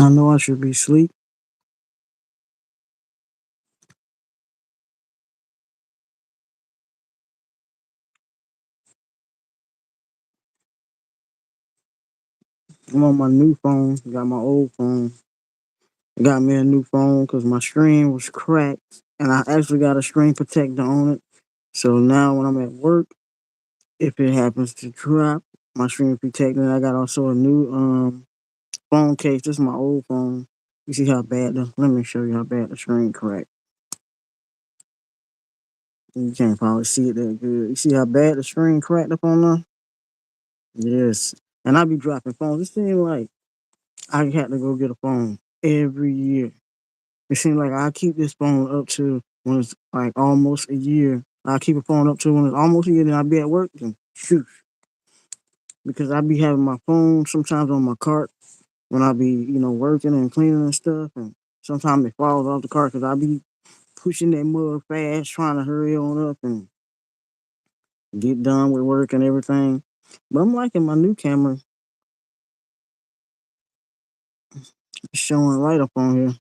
I know I should be asleep. I'm on my new phone. Got my old phone. Got me a new phone because my screen was cracked, and I actually got a screen protector on it. So now when I'm at work, if it happens to drop, my screen protector. I got also a new phone case. This is my old phone. You see how bad the? Let me show you how bad the screen cracked. You can't probably see it that good. You see how bad the screen cracked up on there? Yes. And I be dropping phones. It seems like I had to go get a phone every year. It seems like I keep this phone up to when it's like almost a year. I keep a phone up to when it's almost a year, then I be at work and shoot. Because I be having my phone sometimes on my cart when I be, working and cleaning and stuff. And sometimes it falls off the cart because I be pushing that mud fast, trying to hurry on up and get done with work and everything. But I'm liking my new camera. It's showing right up on here.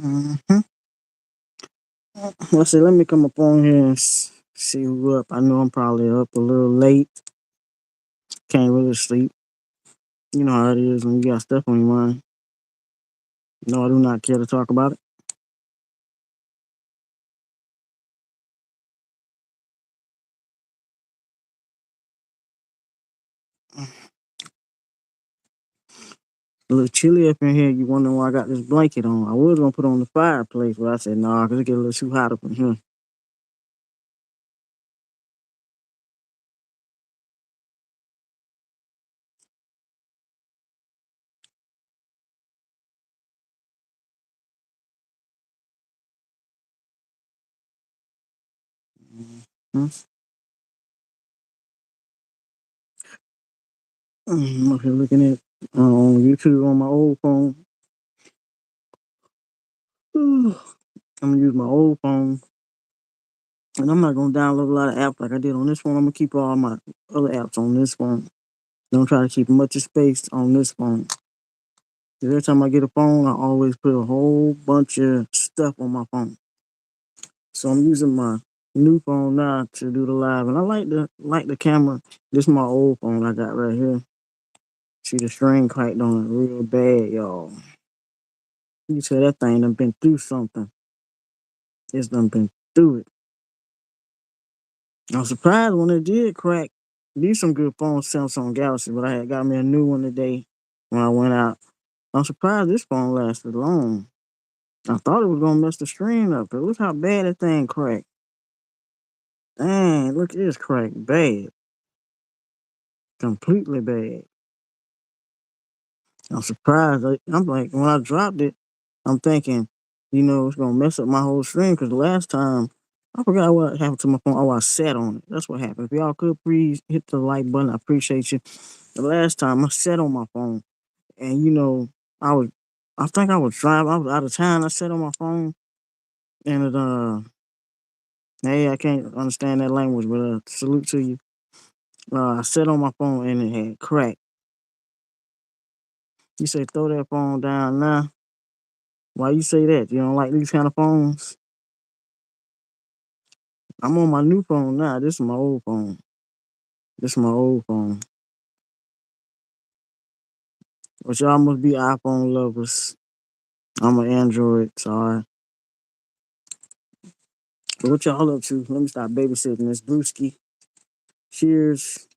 Hmm. Let's see, let me come up on here and see who up. I know I'm probably up a little late. Can't really sleep. You know how it is when you got stuff on your mind. No, I do not care to talk about it. A little chilly up in here. You wondering why I got this blanket on. I was gonna put on the fireplace, but I said nah, cause it get a little too hot up in here. Hmm? I'm up here looking at on YouTube on my old phone. I'm gonna use my old phone, and I'm not gonna download a lot of apps like I did on this phone. I'm gonna keep all my other apps on this phone. Don't try to keep much of space on this phone. 'Cause every time I get a phone, I always put a whole bunch of stuff on my phone. So I'm using my new phone now to do the live, and I like the camera. This is my old phone I got right here. See the string cracked on it real bad, y'all. You can tell that thing done been through something. It's done been through it. I'm surprised when it did crack. These some good phones, Samsung Galaxy, but I had got me a new one today when I went out. I'm surprised this phone lasted long. I thought it was gonna mess the screen up, but look how bad that thing cracked. Dang, look, it's cracked bad, completely bad. I'm surprised. I'm like, when I dropped it, I'm thinking, it's gonna mess up my whole stream. Because the last time, I forgot what happened to my phone. Oh, I sat on it. That's what happened. If y'all could please hit the like button, I appreciate you. The last time I sat on my phone, and I was, I think I was driving. I was out of town. I sat on my phone, and hey, I can't understand that language, but salute to you. I sat on my phone and it had cracked. You say throw that phone down now. Why you say that? You don't like these kind of phones? I'm on my new phone now. This is my old phone. This is my old phone. But y'all must be iPhone lovers. I'm an Android, sorry. But what y'all up to? Let me stop babysitting this brewski. Cheers.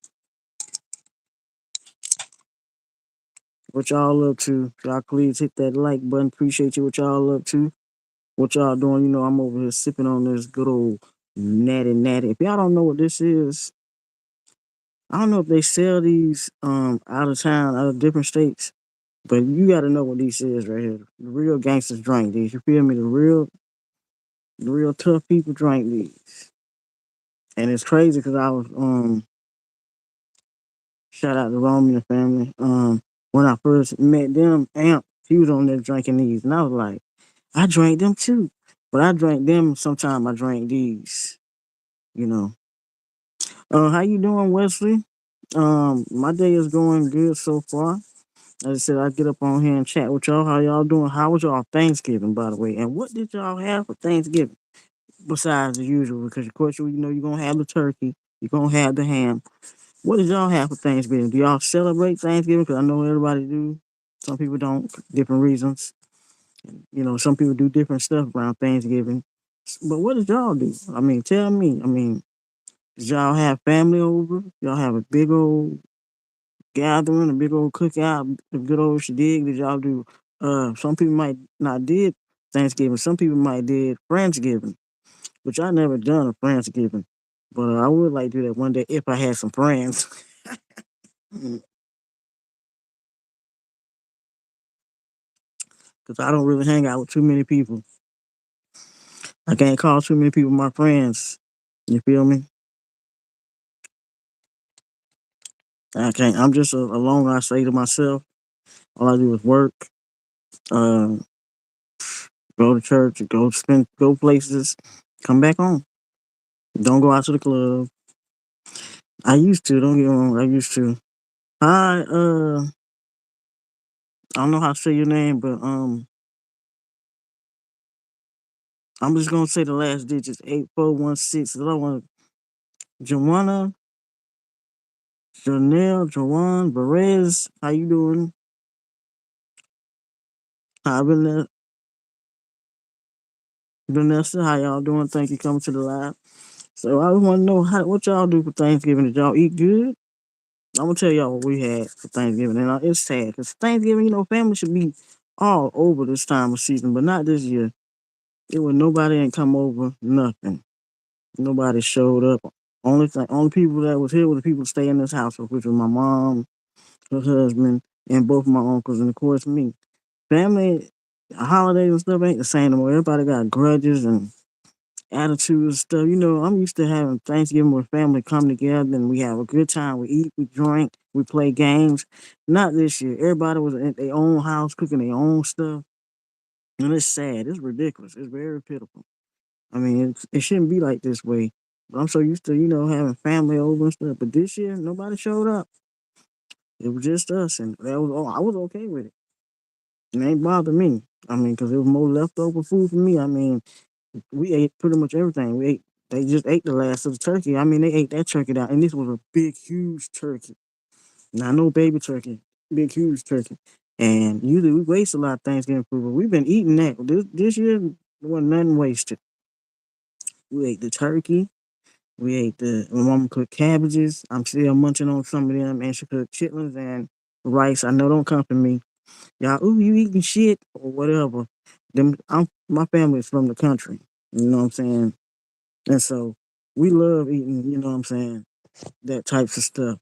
What y'all up to? Y'all please hit that like button. Appreciate you. What y'all up to? What y'all doing? You know, I'm over here sipping on this good old natty natty. If y'all don't know what this is, I don't know if they sell these out of town, out of different states. But you got to know what these is right here. The real gangsters drink these. You feel me? The real tough people drink these. And it's crazy because I was shout out to Romy and family. When I first met them, Amp, he was on there drinking these, and I was like, I drank them too, but I drank them. Sometime I drank these. You know. How you doing, Wesley? My day is going good so far. As I said, I get up on here and chat with y'all. How y'all doing? How was y'all Thanksgiving, by the way? And what did y'all have for Thanksgiving besides the usual? Because of course, you know you're gonna have the turkey, you're gonna have the ham. What did y'all have for Thanksgiving? Do y'all celebrate Thanksgiving? Because I know everybody do. Some people don't, for different reasons. You know, some people do different stuff around Thanksgiving. But what did y'all do? I mean, tell me. I mean, did y'all have family over? Y'all have a big old gathering, a big old cookout, a good old shadig? Did y'all do? Some people might not did Thanksgiving. Some people might did Friendsgiving, which I never done a Friendsgiving. But I would like to do that one day if I had some friends. Because I don't really hang out with too many people. I can't call too many people my friends. You feel me? I can't. I'm just alone. I say to myself, all I do is work, uh, go to church, go places, come back home. Don't go out to the club. I used to. Don't get me wrong. I used to. Hi. I don't know how to say your name, but I'm just gonna say the last digits 8416. I don't want Joanna, Janelle, Joanne, Perez. How you doing? Hi, Vanessa. How y'all doing? Thank you for coming to the live. So I want to know what y'all do for Thanksgiving. Did y'all eat good? I'm gonna tell y'all what we had for Thanksgiving, and it's sad because Thanksgiving, you know, family should be all over this time of season, but not this year. It was nobody ain't come over, nothing. Nobody showed up. Only people that was here were the people that stay in this house, which was my mom, her husband, and both my uncles, and of course me. Family, holidays and stuff ain't the same no more. Everybody got grudges and attitude and stuff. You know, I'm used to having Thanksgiving with family come together and we have a good time. We eat, we drink, we play games. Not this year. Everybody was in their own house cooking their own stuff. And it's sad. It's ridiculous. It's very pitiful. I mean, it shouldn't be like this way. But I'm so used to, you know, having family over and stuff. But this year, nobody showed up. It was just us. And that was all. I was okay with it. It ain't bothered me. I mean, because there was more leftover food for me. I mean, we ate pretty much everything. They just ate the last of the turkey. I mean, they ate that turkey down, and this was a big, huge turkey. Not no baby turkey, big, huge turkey. And usually we waste a lot of Thanksgiving food, but we've been eating that. This year, there wasn't nothing wasted. We ate the turkey. We ate my mama cooked cabbages. I'm still munching on some of them, and she cooked chitlins and rice. I know don't come for me. Y'all, ooh, you eating shit or whatever. My family is from the country. You know what I'm saying? And so we love eating, you know what I'm saying, that types of stuff.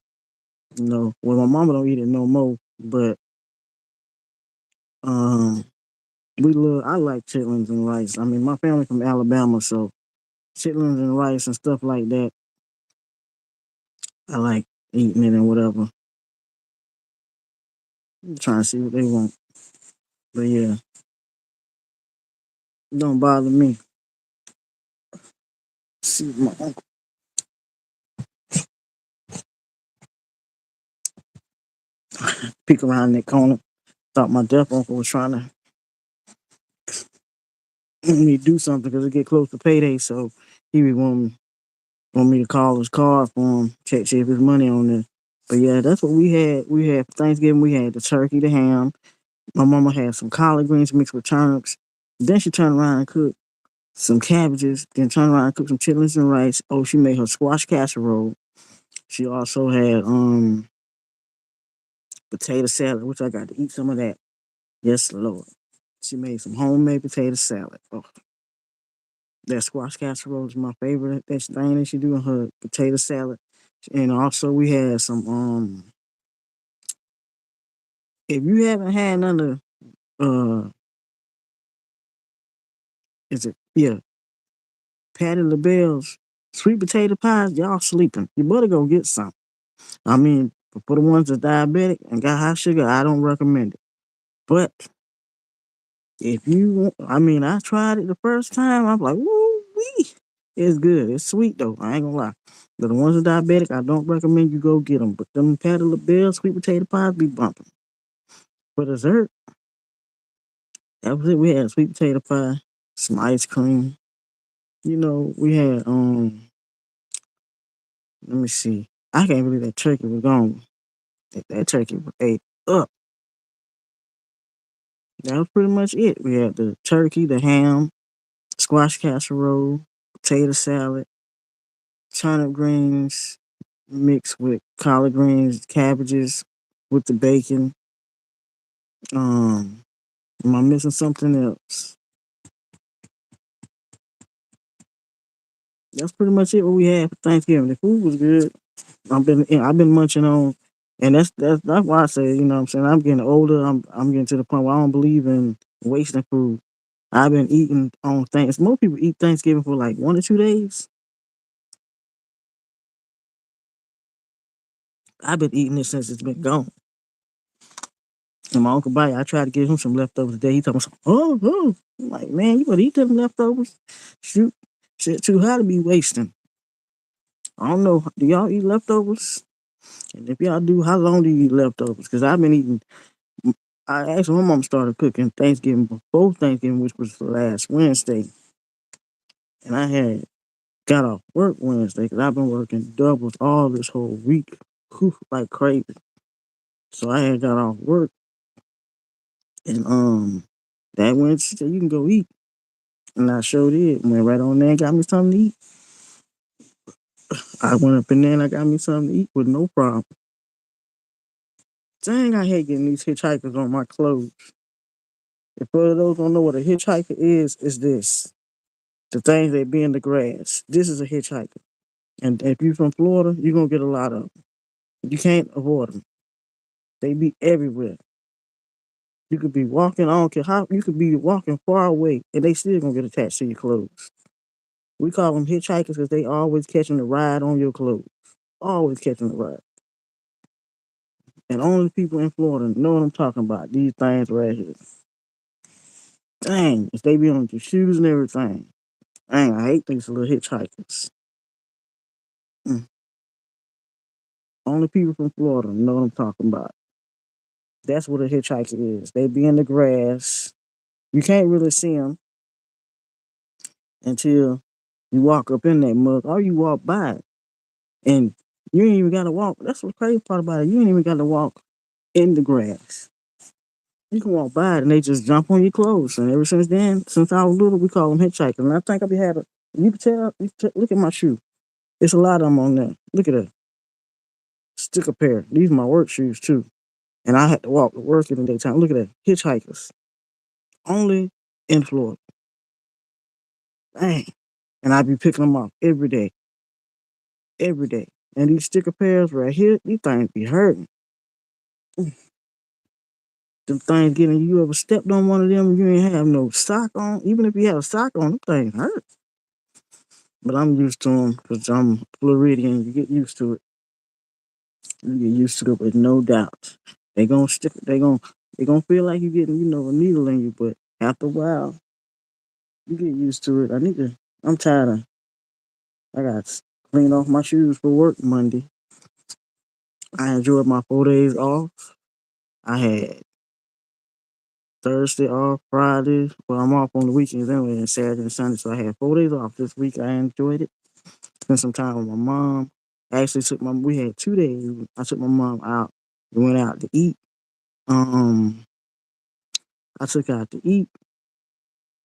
You know, well my mama don't eat it no more, but um I like chitlins and rice. I mean my family from Alabama, so chitlins and rice and stuff like that, I like eating it and whatever. I'm trying to see what they want. But yeah, it don't bother me. See my uncle. Peek around that corner. Thought my deaf uncle was trying to want me to do something because it get close to payday. So he would want me to call his card for him, check see if his money on there. But yeah, that's what we had. We had for Thanksgiving. We had the turkey, the ham. My mama had some collard greens mixed with turnips. Then she turned around and cooked some cabbages. Then turned around and cooked some chitlins and rice. Oh, she made her squash casserole. She also had potato salad, which I got to eat some of that. Yes, Lord. She made some homemade potato salad. Oh, that squash casserole is my favorite. That's thing that she do in her potato salad. And also we had some if you haven't had none of uh is it Patty LaBelle's sweet potato pies, y'all sleeping. You better go get some. I mean, for the ones that's diabetic and got high sugar, I don't recommend it. But if you want, I mean, I tried it the first time. I'm like, woo wee. It's good. It's sweet though. I ain't gonna lie. But the ones that diabetic, I don't recommend you go get them. But them Patty LaBelle sweet potato pies be bumping. For dessert, that was it. We had sweet potato pie, some ice cream. We had let me see. I can't believe that turkey was gone. That turkey was ate up. That was pretty much it. We had the turkey, the ham, squash casserole, potato salad, turnip greens mixed with collard greens, cabbages with the bacon. Um, am I missing something else? That's pretty much it. What we had for Thanksgiving. The food was good. I've been munching on, and that's why I say what I'm saying I'm getting older. I'm getting to the point where I don't believe in wasting food. I've been eating on things. Most people eat Thanksgiving for like 1 or 2 days. I've been eating it since it's been gone. And my uncle Bobby, I tried to give him some leftovers today. He told me, oh. I'm like, man, you better eat them leftovers. Shoot, shit too high to be wasting. I don't know. Do y'all eat leftovers? And if y'all do, how long do you eat leftovers? Because I've been eating. I actually, my mom started cooking Thanksgiving before Thanksgiving, which was last Wednesday, and I had got off work Wednesday because I've been working doubles all this whole week, whew, like crazy. So I had got off work, and that Wednesday said, you can go eat, and I sure did. Went right on there and got me something to eat. I went up in there and I got me something to eat with no problem. Dang, I hate getting these hitchhikers on my clothes. If for those who don't know what a hitchhiker is this. The things they be in the grass. This is a hitchhiker. And if you're from Florida, you're gonna get a lot of them. You can't avoid them. They be everywhere. You could be walking, I don't care how you could be walking far away and they still gonna get attached to your clothes. We call them hitchhikers because they always catching the ride on your clothes. Always catching the ride. And only people in Florida know what I'm talking about. These things right here. Dang, if they be on your shoes and everything. Dang, I hate these little hitchhikers. Mm. Only people from Florida know what I'm talking about. That's what a hitchhiker is. They be in the grass. You can't really see them until you walk up in that mug or you walk by it. And you ain't even got to walk. That's the crazy part about it. You ain't even got to walk in the grass. You can walk by it and they just jump on your clothes. And ever since then, since I was little, we call them hitchhikers. And I think I be had a, you can tell, look at my shoe. It's a lot of them on there. Look at that. Sticker pair. These are my work shoes too. And I had to walk to work in the daytime. Look at that. Hitchhikers. Only in Florida. Dang. And I be picking them up every day. Every day. And these sticker pairs right here, these things be hurting. Them things getting you ever stepped on one of them and you ain't have no sock on. Even if you have a sock on, them things hurt. But I'm used to them because I'm Floridian. You get used to it. You get used to it with no doubt. They gonna stick. They gonna feel like you getting a needle in you. But after a while, you get used to it. I'm tired of. I got to clean off my shoes for work Monday. I enjoyed my 4 days off. I had Thursday off, Friday. Well, I'm off on the weekends anyway, and Saturday and Sunday. So I had 4 days off this week. I enjoyed it. Spent some time with my mom. I actually took my. We had 2 days. I took my mom out. We went out to eat. Um, I took her out to eat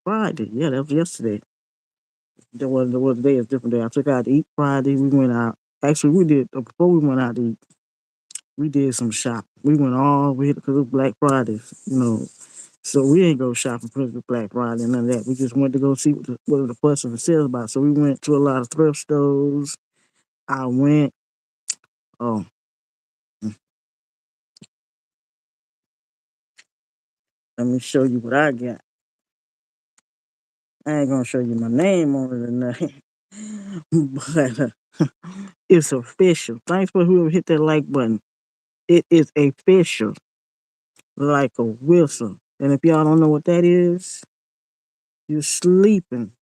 Friday. Yeah, that was yesterday. There was a day, a different day. I took her out to eat Friday. We went out. Actually, we did before we went out to eat. We did some shopping. We went all we because it was Black Friday, you know. So we ain't go shopping for the Black Friday and none of that. We just went to go see what the fuss and the sales about. So we went to a lot of thrift stores. I went. Oh, mm, let me show you what I got. I ain't gonna show you my name on it or nothing, but it's official. Thanks for whoever hit that like button. It is official, like a whistle. And if y'all don't know what that is, you're sleeping.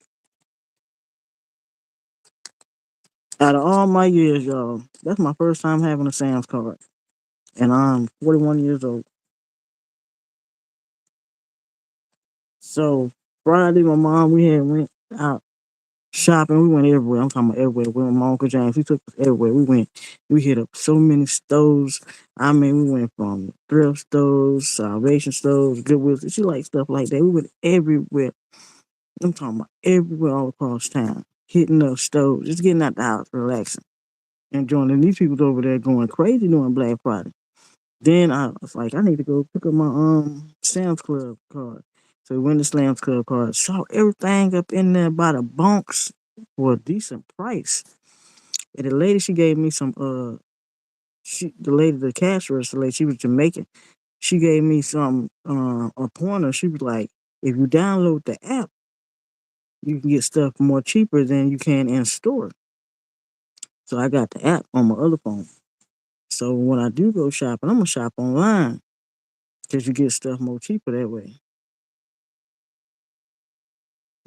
Out of all my years, y'all, that's my first time having a Sam's card, and I'm 41 years old. So Friday, my mom, we had went out shopping. We went everywhere. I'm talking about everywhere. We went with my Uncle James. He took us everywhere. We hit up so many stores. I mean, we went from thrift stores, Salvation stores, Goodwill. She like stuff like that. We went everywhere. I'm talking about everywhere all across town. Hitting up stores, just getting out the house, relaxing, enjoying. And these people over there going crazy doing Black Friday. Then I was like, I need to go pick up my Sam's Club card. So we went to Sam's Club card, saw everything up in there by the bunks for a decent price. And the lady she gave me some the lady the cash register lady, she was Jamaican. She gave me some a pointer. She was like, if you download the app, you can get stuff more cheaper than you can in store. So I got the app on my other phone. So when I do go shopping, I'm gonna shop online because you get stuff more cheaper that way.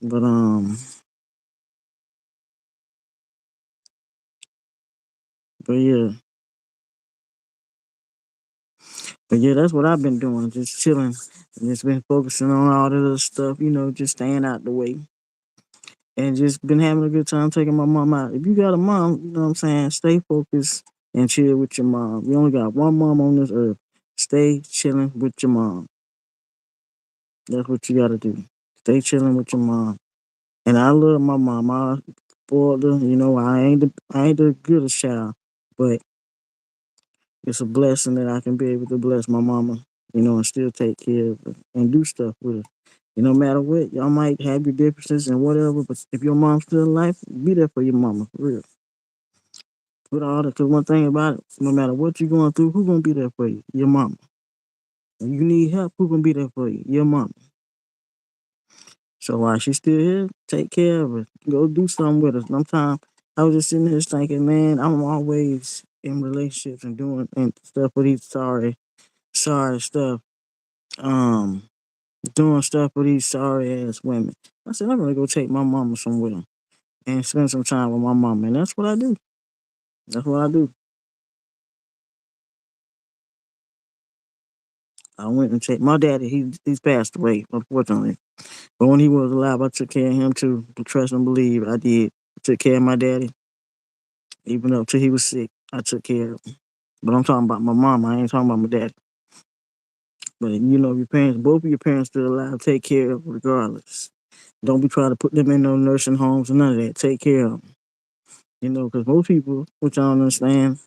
But but yeah, but yeah, that's what I've been doing, just chilling, and just been focusing on all the other stuff, just staying out the way, and just been having a good time taking my mom out. If you got a mom, you know what I'm saying, stay focused and chill with your mom. You only got one mom on this earth. Stay chilling with your mom. That's what you gotta do. Stay chilling with your mom. And I love my mom. I spoiled her. I ain't the goodest child, but it's a blessing that I can be able to bless my mama, and still take care of her and do stuff with her. No matter what, y'all might have your differences and whatever, but if your mom's still alive, be there for your mama, for real. Cause one thing about it, no matter what you're going through, who gonna be there for you? Your mama. When you need help, who gonna be there for you? Your mama. So while she's still here, take care of her. Go do something with her. Sometimes I was just sitting here thinking, man, I'm always in relationships and doing and stuff with these sorry stuff. Um, doing stuff with these sorry ass women. I said, I'm gonna go take my mama somewhere and spend some time with my mama. And that's what I do. That's what I do. I went and checked my daddy, he's passed away, unfortunately. But when he was alive, I took care of him too. Trust and believe I did. I took care of my daddy, even up till he was sick. I took care of him. But I'm talking about my mama. I ain't talking about my daddy. But your parents, both of your parents still alive, take care of them regardless. Don't be trying to put them in no nursing homes or none of that. Take care of them. Because most people, which I don't understand,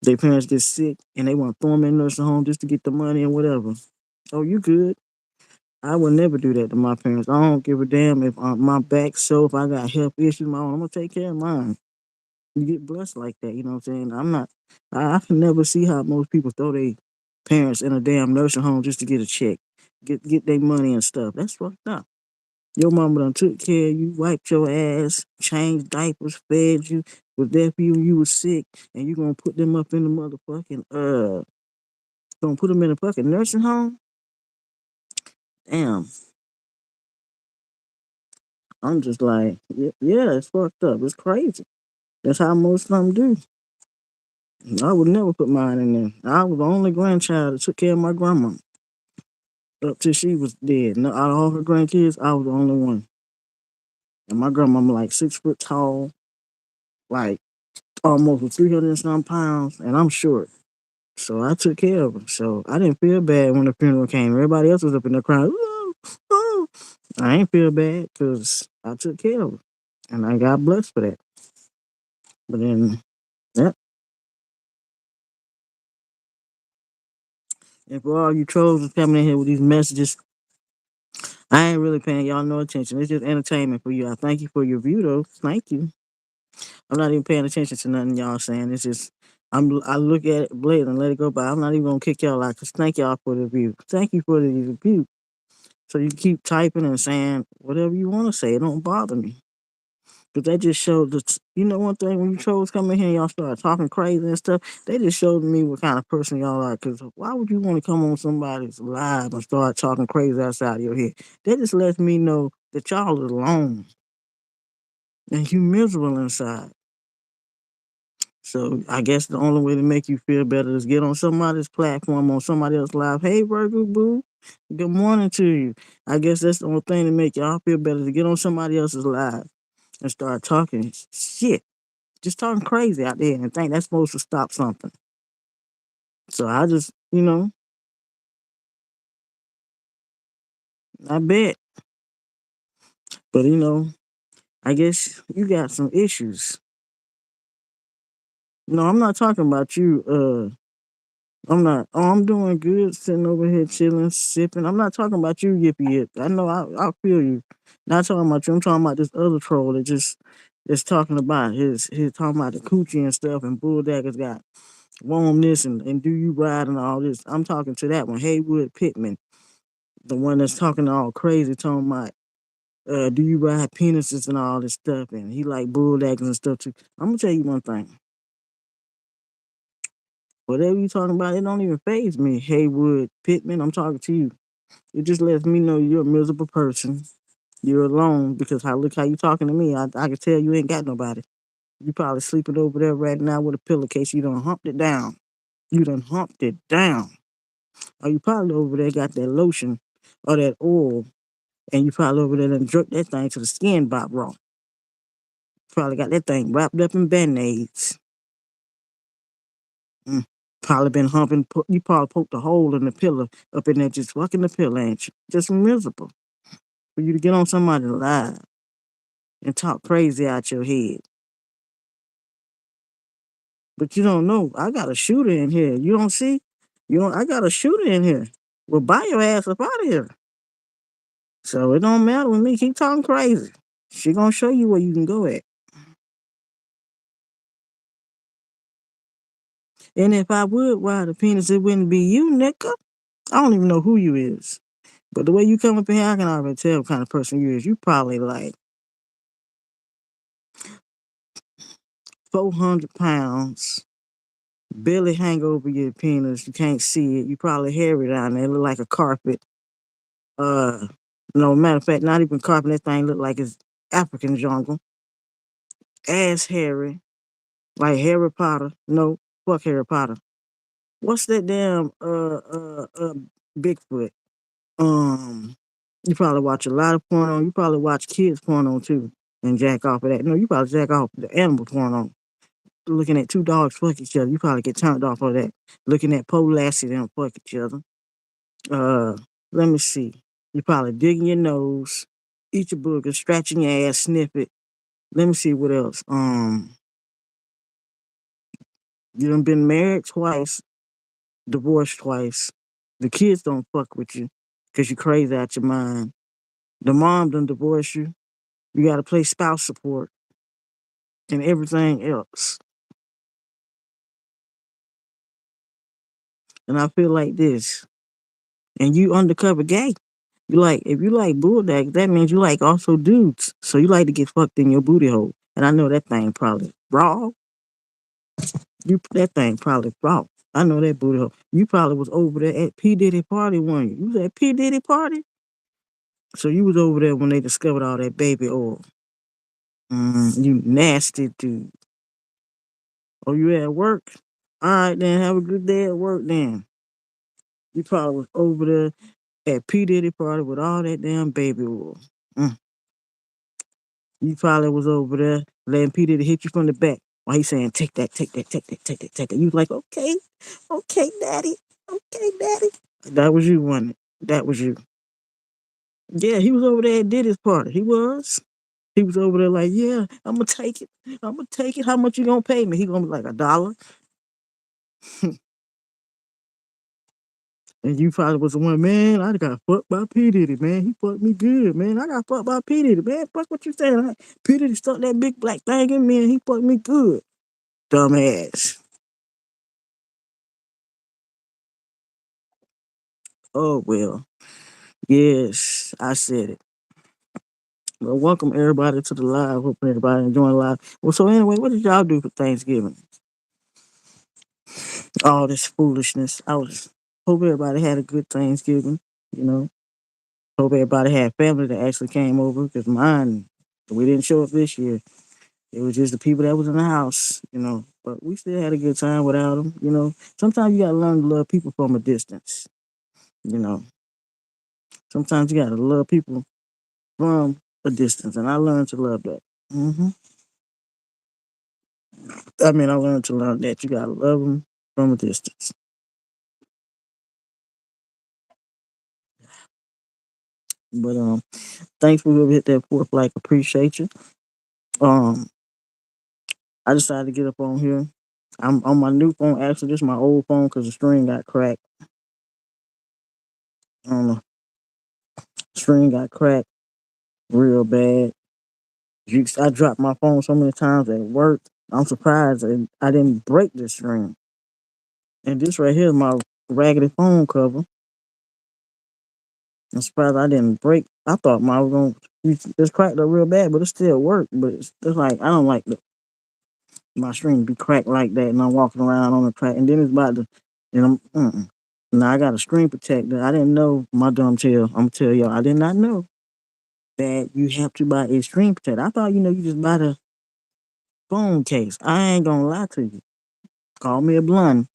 their parents get sick and they want to throw them in nursing home just to get the money and whatever. Oh, you good? I would never do that to my parents. I don't give a damn if my back so if I got health issues, my own, I'm gonna take care of mine. You get blessed like that, you know what I'm saying? I'm not. I can never see how most people throw their parents in a damn nursing home just to get a check, get their money and stuff. That's fucked up. Your mama done took care of you, wiped your ass, changed diapers, fed you, was there for you when you was sick, and you gonna put them up in the motherfucking gonna put them in a fucking nursing home? Damn, I'm just like, yeah, it's fucked up. It's crazy. That's how most of them do. I would never put mine in there. I was the only grandchild that took care of my grandma up till she was dead. No, out of all her grandkids, I was the only one. And my grandmama like 6 foot tall, like almost 300 and some pounds, and I'm short. So I took care of her. So I didn't feel bad when the funeral came. Everybody else was up in there crying. "Oh, oh." I ain't feel bad because I took care of her. And I got blessed for that. But then, yeah. And for all you trolls that's coming in here with these messages, I ain't really paying y'all no attention. It's just entertainment for you. I thank you for your view, though. Thank you. I'm not even paying attention to nothing y'all saying. It's just I look at it, blade, and let it go by. I'm not even gonna kick y'all out. Cause thank y'all for the view. Thank you for the review. So you keep typing and saying whatever you want to say. It don't bother me. But that just showed that, you know, one thing when you trolls come in here and y'all start talking crazy and stuff, they just showed me what kind of person y'all are. Because why would you want to come on somebody's live and start talking crazy outside of your head? That just lets me know that y'all are alone and you miserable inside. So I guess the only way to make you feel better is get on somebody's platform, on somebody else's live. Hey, Virgo Boo, good morning to you. I guess that's the only thing to make y'all feel better to get on somebody else's live and start talking shit, just talking crazy out there and think that's supposed to stop something. So I just, I bet. But I guess you got some issues. No, I'm not talking about you. I'm not. Oh, I'm doing good, sitting over here chilling, sipping. I'm not talking about you, Yippee Yip. I know I feel you. Not talking about you. I'm talking about this other troll that just that's talking about his talking about the coochie and stuff and Bulldaggers got warm this and do you ride and all this. I'm talking to that one, Haywood Pittman, the one that's talking all crazy, talking about do you ride penises and all this stuff, and he like Bulldaggers and stuff too. I'm gonna tell you one thing. Whatever you talking about, it don't even phase me, Haywood Pittman. I'm talking to you. It just lets me know you're a miserable person. You're alone because look how you talking to me. I can tell you ain't got nobody. You probably sleeping over there right now with a pillowcase. You done humped it down. You done humped it down. Or you probably over there got that lotion or that oil, and you probably over there done jerk that thing to the skin bop raw. Probably got that thing wrapped up in band-aids. Mm. Probably been humping. You probably poked a hole in the pillow up in there, just fucking the pillow, ain't you? Just miserable for you to get on somebody's live and talk crazy out your head. But you don't know. I got a shooter in here. You don't see? You don't. I got a shooter in here. Well, buy your ass up out of here. So it don't matter with me. Keep talking crazy. She gonna show you where you can go at. And if I would ride a penis, it wouldn't be you, nigga. I don't even know who you is. But the way you come up in here, I can already tell what kind of person you is. You probably like 400 pounds, barely hang over your penis. You can't see it. You probably hairy down there, look like a carpet. Uh, no matter of fact, not even carpet. That thing look like it's African jungle. Ass hairy, like Harry Potter. No, fuck Harry Potter. What's that damn Bigfoot? Um, you probably watch a lot of porno. You probably watch kids porno too, and jack off of that. No, you probably jack off the animal porno. Looking at two dogs fuck each other, you probably get turned off of that. Looking at Poe Lassie them fuck each other. Uh, let me see. You probably digging your nose, eat your booger, scratching your ass, sniff it. Let me see what else. You done been married twice, divorced twice. The kids don't fuck with you because you crazy out your mind. The mom done divorced you. You got to play spouse support and everything else. And I feel like this. And you undercover gay. You like if you like bulldogs, that means you like also dudes. So you like to get fucked in your booty hole. And I know that thing probably raw. You that thing probably raw. I know that booty hole. You probably was over there at P Diddy party one. You was at P Diddy party, so you was over there when they discovered all that baby oil. You nasty dude. Oh, you at work? All right, then. Have a good day at work, then. You probably was over there at P. Diddy party with all that damn baby oil. Mm. You probably was over there letting P. Diddy hit you from the back while he's saying, take that, take that, take that, take that, take that. You was like, okay, okay, daddy, okay, daddy. That was you, wasn't it? That was you. Yeah, he was over there at Diddy's party. He was. He was over there like, yeah, I'm gonna take it. I'm gonna take it. How much you gonna pay me? He gonna be like $1. And you probably was the one, man. I got fucked by P Diddy, man. He fucked me good, man. I got fucked by P Diddy, man. Fuck what you saying? Like, P Diddy stuck that big black thing in me, and he fucked me good. Dumbass. Oh well. Yes, I said it. Well, welcome everybody to the live. Hope everybody enjoying live. Well, so anyway, what did y'all do for Thanksgiving? All this foolishness. I was hope everybody had a good Thanksgiving. You know, hope everybody had family that actually came over because mine, we didn't show up this year. It was just the people that was in the house, you know. But we still had a good time without them, you know. Sometimes you gotta learn to love people from a distance, you know. Sometimes you gotta love people from a distance, and I learned to love that. I mean, I learned to learn that you gotta love them from a distance. But thanks for whoever hit that fourth like. Appreciate you. Um, I decided to get up on here. I'm on my new phone. Actually, this is my old phone because the screen got cracked. I don't know. Screen got cracked real bad. I dropped my phone so many times at work. I'm surprised that I didn't break the screen. And this right here is my raggedy phone cover. I'm surprised I didn't break. I thought my was gonna just cracked up real bad, but it still worked. But it's like I don't like my screen to be cracked like that, and I'm walking around on the crack, and then it's about to, and now I got a screen protector. I didn't know my dumb tail. I'm gonna tell y'all, I did not know that you have to buy a screen protector. I thought you just buy the phone case. I ain't gonna lie to you. Call me a blunt.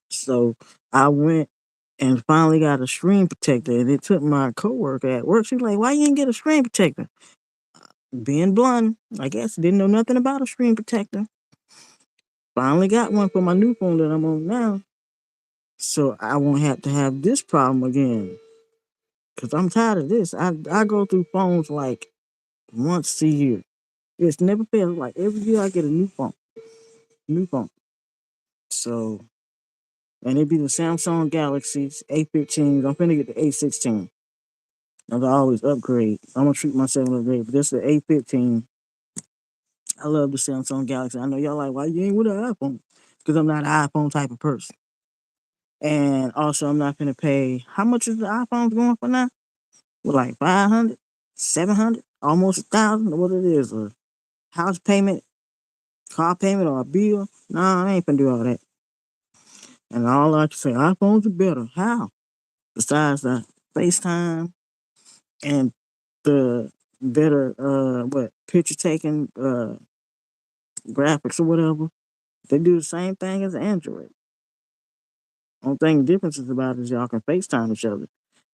So I went and finally got a screen protector, and it took my coworker at work. She was like, "Why you didn't get a screen protector?" Being blunt, I guess didn't know nothing about a screen protector. Finally got one for my new phone that I'm on now, so I won't have to have this problem again. Cause I'm tired of this. I go through phones like once a year. It's never fails. Like every year I get a new phone. So and it be the Samsung Galaxies A15s. I'm finna get the A16. I always upgrade. I'm gonna treat myself to upgrade, but this is the A15. I love the Samsung Galaxy. I know y'all like, why you ain't with an iPhone? Because I'm not an iPhone type of person. And also, I'm not gonna pay. How much is the iPhone's going for now? With like 500, 700, almost 1,000, what it is, a house payment, car payment, or a bill? Nah, I ain't gonna do all that. And all I can say, iPhones are better. How? Besides the FaceTime and the better what picture taking graphics or whatever, they do the same thing as Android. Only thing the difference is about is y'all can FaceTime each other.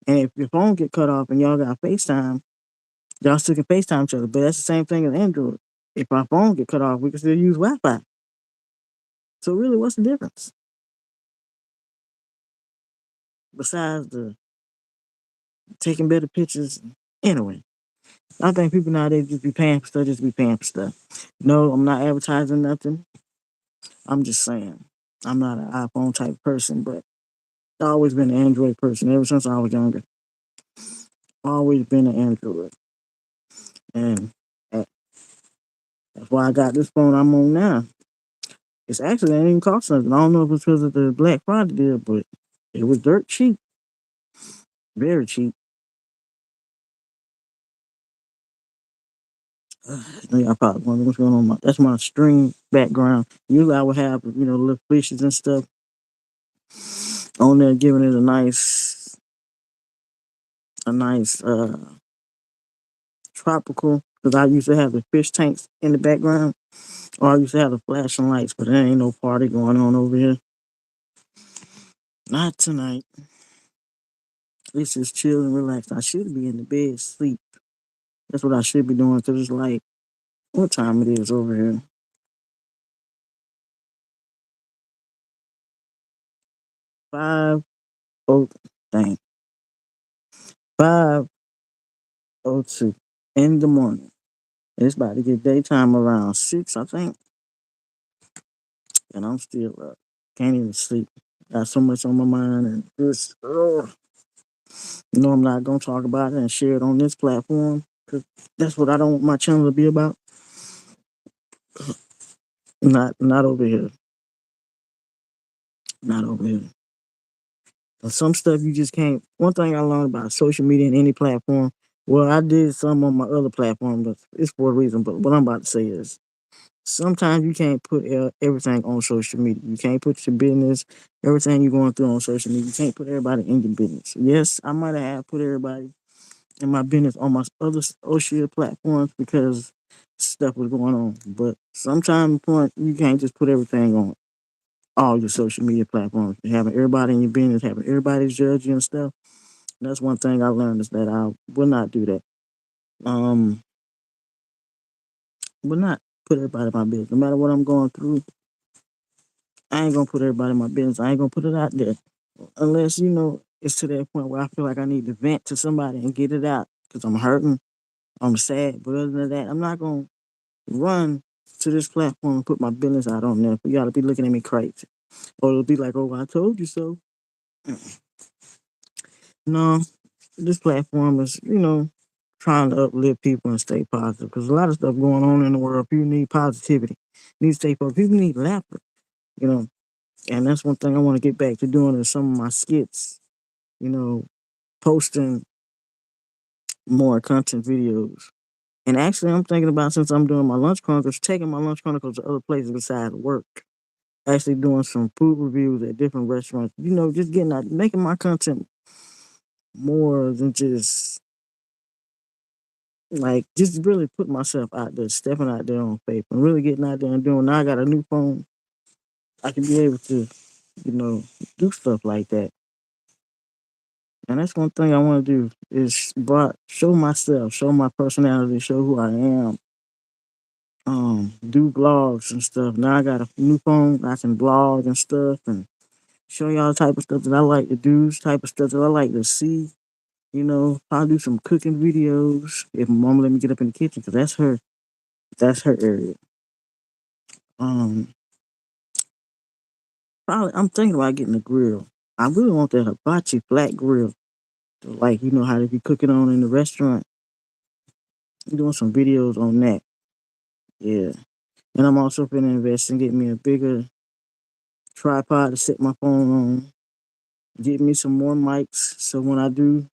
And if your phone get cut off and y'all got FaceTime, y'all still can FaceTime each other. But that's the same thing as Android. If our phone get cut off, we can still use Wi-Fi. So really, what's the difference? Besides the taking better pictures. Anyway, I think people nowadays just be paying for stuff, just be paying for stuff. No, I'm not advertising nothing. I'm just saying. I'm not an iPhone type person, but I've always been an Android person ever since I was younger. Always been an Android. And uh, that's why I got this phone I'm on now. It's actually it ain't even cost something. I don't know if it's because of the Black Friday deal, but it was dirt cheap. Very cheap. I probably wonder what's going on. That's my string background. Usually I would have, little fishes and stuff on there, giving it a nice tropical. Because I used to have the fish tanks in the background, or I used to have the flashing lights, but there ain't no party going on over here. Not tonight. It's just chill and relax. I should be in the bed, sleep. That's what I should be doing, because it's like, what time it is over here? 5, dang, 5:02 in the morning. It's about to get daytime around 6, I think, and I'm still up. Can't even sleep. Got so much on my mind, and just, I'm not gonna talk about it and share it on this platform, because that's what I don't want my channel to be about. Not over here. Not over here. But some stuff you just can't. One thing I learned about social media and any platform. Well, I did some on my other platform, but it's for a reason. But what I'm about to say is, sometimes you can't put everything on social media. You can't put your business, everything you're going through on social media. You can't put everybody in your business. Yes, I might have put everybody in my business on my other social platforms because stuff was going on. But sometimes point you can't just put everything on all your social media platforms. Having everybody in your business, having everybody judge you and stuff. That's one thing I learned is that I will not do that. Um, will not put everybody in my business. No matter what I'm going through, I ain't gonna put everybody in my business. I ain't gonna put it out there unless it's to that point where I feel like I need to vent to somebody and get it out because I'm hurting, I'm sad. But other than that, I'm not gonna run to this platform and put my business out on there. You gotta be looking at me crazy, or it'll be like, "Oh, I told you so." No, this platform is, trying to uplift people and stay positive because a lot of stuff going on in the world. People need positivity, need to stay positive. People need laughter, you know, and that's one thing I want to get back to doing is some of my skits, you know, posting more content videos. And actually, I'm thinking about since I'm doing my lunch chronicles, taking my lunch chronicles to other places besides work. Actually, doing some food reviews at different restaurants. Just getting out, making my content more than just like just really put myself out there, stepping out there on faith, and really getting out there and doing. Now I got a new phone. I can be able to, you know, do stuff like that. And that's one thing I want to do is show myself, show my personality, show who I am. Do vlogs and stuff. Now I got a new phone. I can vlog and stuff and show y'all the type of stuff that I like to do, type of stuff that I like to see. I'll do some cooking videos if my mom let me get up in the kitchen because that's her area. Um, Probably I'm thinking about getting a grill. I really want that hibachi flat grill, like how they be cooking on in the restaurant. I'm doing some videos on that. Yeah, and I'm also going to invest in getting me a bigger tripod to set my phone on. Get me some more mics so when I do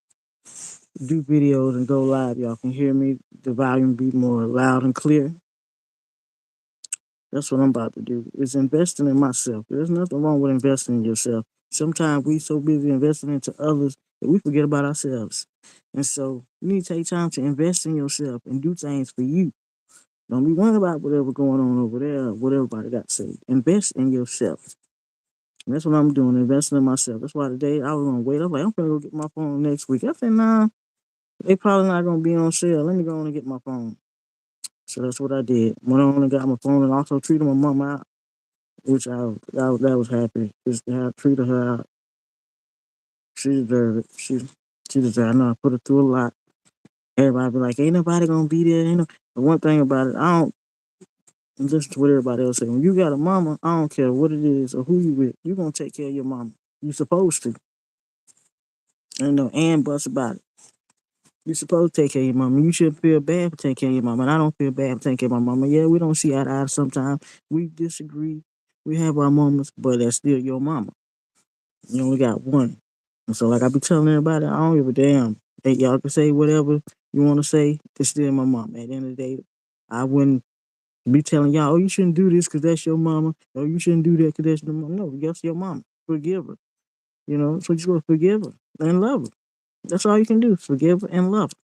videos and go live, y'all can hear me. The volume be more loud and clear. That's what I'm about to do. Is investing in myself. There's nothing wrong with investing in yourself. Sometimes we so busy investing into others that we forget about ourselves. And so you need to take time to invest in yourself and do things for you. Don't be worrying about whatever going on over there, what everybody got to say. Invest in yourself. And that's what I'm doing, investing in myself. That's why today I was gonna wait. I'm like, I'm gonna go get my phone next week. I said, nah, they probably not gonna be on sale. Let me go on and get my phone. So that's what I did. Went on and got my phone and also treated my mom out, which that was happy. Just to have treated her out. She deserved it. She deserved it. I know I put her through a lot. Everybody be like, ain't nobody gonna be there. Ain't no. But one thing about it, I don't listen to what everybody else say. When you got a mama, I don't care what it is or who you with, you gonna take care of your mama. You supposed to. Ain't no and buts about it. You supposed to take care of your mama. You shouldn't feel bad for taking care of your mama. And I don't feel bad for taking care of my mama. Yeah, we don't see eye to eye sometimes. We disagree. We have our moments, but that's still your mama. You only got one. And so, like I be telling everybody, I don't give a damn. Hey, y'all can say whatever you want to say. It's still my mom. At the end of the day, I wouldn't be telling y'all, oh, you shouldn't do this because that's your mama. Oh, you shouldn't do that because that's your mama. No, that's your mama. Forgive her. So you just going to forgive her and love her. That's all you can do. Forgive her and love her.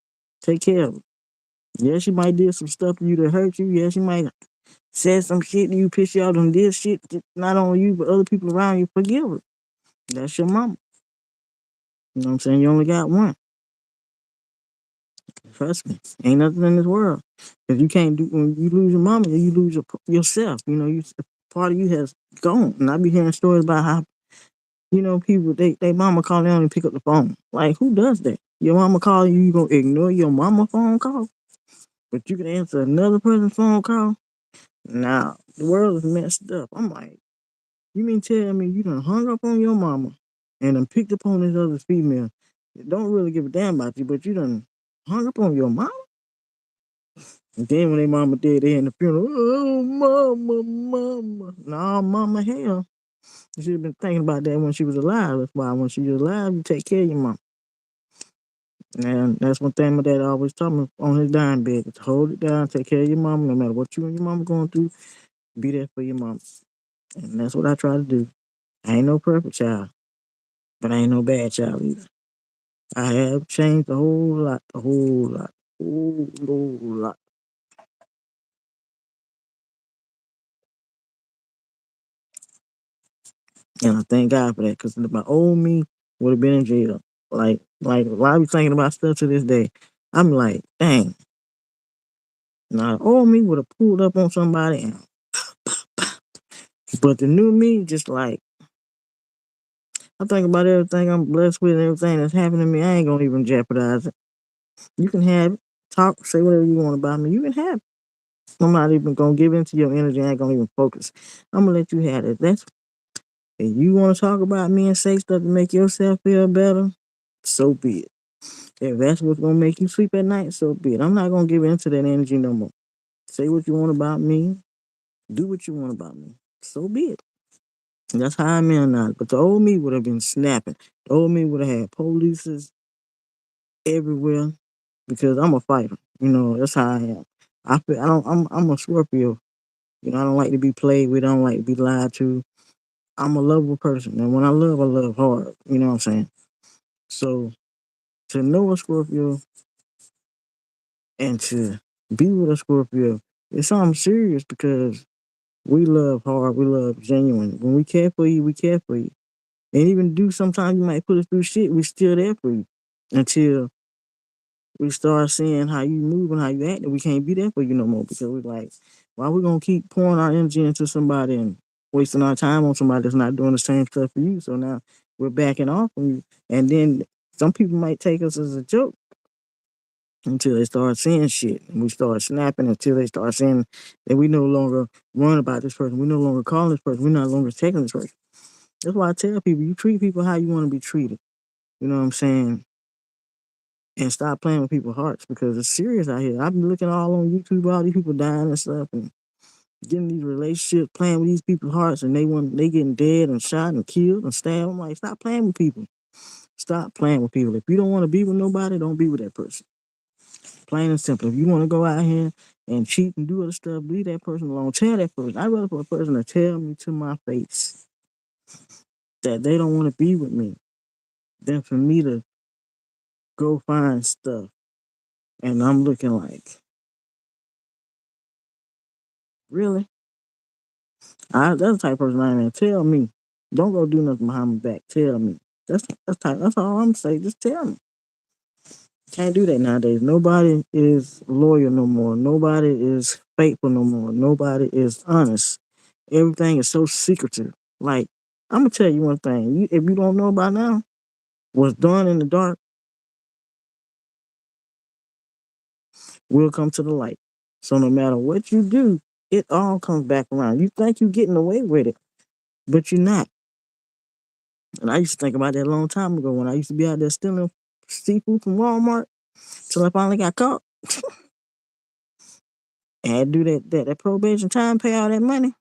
Take care of her. Yeah, she might did some stuff to you to hurt you. Yeah, she might said some shit to you, piss you out, and did shit not only you but other people around you. Forgive her. That's your mama. You know what I'm saying? You only got one. Trust me. Ain't nothing in this world. If you can't do when you lose your mama, you lose yourself. You know, you part of you has gone. And I be hearing stories about how people they mama call them and pick up the phone. Like who does that? Your mama call you, you gonna ignore your mama phone call, but you can answer another person's phone call. Now the world is messed up. I'm like, you mean tell me you done hung up on your mama and then picked up on this other female that don't really give a damn about you, but you done hung up on your mama? And then when they mama dead, they in the funeral. Oh, mama, mama. Nah, mama, hell. You should have been thinking about that when she was alive. That's why when she was alive, you take care of your mama. And that's one thing my dad always taught me on his dying bed. To hold it down, take care of your mama, no matter what you and your mama going through, be there for your mama. And that's what I try to do. I ain't no perfect child, but I ain't no bad child either. I have changed a whole lot. And I thank God for that, because my old me would have been in jail. Like while I be thinking about stuff to this day, I'm like, dang. Now, old me would have pulled up on somebody, but the new me, just like, I think about everything I'm blessed with and everything that's happened to me, I ain't gonna even jeopardize it. You can have it. Talk, say whatever you want about me. You can have it. I'm not even gonna give into your energy. I ain't gonna even focus. I'm gonna let you have it. That's if you want to talk about me and say stuff to make yourself feel better, so be it. If that's what's gonna make you sleep at night, so be it. I'm not gonna give into that energy no more. Say what you want about me. Do what you want about me. So be it. And that's how I'm in now. But the old me would have been snapping. The old me would have had polices everywhere because I'm a fighter. You know, that's how I am. I feel I don't I'm a Scorpio. You know, I don't like to be played with, I don't like to be lied to. I'm a lovable person. And when I love hard. You know what I'm saying? So to know a Scorpio and to be with a Scorpio, it's something serious because we love hard, we love genuine. When we care for you, we care for you. And even do sometimes you might put us through shit, we still there for you. Until we start seeing how you move and how you act, and we can't be there for you no more because we're like, why we gonna keep pouring our energy into somebody and wasting our time on somebody that's not doing the same stuff for you? So now we're backing off from you. And then some people might take us as a joke until they start seeing shit. And we start snapping until they start saying that we no longer run about this person. We no longer call this person. We're no longer taking this person. That's why I tell people, you treat people how you want to be treated. You know what I'm saying? And stop playing with people's hearts because it's serious out here. I've been looking all on YouTube, all these people dying and stuff, and getting these relationships, playing with these people's hearts, and they getting dead and shot and killed and stabbed. I'm like, stop playing with people. Stop playing with people. If you don't want to be with nobody, don't be with that person. Plain and simple. If you want to go out here and cheat and do other stuff, leave that person alone. Tell that person. I'd rather for a person to tell me to my face that they don't want to be with me than for me to go find stuff. And I'm looking like, really? That's the type of person I am. Tell me. Don't go do nothing behind my back. Tell me. That's all I'm saying. Just tell me. Can't do that nowadays. Nobody is loyal no more. Nobody is faithful no more. Nobody is honest. Everything is so secretive. Like, I'm gonna tell you one thing. If you don't know by now, what's done in the dark will come to the light. So no matter what you do, it all comes back around. You think you're getting away with it, but you're not. And I used to think about that a long time ago when I used to be out there stealing seafood from Walmart till I finally got caught. And I had to do that probation time, pay all that money.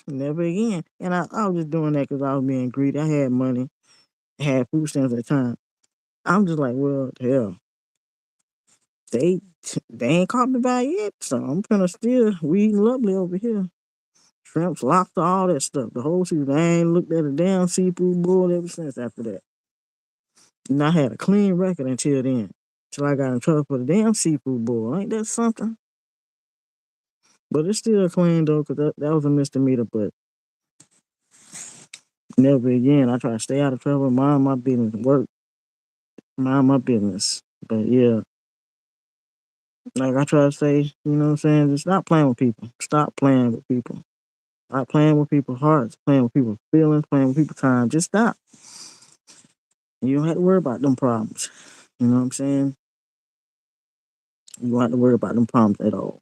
Never again. And I was just doing that because I was being greedy. I had money, had food stamps at the time. I'm just like, well, hell, they they ain't caught me by yet, so I'm gonna still we eating lovely over here. Shrimps, lobster, all that stuff. The whole season. I ain't looked at a damn seafood boil ever since after that. And I had a clean record until then. till I got in trouble for the damn seafood boil. Ain't that something? But it's still clean though, cause that was a misdemeanor. But never again. I try to stay out of trouble, mind my business, work, mind my business. But yeah, like I try to say, you know what I'm saying? Just stop playing with people. Stop playing with people. Stop playing with people's hearts, playing with people's feelings, playing with people's time. Just stop. You don't have to worry about them problems. You know what I'm saying? You don't have to worry about them problems at all.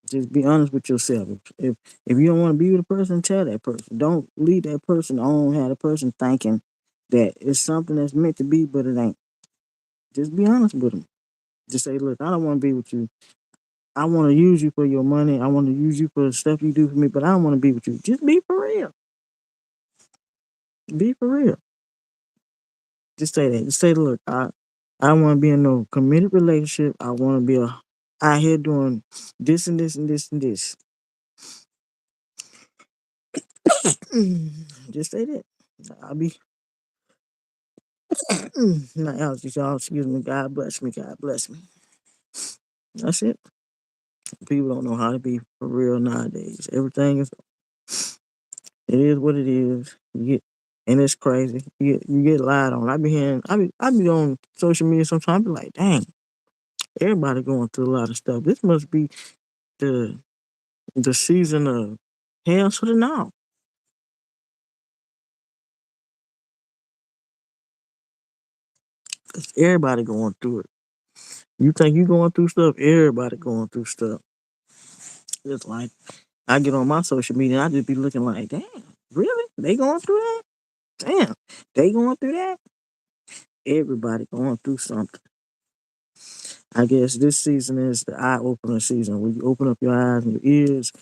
Just be honest with yourself. If you don't want to be with a person, tell that person. Don't leave that person on. Have the person thinking that it's something that's meant to be, but it ain't. Just be honest with them. Just say, look, I don't want to be with you. I want to use you for your money. I want to use you for the stuff you do for me, but I don't want to be with you. Just be for real. Be for real. Just say that. Just say, look, I don't want to be in no committed relationship. I want to be out here doing this and this and this and this. Just say that. I'll be not allergies, y'all. Excuse me. God bless me. God bless me. That's it. People don't know how to be for real nowadays. Everything is it is what it is. You get and it's crazy. You get lied on. I be on social media sometimes. I be like, dang, everybody going through a lot of stuff. This must be the the season of hell to the now. 'Cause everybody going through it. You think you going through stuff? Everybody going through stuff. It's like I get on my social media, I just be looking like, damn, really? They going through that? Damn, they going through that? Everybody going through something. I guess this season is the eye opener season where you open up your eyes and your ears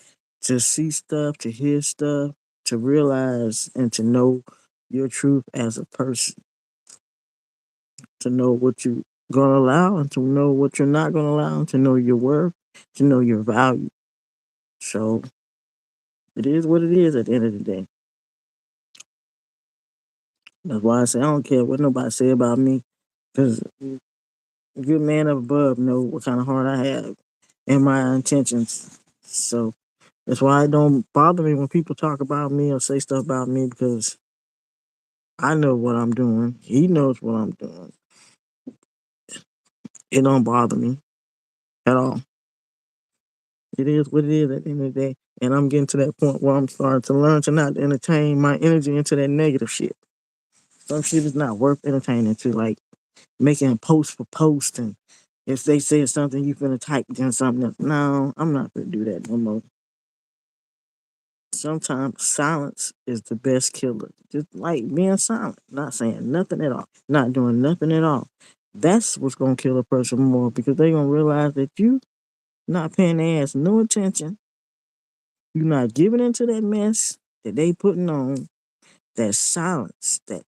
to see stuff, to hear stuff, to realize and to know your truth as a person, to know what you gonna allow and to know what you're not gonna allow, and to know your worth, to know your value. So it is what it is at the end of the day. That's why I say I don't care what nobody say about me, because good man up above know what kind of heart I have and my intentions. So that's why it don't bother me when people talk about me or say stuff about me, because I know what I'm doing. He knows what I'm doing. It don't bother me at all. It is what it is at the end of the day. And I'm getting to that point where I'm starting to learn to not entertain my energy into that negative shit. Some shit is not worth entertaining to, like making post for post, and if they say something you finna type then something else. No, I'm not gonna do that no more. Sometimes silence is the best killer. Just like being silent, not saying nothing at all, not doing nothing at all. That's what's gonna kill a person more, because they gonna realize that you not paying their ass no attention. You not giving into that mess that they putting on. That silence. That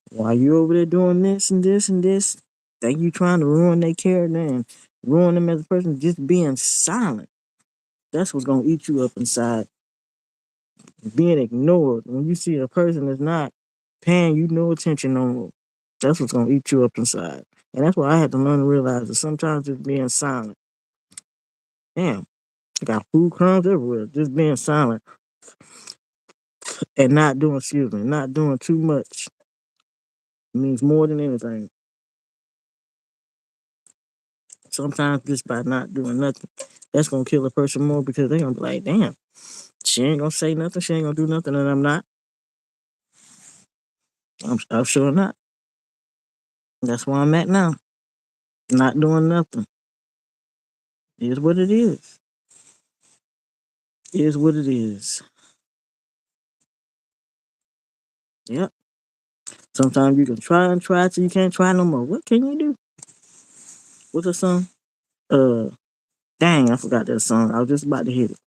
while you over there doing this and this and this, think you trying to ruin their character and ruin them as a person. Just being silent. That's what's gonna eat you up inside. Being ignored when you see a person that's not paying you no attention no more. That's what's gonna eat you up inside. And that's why I had to learn to realize that sometimes just being silent. Damn, I got food crumbs everywhere. Just being silent and not doing, excuse me, not doing too much means more than anything. Sometimes just by not doing nothing, that's gonna kill a person more, because they're gonna be like, damn, she ain't gonna say nothing, she ain't gonna do nothing, and I'm not. I'm sure not. That's where I'm at now. Not doing nothing. Is what it is. Is what it is. Yep. Sometimes you can try and try till you can't try no more. What can you do? What's the song? Uh, dang, I forgot that song. I was just about to hit it.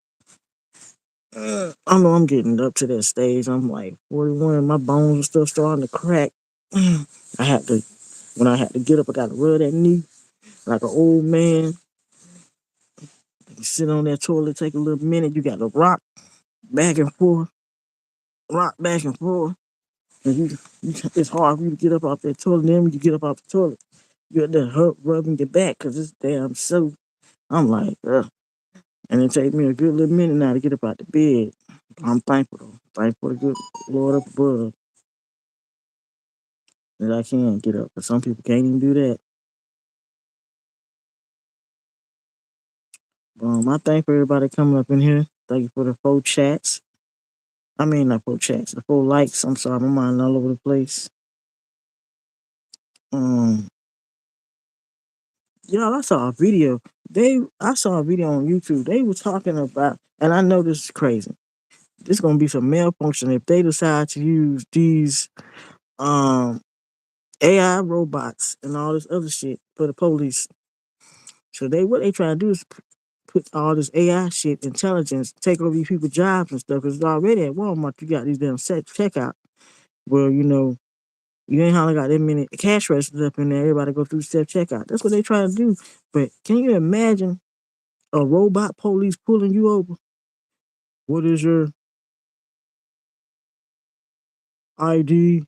I know I'm getting up to that stage. I'm like 41. My bones and stuff starting to crack. I had to when I had to get up. I got to rub that knee like an old man. You sit on that toilet, take a little minute. You got to rock back and forth, rock back and forth. And it's hard for you to get up off that toilet. Then when you get up off the toilet, you got that hurt rubbing your back because it's damn so. I'm like, ugh. And it takes me a good little minute now to get up out the bed. I'm thankful though. Thankful to good Lord up above that I can get up. But some people can't even do that. I thank for everybody coming up in here. Thank you for the 4 chats. I mean, not 4 chats, the 4 likes. I'm sorry, my mind all over the place. Um, y'all, I saw a video. I saw a video on YouTube. They were talking about, and I know this is crazy. There's gonna be some malfunction if they decide to use these um AI robots and all this other shit for the police. So what they trying to do is put all this AI shit, intelligence, take over these people's jobs and stuff. Because already at Walmart, you got these damn set checkout where you ain't hardly got that many cash registers up in there. Everybody go through self checkout. That's what they trying to do. But can you imagine a robot police pulling you over? What is your ID,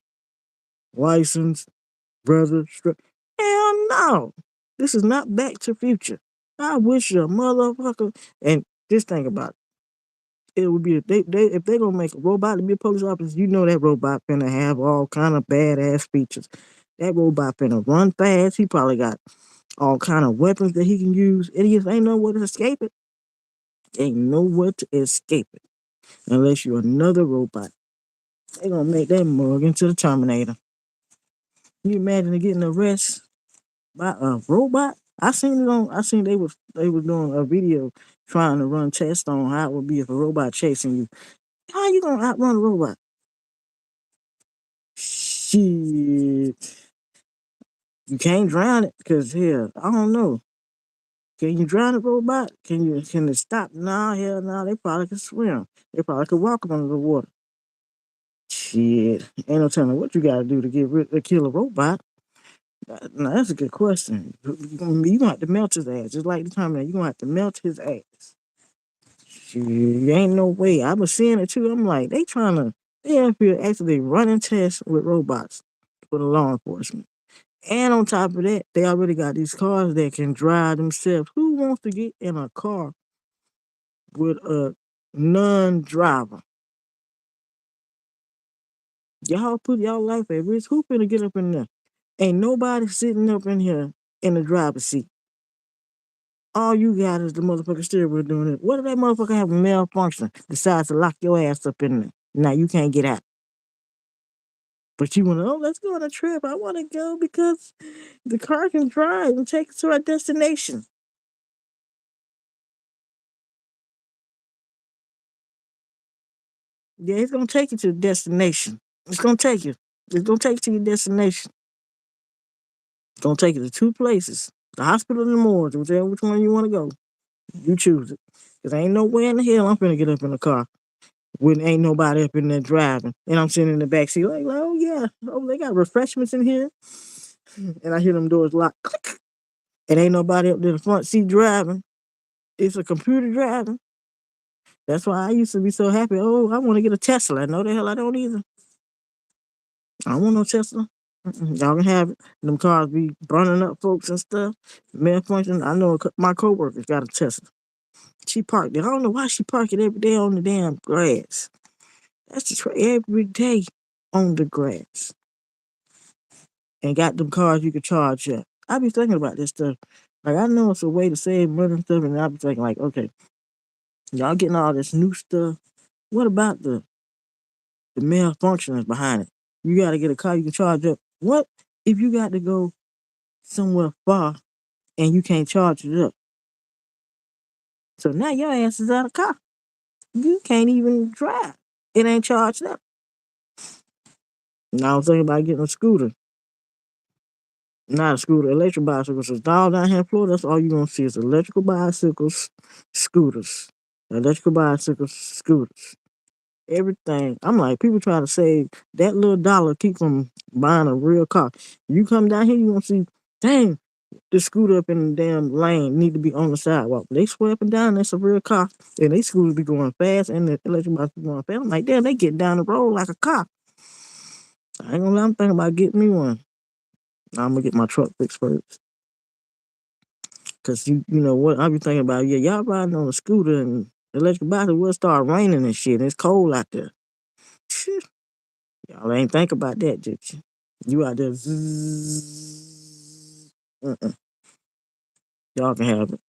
license, brother? Hell no. This is not Back to Future. I wish a motherfucker. And just think about it. It would be if they gonna make a robot to be a police officer, you know that robot finna have all kind of badass features. That robot finna run fast. He probably got all kind of weapons that he can use. Idiots ain't nowhere to escape it. Ain't nowhere to escape it unless you're another robot. They gonna make that mug into the Terminator. Can you imagine getting arrested by a robot? I seen they was doing a video trying to run tests on how it would be if a robot chasing you. How you gonna outrun a robot? Shit. You can't drown it because hell, I don't know. Can you drown a robot? Can it stop? Nah, hell no, they probably can swim. They probably could walk under the water. Shit. Ain't no telling what you gotta do to kill a robot. Now that's a good question. You gonna have to melt his ass. Just like the Terminator, you gonna have to melt his ass. Shit, ain't no way. I was seeing it too. I'm like, they up here actually running tests with robots for the law enforcement. And on top of that, they already got these cars that can drive themselves. Who wants to get in a car with a non-driver? Y'all put y'all life at risk. Who finna get up in there? Ain't nobody sitting up in here in the driver's seat. All you got is the motherfucking steering wheel doing it. What if that motherfucker have a malfunction? Decides to lock your ass up in there. Now you can't get out. But you wanna, oh, let's go on a trip. I wanna go because the car can drive and take us to our destination. Yeah, it's gonna take you to the destination. It's gonna take you. It's gonna take you to your destination. It's gonna take you to 2 places. The hospital and the morgue, whichever which one you wanna go. You choose it. Cause ain't no way in the hell I'm finna get up in the car when ain't nobody up in there driving. And I'm sitting in the back seat like, oh yeah, oh they got refreshments in here. And I hear them doors lock. Click. And ain't nobody up in the front seat driving. It's a computer driving. That's why I used to be so happy. Oh, I want to get a Tesla. No, the hell I don't either. I don't want no Tesla. Y'all can have it. Them cars be burning up folks and stuff. Malfunction. I know my coworker's got a Tesla. She parked it. I don't know why she parked it every day on the damn grass. That's the every day on the grass. And got them cars you could charge up. I be thinking about this stuff. Like I know it's a way to save money and stuff, and I be thinking like, okay, y'all getting all this new stuff. What about the malfunctions behind it? You got to get a car you can charge up. What if you got to go somewhere far and you can't charge it up? So now your ass is out of car. You can't even drive. It ain't charged up. Now I'm thinking about getting a scooter. Not a scooter, electric bicycles. It's all down here in Florida. That's all you're gonna see is electrical bicycles, scooters. Electrical bicycles, scooters. Everything. I'm like, people try to save that little dollar, keep from buying a real car. You come down here, you gonna see, dang, the scooter up in the damn lane need to be on the sidewalk. They swear up and down, that's a real car. And they scooters be going fast and the electric bicycles going fast. I'm like, damn, they get down the road like a car. I ain't gonna lie, I'm thinking about getting me one. I'm gonna get my truck fixed first. Cause you know what I be thinking about? Yeah, y'all riding on a scooter and electric bike will start raining and shit. And it's cold out there. Shit. Y'all ain't think about that, did you? You out there, zzz. Uh-uh. Y'all can have it.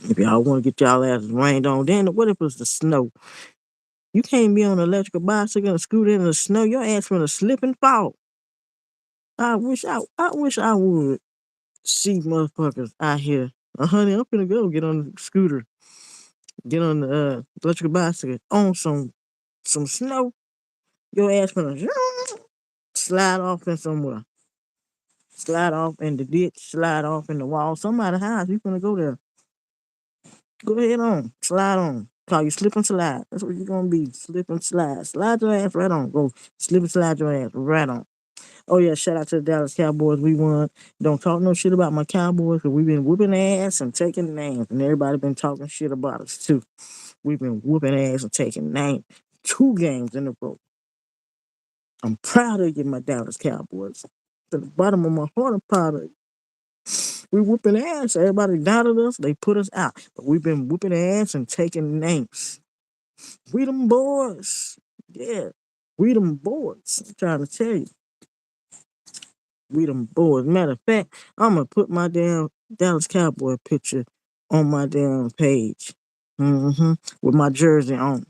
If y'all want to get y'all asses rained on, then what if it's the snow? You can't be on an electrical bicycle and scooter in the snow. Your ass gonna slip and fall. I wish I would see motherfuckers out here. Honey, I'm finna go get on the scooter, get on the electrical bicycle on some snow. Your ass gonna slide off in somewhere, slide off in the ditch, slide off in the wall. Somebody's house. You gonna go there? Go ahead on, slide on. Call you slip and slide. That's what you're gonna be. Slip and slide. Slide your ass right on. Go slip and slide your ass right on. Oh yeah, shout out to the Dallas Cowboys. We won. Don't talk no shit about my Cowboys because we've been whooping ass and taking names, and everybody been talking shit about us too. We've been whooping ass and taking names. 2 games in a row. I'm proud of you, my Dallas Cowboys. To the bottom of my heart, I'm proud of you. We whooping ass. Everybody doubted us. They put us out. But we've been whooping ass and taking names. We them boys. Yeah. We them boys. I'm trying to tell you. We them boys. Matter of fact, I'm gonna put my damn Dallas Cowboy picture on my damn page. With my jersey on.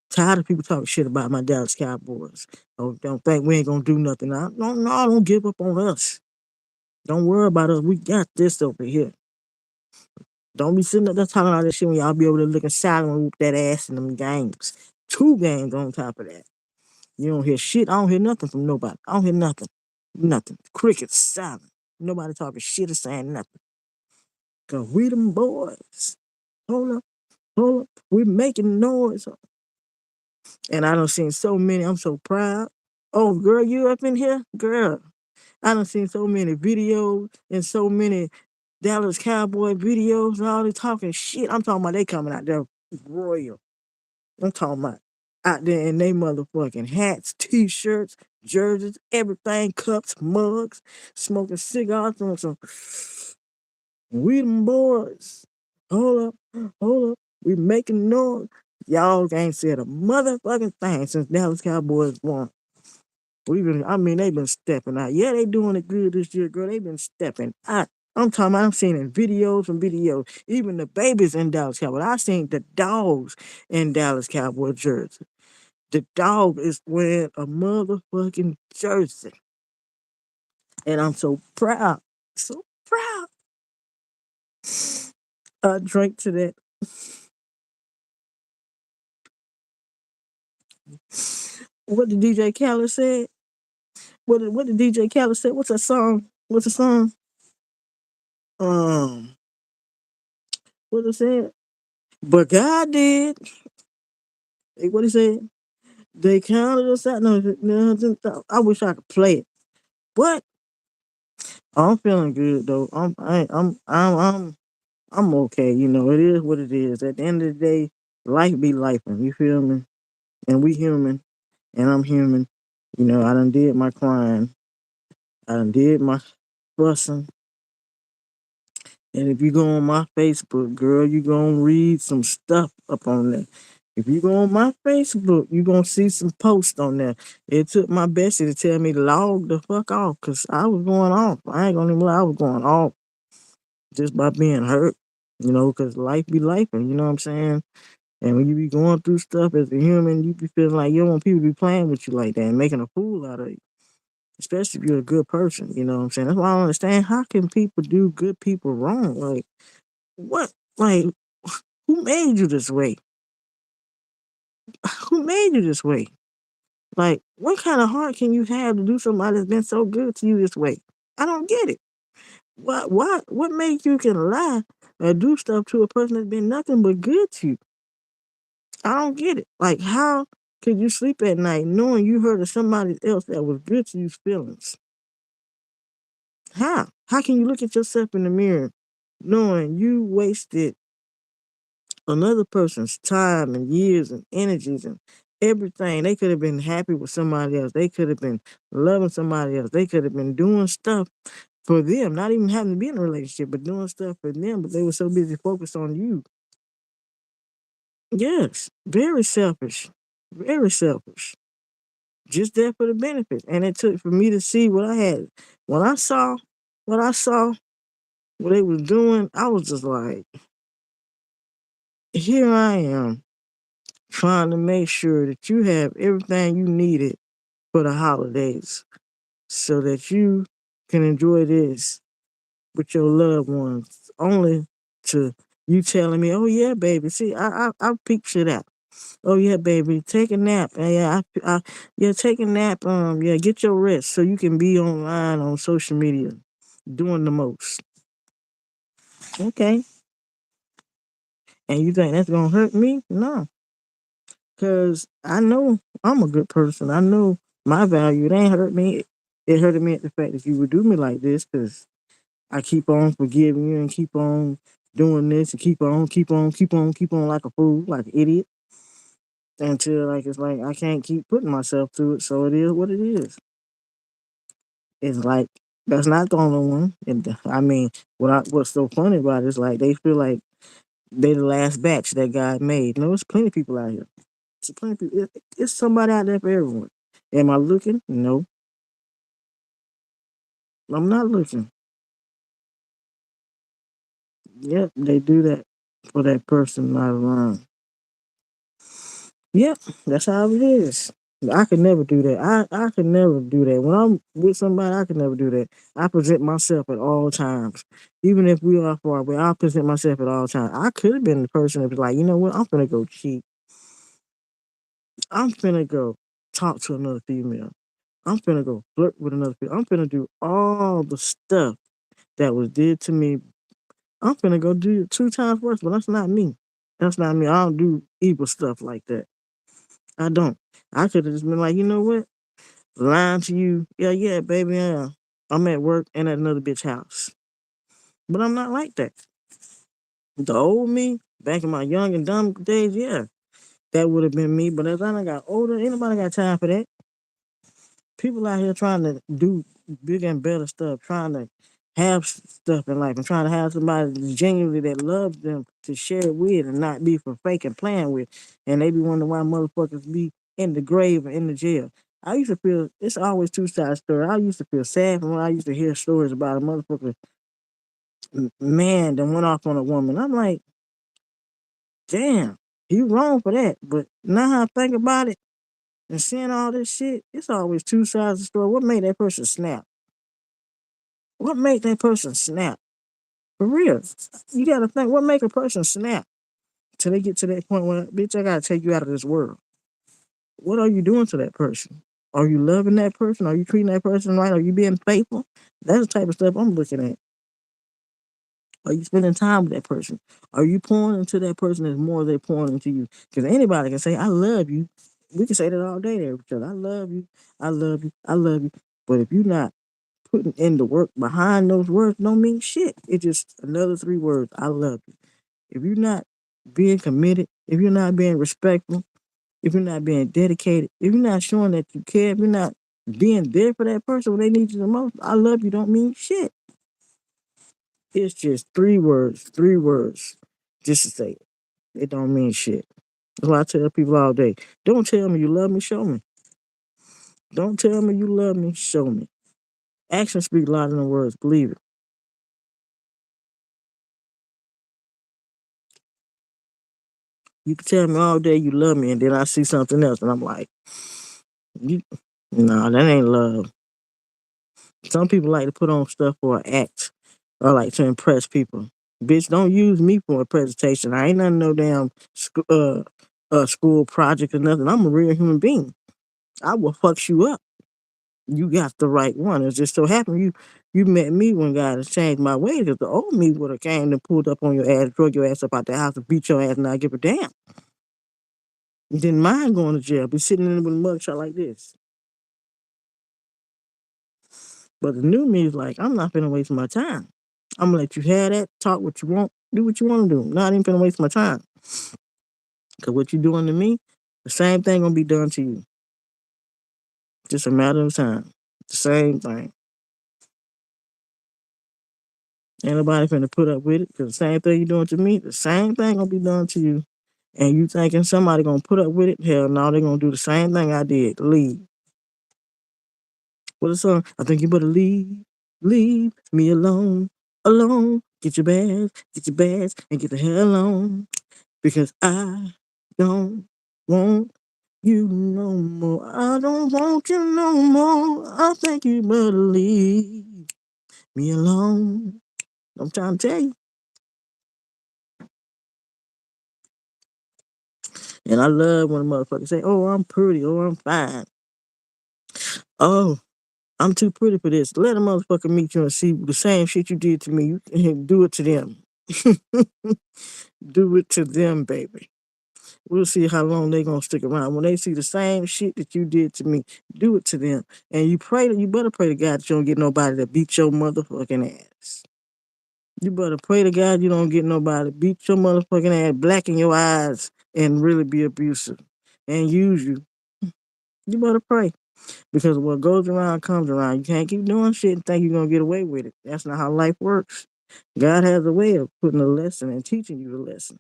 Tired of people talking shit about my Dallas Cowboys. Don't think we ain't gonna do nothing. Don't give up on us. Don't worry about us. We got this over here. Don't be sitting up there talking all that shit when y'all be over there looking silent and whoop that ass in them games. 2 games on top of that. You don't hear shit. I don't hear nothing from nobody. I don't hear nothing. Nothing. Crickets silent. Nobody talking shit or saying nothing. Cause we them boys. Hold up, hold up. We making noise. And I done seen so many. I'm so proud. Oh, girl, you up in here? Girl. I done seen so many videos and so many Dallas Cowboy videos and all they talking shit. I'm talking about they coming out there royal. I'm talking about out there in they motherfucking hats, t-shirts, jerseys, everything, cups, mugs, smoking cigars on some we them boys. Hold up, hold up. We making noise. Y'all ain't said a motherfucking thing since Dallas Cowboys won. They been stepping out. Yeah, they doing it good this year, girl. They been stepping out. I'm talking about, I'm seeing in videos and videos. Even the babies in Dallas Cowboys. I seen the dogs in Dallas Cowboy jersey. The dog is wearing a motherfucking jersey. And I'm so proud. So proud. I drank to that. What did DJ Khaled say? What did DJ Khaled say? What's that song? What's the song? Um, what it said? But God did. Hey, what he said? They counted us out. No, I wish I could play it, but I'm feeling good though. I'm okay. You know, it is what it is. At the end of the day, life be life, and you feel me? And we human, and I'm human. You know, I done did my crying. I done did my fussing. And if you go on my Facebook, girl, you gonna read some stuff up on there. If you go on my Facebook, you gonna see some posts on there. It took my bestie to tell me to log the fuck off because I was going off. I ain't gonna even lie, I was going off just by being hurt, you know, because life be life, and you know what I'm saying? And when you be going through stuff as a human, you be feeling like you don't want people to be playing with you like that and making a fool out of you. Especially if you're a good person, you know what I'm saying? That's why I don't understand. How can people do good people wrong? Like, what? Like, who made you this way? Who made you this way? Like, what kind of heart can you have to do somebody that's been so good to you this way? I don't get it. What makes you can lie or do stuff to a person that's been nothing but good to you? I don't get it. Like, how could you sleep at night knowing you hurt somebody else that was good to you's feelings? How? How can you look at yourself in the mirror knowing you wasted another person's time and years and energies and everything. They could have been happy with somebody else. They could have been loving somebody else. They could have been doing stuff for them, not even having to be in a relationship, but doing stuff for them. But they were so busy focused on you. Yes, very selfish, very selfish. Just there for the benefit. And it took for me to see what I had. When I saw what they was doing, I was just like, here I am trying to make sure that you have everything you needed for the holidays so that you can enjoy this with your loved ones. Only to you telling me, oh yeah, baby. See, I peep shit out. Oh yeah, baby, take a nap. Yeah, yeah, take a nap. Yeah, get your rest so you can be online on social media doing the most. Okay, and you think that's gonna hurt me? No, because I know I'm a good person. I know my value. It ain't hurt me. It hurted me at the fact that you would do me like this because I keep on forgiving you and keep on doing this and keep on like a fool, like an idiot until like it's like I can't keep putting myself through it. So it is what it is. It's like that's not the only one. And I mean, what's so funny about it is like they feel like they the last batch that God made. No, there's plenty of people out here. It's plenty of people. It's somebody out there for everyone. Am I looking? No, I'm not looking. Yep, they do that for that person not around. Yep, that's how it is. I could never do that. I could never do that. When I'm with somebody, I could never do that. I present myself at all times. Even if we are far away, I present myself at all times. I could have been the person that was like, you know what, I'm finna go cheat. I'm finna go talk to another female. I'm finna go flirt with another female. I'm finna do all the stuff that was did to me. I'm finna go do it 2 times worse, but that's not me. That's not me. I don't do evil stuff like that. I don't. I could have just been like, you know what? Lying to you. Yeah, yeah, baby. Yeah. I'm at work and at another bitch house. But I'm not like that. The old me, back in my young and dumb days, yeah, that would have been me. But as I got older, ain't nobody got time for that. People out here trying to do bigger and better stuff, trying to have stuff in life and trying to have somebody genuinely that loves them to share it with and not be for fake and playing with. And they be wondering why motherfuckers be in the grave or in the jail. I used to feel it's always two sides story. I used to feel sad when I used to hear stories about a motherfucker man that went off on a woman. I'm like, damn, you wrong for that. But now I think about it and seeing all this shit, it's always two sides of the story. What made that person snap? What made that person snap? For real. You gotta think what make a person snap till they get to that point where bitch, I gotta take you out of this world. What are you doing to that person? Are you loving that person? Are you treating that person right? Are you being faithful? That's the type of stuff I'm looking at. Are you spending time with that person? Are you pouring into that person as more they pouring into you? Because anybody can say, I love you. We can say that all day to each other. I love you. I love you. I love you. But if you're not putting in the work behind those words, don't mean shit. It's just another 3 words. I love you. If you're not being committed, if you're not being respectful, if you're not being dedicated, if you're not showing that you care, if you're not being there for that person when they need you the most, I love you don't mean shit. It's just 3 words, 3 words, just to say it. It don't mean shit. That's why I tell people all day, don't tell me you love me, show me. Don't tell me you love me, show me. Actions speak louder than words, believe it. You can tell me all day you love me, and then I see something else, and I'm like, you, nah, that ain't love. Some people like to put on stuff for an act or like to impress people. Bitch, don't use me for a presentation. I ain't nothing no damn school project or nothing. I'm a real human being. I will fuck you up. You got the right one. It just so happened you met me when God has changed my ways. Because the old me would have came and pulled up on your ass, drug your ass up out the house and beat your ass and not give a damn. Didn't mind going to jail, be sitting in with a mugshot like this. But the new me is like, I'm not finna waste my time. I'm gonna let you have that, talk what you want, do what you want to do. Not even finna waste my time. Cause what you doing to me, the same thing gonna be done to you. Just a matter of time. The same thing. Ain't nobody finna put up with it. Cause the same thing you doing to me, the same thing gonna be done to you. And you thinking somebody gonna put up with it? Hell no, they gonna do the same thing I did. Leave. What a song. I think you better leave. Leave me alone. Alone. Get your bags, and get the hell on. Because I don't want you no more. I don't want you no more. I think you better leave me alone. I'm trying to tell you. And I love when a motherfucker say, oh, I'm pretty, oh, I'm fine. Oh, I'm too pretty for this. Let a motherfucker meet you and see the same shit you did to me. You can do it to them. Do it to them, baby. We'll see how long they gonna stick around. When they see the same shit that you did to me, do it to them. And you better pray to God that you don't get nobody to beat your motherfucking ass. You better pray to God you don't get nobody to beat your motherfucking ass, blacken your eyes, and really be abusive and use you. You better pray. Because what goes around comes around. You can't keep doing shit and think you're gonna get away with it. That's not how life works. God has a way of putting a lesson and teaching you a lesson.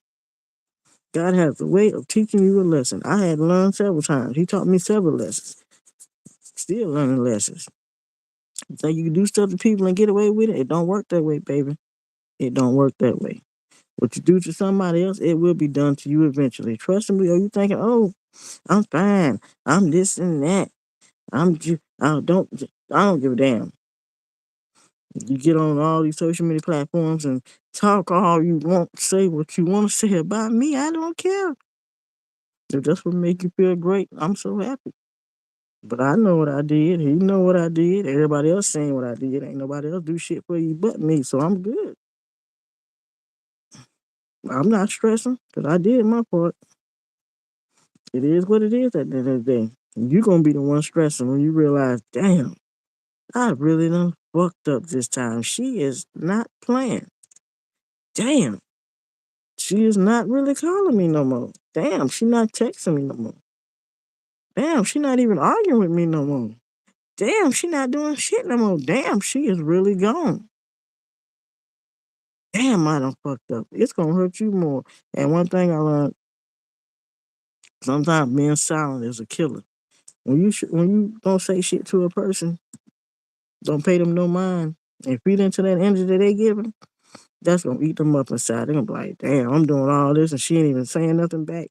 God has a way of teaching you a lesson. I had to learn several times. He taught me several lessons. Still learning lessons. So you can do stuff to people and get away with it. It don't work that way, baby. It don't work that way. What you do to somebody else, it will be done to you eventually. Trust me. Or you thinking, oh, I'm fine. I'm this and that. I don't give a damn. You get on all these social media platforms and talk all you want, say what you want to say about me. I don't care. If that's what make you feel great, I'm so happy. But I know what I did. He know what I did. Everybody else saying what I did. Ain't nobody else do shit for you but me. So I'm good. I'm not stressing because I did my part. It is what it is at the end of the day. You're going to be the one stressing when you realize, damn, I really done fucked up this time. She is not playing. Damn, she is not really calling me no more. Damn, she not texting me no more. Damn, she not even arguing with me no more. Damn, she not doing shit no more. Damn, she is really gone. Damn, I done fucked up. It's gonna hurt you more. And one thing I learned, sometimes being silent is a killer. When you don't say shit to a person, don't pay them no mind, and feed into that energy that they giving, that's gonna eat them up inside. They're gonna be like, damn, I'm doing all this and she ain't even saying nothing back.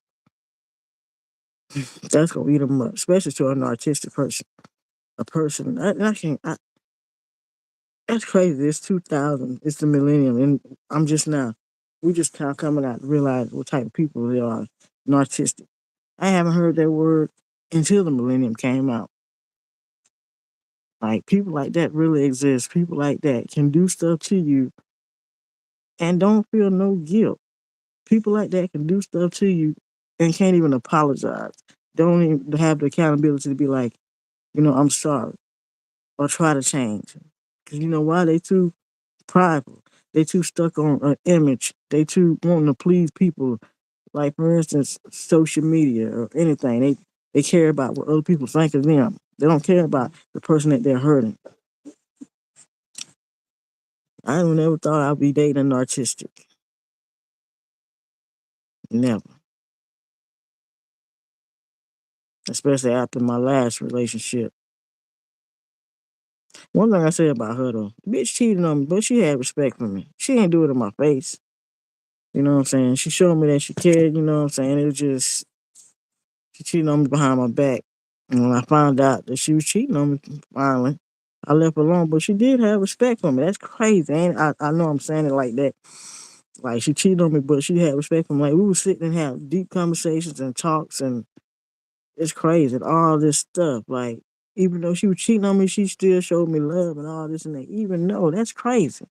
That's gonna eat them up, especially to an artistic person. A person, I can't, that's crazy. It's 2000. It's the millennium, and I'm just now. We just kind of coming out to realize what type of people they are. Narcissistic. I haven't heard that word until the millennium came out. Like people like that really exist. People like that can do stuff to you and don't feel no guilt. People like that can do stuff to you and can't even apologize. Don't even have the accountability to be like, I'm sorry or try to change. Because you know why? They too prideful. They too stuck on an image. They too wanting to please people. Like for instance, social media or anything. They care about what other people think of them. They don't care about the person that they're hurting. I never thought I'd be dating an artistic. Never. Especially after my last relationship. One thing I say about her though, the bitch cheated on me, but she had respect for me. She ain't do it in my face. You know what I'm saying? She showed me that she cared, you know what I'm saying? It was just she cheated on me behind my back. And when I found out that she was cheating on me finally, I left her alone. But she did have respect for me. That's crazy. Ain't I know I'm saying it like that. Like she cheated on me, but she had respect for me. Like we were sitting and have deep conversations and talks and it's crazy. And all this stuff. Like even though she was cheating on me, she still showed me love and all this and that. Even though that's crazy.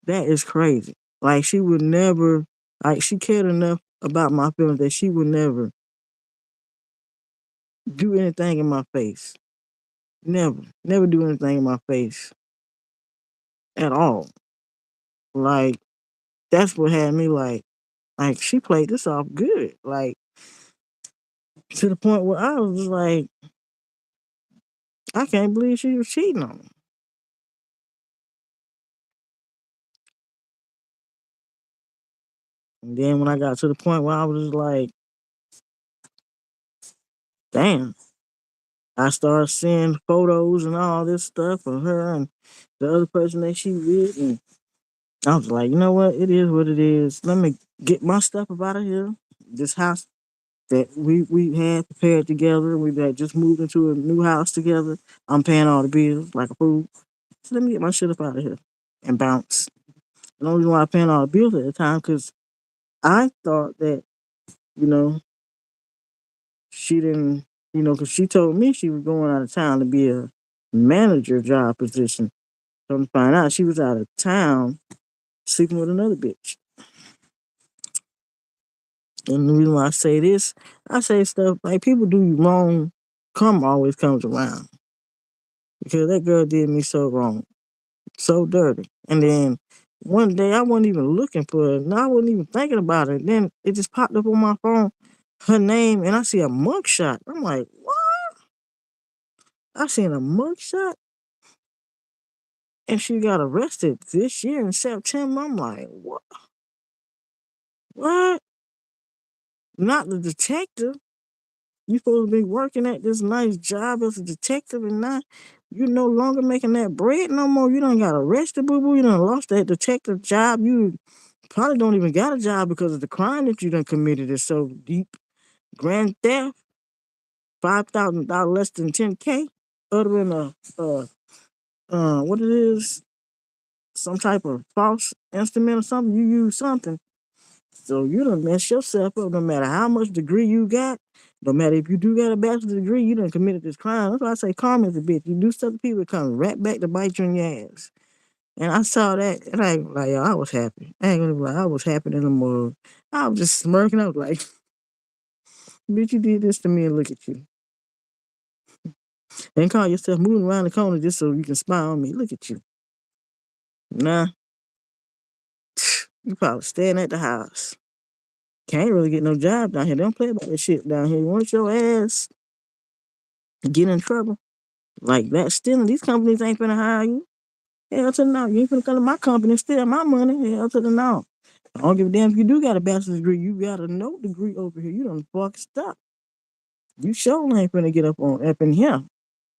That is crazy. Like she would never like she cared enough about my feelings that she would never do anything in my face. Never. Never do anything in my face at all. Like, that's what had me like, Like she played this off good, like to the point where I was just like, I can't believe she was cheating on me. And then when I got to the point where I was just like, damn, I started seeing photos and all this stuff of her and the other person that she with, and I was like, you know what? It is what it is. Let me get my stuff up out of here. This house that we had prepared together, we had just moved into a new house together. I'm paying all the bills like a fool. So let me get my shit up out of here and bounce. And the only reason why I paying all the bills at the time because I thought that, you know, she didn't, because she told me she was going out of town to be a manager job position. Come to find out she was out of town sleeping with another bitch. And the reason why I say this, I say stuff like people do you wrong, karma always comes around. Because that girl did me so wrong, so dirty. And then one day I wasn't even looking for it, and I wasn't even thinking about it. Then it just popped up on my phone, her name, and I see a mugshot. I'm like, what? I seen a mugshot, and she got arrested this year in September. I'm like, what? What? Not the detective. You supposed to be working at this nice job as a detective, and now you no longer making that bread no more. You done got arrested, boo boo. You done lost that detective job. You probably don't even got a job because of the crime that you done committed is so deep. Grand theft, $5,000 less than 10K, uttering what it is, some type of false instrument or something. You use something. So you done mess yourself up no matter how much degree you got. No matter if you do got a bachelor's degree, you done committed this crime. That's why I say karma is a bitch. You do stuff to people, it comes right back to bite you in your ass. And I saw that, and I ain't like, yo, I was happy. I ain't gonna be like, I was happy in the mug. I was just smirking. I was like, bitch, you did this to me and look at you. And call yourself moving around the corner just so you can smile on me. Look at you. Nah, you probably staying at the house. Can't really get no job down here. They don't play about that shit down here. Once your ass get in trouble, like that stealing, these companies ain't finna hire you. Hell to the no. You ain't finna come to my company and steal my money. Hell to the no. I don't give a damn if you do got a bachelor's degree. You got a no degree over here. You done fucked up. You sure ain't finna get up in here.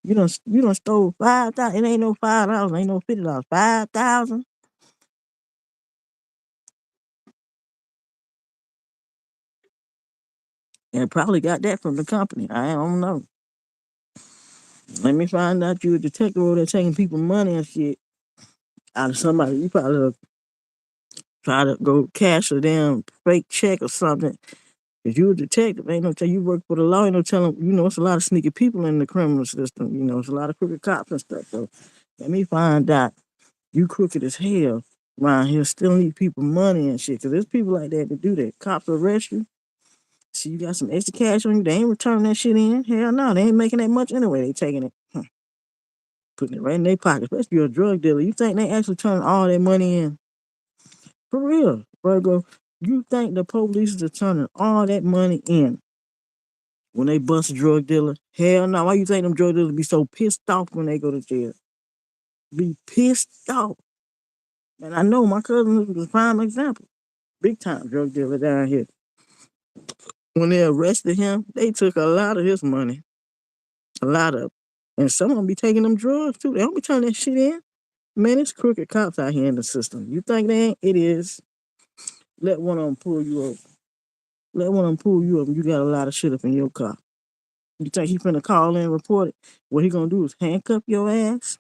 You done stole 5,000. It ain't no $5. Ain't no $50. 5,000. And probably got that from the company. I don't know. Let me find out you a detective over there taking people money and shit out of somebody. You probably try to go cash a damn fake check or something. If you a detective, ain't no tell you work for the law, ain't no telling, it's a lot of sneaky people in the criminal system, it's a lot of crooked cops and stuff. So let me find out you crooked as hell around here, still need people money and shit. Cause there's people like that that do that. Cops arrest you. See, you got some extra cash on you, they ain't returning that shit in. Hell no, they ain't making that much anyway. They taking it, putting it right in their pocket. Especially if you're a drug dealer. You think they actually turning all that money in? For real, Virgo. You think the police are turning all that money in when they bust a drug dealer? Hell no. Why you think them drug dealers be so pissed off when they go to jail? Be pissed off. And I know my cousin was a prime example. Big time drug dealer down here. When they arrested him, they took a lot of his money. A lot of it. And some of them be taking them drugs too. They don't be turning that shit in. Man, it's crooked cops out here in the system. You think they ain't? It is. Let one of them pull you over. Let one of them pull you over. You got a lot of shit up in your car. You think he finna call in and report it? What he gonna do is handcuff your ass,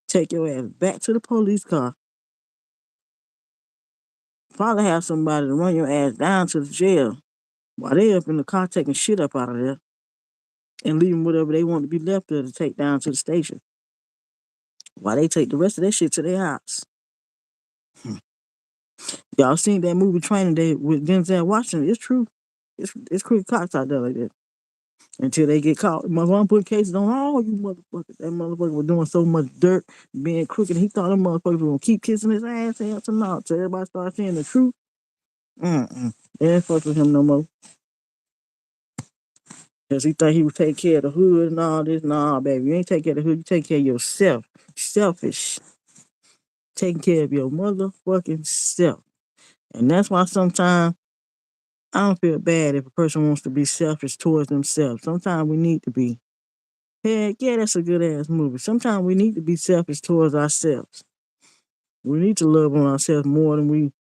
take your ass back to the police car, probably have somebody to run your ass down to the jail while they up in the car taking shit up out of there and leaving whatever they want to be left there to take down to the station. While they take the rest of that shit to their house. Y'all seen that movie Training Day with Denzel Washington? It's true. It's crooked cops out there like that. Until they get caught. My mom put cases on all you motherfuckers. That motherfucker was doing so much dirt, being crooked. He thought them motherfuckers were gonna keep kissing his ass. Hell to not. So everybody started saying the truth. Mm-mm. They ain't fuck with him no more. Cause he thought he would take care of the hood and all this. Nah, baby, you ain't take care of the hood. You take care of yourself. Selfish. Taking care of your motherfucking self. And that's why sometimes I don't feel bad if a person wants to be selfish towards themselves. Sometimes we need to be. Heck yeah, that's a good ass movie. Sometimes we need to be selfish towards ourselves. We need to love on ourselves more than we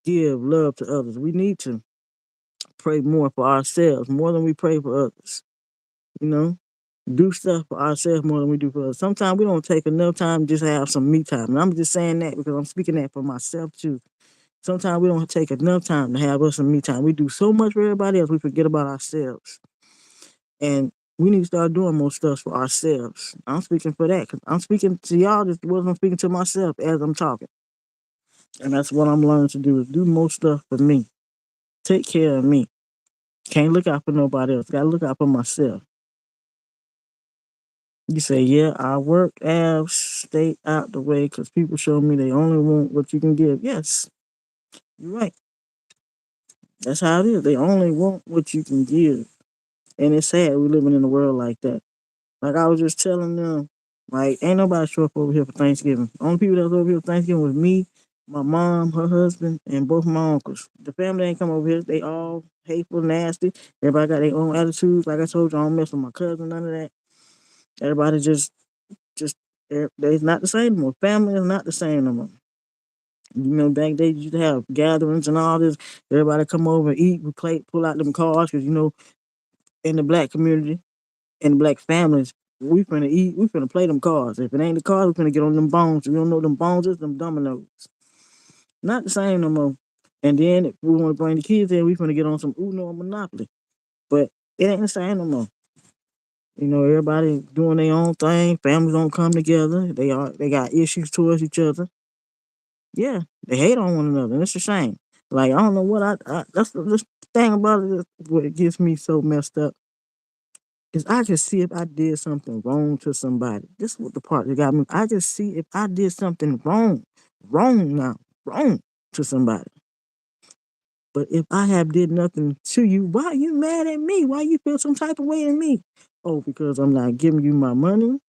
give love to others. We need to pray more for ourselves, more than we pray for others. You know? Do stuff for ourselves more than we do for others. Sometimes we don't take enough time just to have some me time. And I'm just saying that because I'm speaking that for myself too. Sometimes we don't take enough time to have us some me time. We do so much for everybody else, we forget about ourselves. And we need to start doing more stuff for ourselves. I'm speaking for that. 'Cause I'm speaking to y'all just as I'm speaking to myself as I'm talking. And that's what I'm learning to do is do more stuff for me. Take care of me. Can't look out for nobody else. Gotta look out for myself. You say, yeah, I work abs, stay out the way because people show me they only want what you can give. Yes, you're right. That's how it is. They only want what you can give. And it's sad we living in a world like that. Like I was just telling them, like, ain't nobody show up over here for Thanksgiving. Only people that was over here for Thanksgiving was me, my mom, her husband, and both my uncles. The family ain't come over here. They all hateful, nasty. Everybody got their own attitudes. Like I told you, I don't mess with my cousin, none of that. Everybody just they're not the same no more. Family is not the same no more. You know, back then you used to have gatherings and all this. Everybody come over and eat, we play, pull out them cards because you know, in the black community, in the black families, we finna eat, we finna play them cards. If it ain't the cards, we finna get on them bones. If you don't know them bones is, them dominoes. Not the same no more. And then if we want to bring the kids in, we finna get on some Uno and Monopoly. But it ain't the same no more. You know, everybody doing their own thing. Families don't come together. They got issues towards each other. Yeah, they hate on one another, and it's a shame. Like I don't know what that's the thing about it. What gets me so messed up is I just see if I did something wrong to somebody. This is what the part that got me. I just see if I did something wrong, wrong now, wrong to somebody. But if I have did nothing to you, why are you mad at me? Why you feel some type of way in me? Oh, because I'm not giving you my money,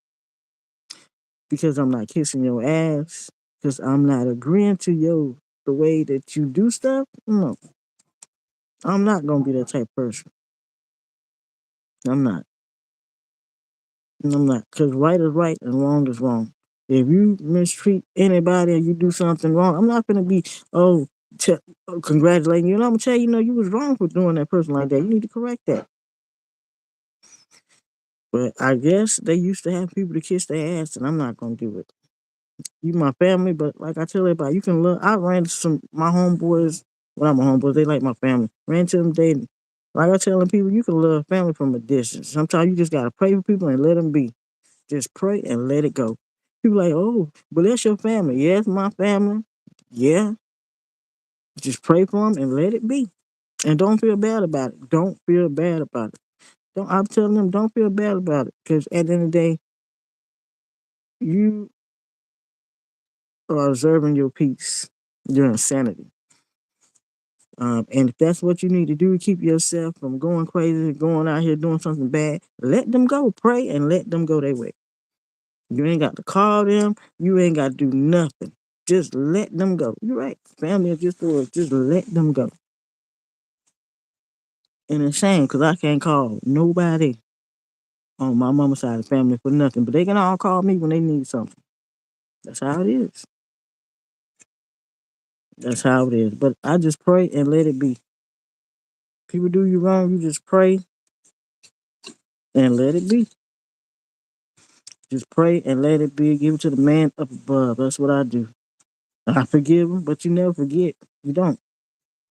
because I'm not kissing your ass, because I'm not agreeing to your the way that you do stuff. No, I'm not gonna be that type of person. I'm not. I'm not. Because right is right and wrong is wrong. If you mistreat anybody or you do something wrong, I'm not gonna be t- congratulating you. And I'm gonna tell you, no, you was wrong for doing that person like that. You need to correct that. But I guess they used to have people to kiss their ass, and I'm not gonna do it. You my family, but like I tell everybody, you can look. I ran into some my homeboys. Well, not my homeboys. They like my family. Ran to them dating. Like I telling people, you can love family from a distance. Sometimes you just gotta pray for people and let them be. Just pray and let it go. People like, oh, but that's your family. Yeah, it's my family. Yeah, just pray for them and let it be. And don't feel bad about it. Don't feel bad about it. Don't. I'm telling them, don't feel bad about it. Because at the end of the day, you are observing your peace, your insanity. And if that's what you need to do to keep yourself from going crazy, going out here doing something bad, let them go. Pray and let them go their way. You ain't got to call them. You ain't got to do nothing. Just let them go. You're right. Family is just for just let them go. And it's a shame because I can't call nobody on my mama's side of the family for nothing. But they can all call me when they need something. That's how it is. That's how it is. But I just pray and let it be. People do you wrong, you just pray and let it be. Just pray and let it be. Give it to the man up above. That's what I do. I forgive him, but you never forget. You don't.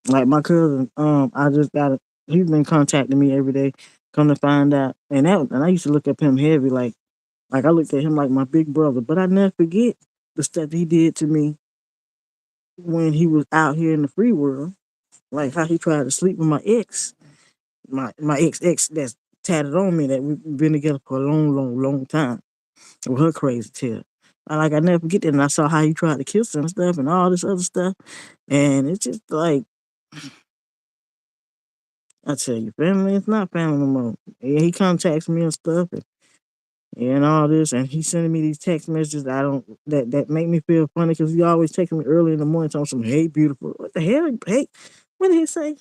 Like my cousin, I just got a, he's been contacting me every day. Come to find out, and I used to look up him heavy, like I looked at him like my big brother. But I never forget the stuff he did to me when he was out here in the free world. Like how he tried to sleep with my ex, my ex that's tatted on me that we've been together for a long, long, long time with her crazy tail. I never forget that, and I saw how he tried to kiss her and stuff and all this other stuff, and it's just like I tell you, family is not family no more. Yeah, he contacts me and stuff and all this, and he's sending me these text messages that make me feel funny because he always texting me early in the morning talking some hey beautiful. What the hell? Hey, what did he say?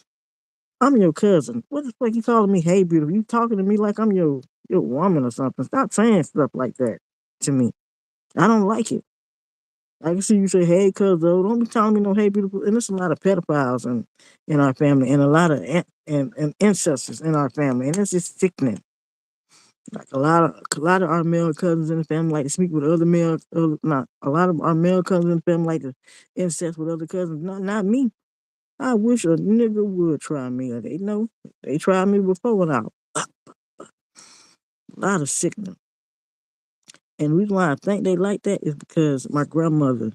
I'm your cousin. What the fuck you calling me hey beautiful? You talking to me like I'm your woman or something. Stop saying stuff like that to me. I don't like it. I can see you say hey cuz though. Don't be telling me no hey beautiful. And there's a lot of pedophiles in our family and a lot of and ancestors in our family. And it's just sickening. Like a lot of our male cousins in the family like to speak with not a lot of our male cousins in the family like to incest with other cousins. Not me. I wish a nigga would try me. They know they tried me before and out. A lot of sickening. And the reason why I think they like that is because my grandmother,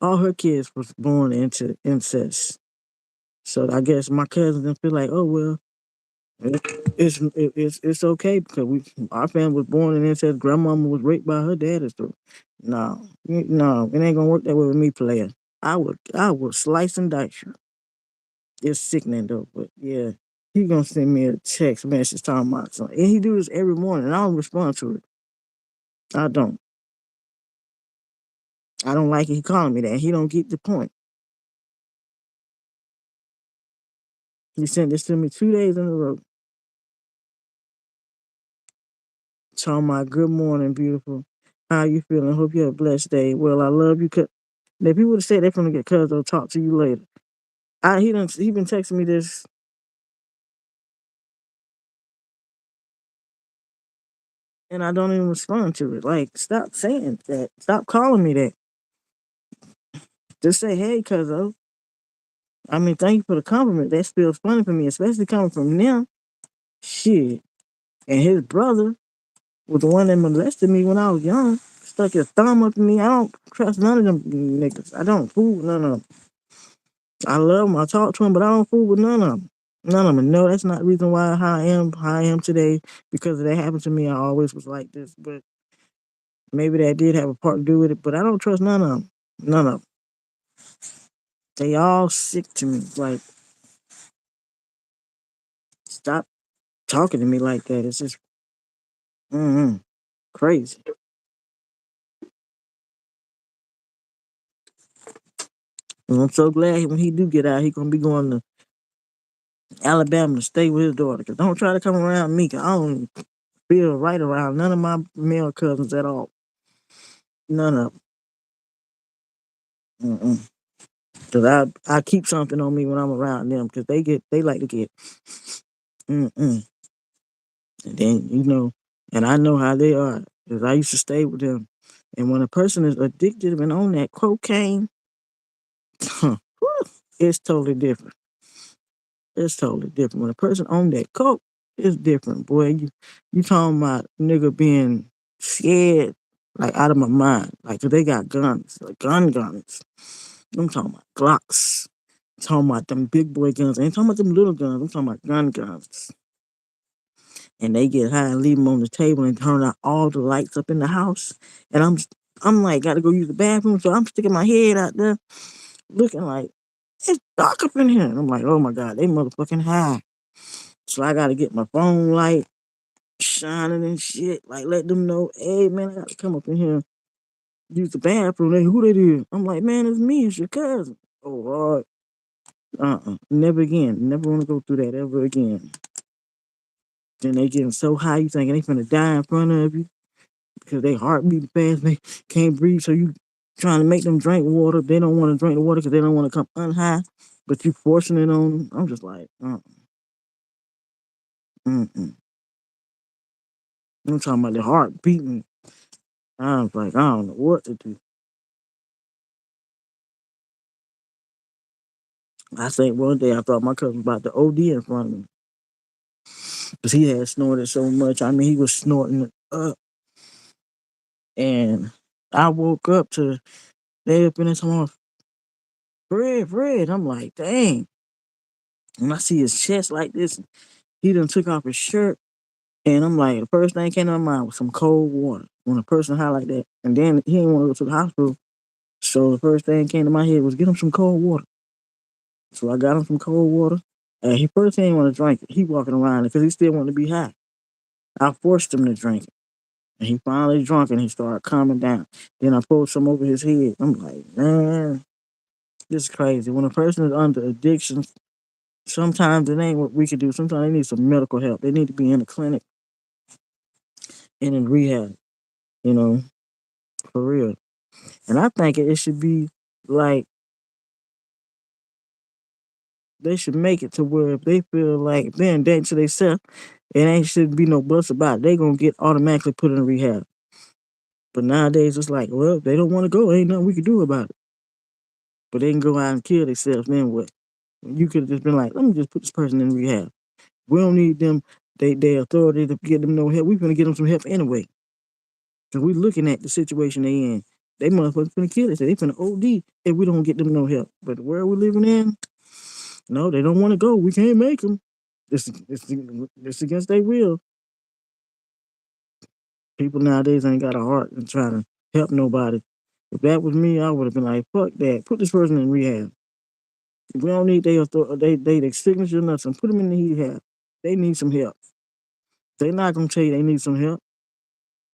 all her kids was born into incest. So I guess my cousins didn't feel like, oh well, it, it's okay because our family was born in incest. Grandmama was raped by her daddy. So no, it ain't gonna work that way with me, player. I would slice and dice you. It's sickening though, but yeah. He gonna send me a text message talking about something. And he do this every morning, and I don't respond to it. I don't. I don't like it. He calling me that. He don't get the point. He sent this to me 2 days in a row. Talking about good morning, beautiful. How you feeling? Hope you have a blessed day. Well, I love you. If he would have said that from the get cuz I'll talk to you later. He been texting me this and I don't even respond to it. Like, stop saying that. Stop calling me that. Just say, hey, cuz I mean, thank you for the compliment. That feels funny for me, especially coming from them. Shit. And his brother was the one that molested me when I was young. Stuck his thumb up in me. I don't trust none of them niggas. I don't fool with none of them. I love them. I talk to them, but I don't fool with none of them. None of them. No, that's not the reason why how I am today. Because that happened to me, I always was like this. But maybe that did have a part to do with it. But I don't trust none of them. None of them. They all sick to me. Like, stop talking to me like that. It's just crazy. And I'm so glad when he do get out, he gonna be going to Alabama to stay with his daughter. Cause don't try to come around me. Cause I don't feel right around none of my male cousins at all. None of them. Cause I keep something on me when I'm around them. Cause they like to get mm-mm. And then and I know how they are. Cause I used to stay with them. And when a person is addicted and on that cocaine, it's totally different. It's totally different. When a person on that coke, it's different, boy. You talking about nigga being scared like out of my mind. Like 'cause they got guns, like guns. I'm talking about Glocks. I'm talking about them big boy guns. I ain't talking about them little guns. I'm talking about guns. And they get high and leave them on the table and turn out all the lights up in the house. And I'm like, gotta go use the bathroom, so I'm sticking my head out there, looking like it's dark up in here. And I'm like, oh my god, they motherfucking high. So I gotta get my phone light shining and shit. Like let them know, hey man, I gotta come up in here, use the bathroom. They who that is? I'm like, man, it's me, it's your cousin. Oh Lord. Never again. Never wanna go through that ever again. Then they getting so high you thinking they finna die in front of you because they heart beating fast, they can't breathe, so you trying to make them drink water. They don't want to drink the water because they don't want to come unhigh, but you forcing it on them. I'm just like, mm-mm. I'm talking about the heart beating. I was like, I don't know what to do. I think one day I thought my cousin was about to OD in front of me because he had snorted so much. I mean, he was snorting it up, and I woke up to they up in this home, Fred. I'm like, dang. And I see his chest like this. He done took off his shirt, and I'm like, the first thing came to my mind was some cold water. When a person high like that, and then he didn't want to go to the hospital, so the first thing came to my head was get him some cold water. So I got him some cold water. And he first he didn't want to drink it. He walking around because he still wanted to be high. I forced him to drink it. And he finally drunk and he started calming down. Then I poured some over his head. I'm like, man, this is crazy. When a person is under addiction, sometimes it ain't what we can do. Sometimes they need some medical help. They need to be in a clinic and in rehab, you know, for real. And I think it should be like they should make it to where if they feel like if they're in danger to themselves, it ain't should be no bust about it. They gonna get automatically put in rehab. But nowadays it's like, well, if they don't want to go, ain't nothing we can do about it. But they can go out and kill themselves. Then what? You could have just been like, let me just put this person in rehab. We don't need them. They authority to get them no help. We gonna get them some help anyway. Cause we looking at the situation they in. They motherfuckers finna kill us. They finna OD if we don't get them no help. But the world we living in, no, they don't want to go. We can't make them. It's against their will. People nowadays ain't got a heart and trying to help nobody. If that was me, I would have been like, fuck that. Put this person in rehab. We don't need their signature or nothing. Put them in the rehab. They need some help. They're not gonna tell you they need some help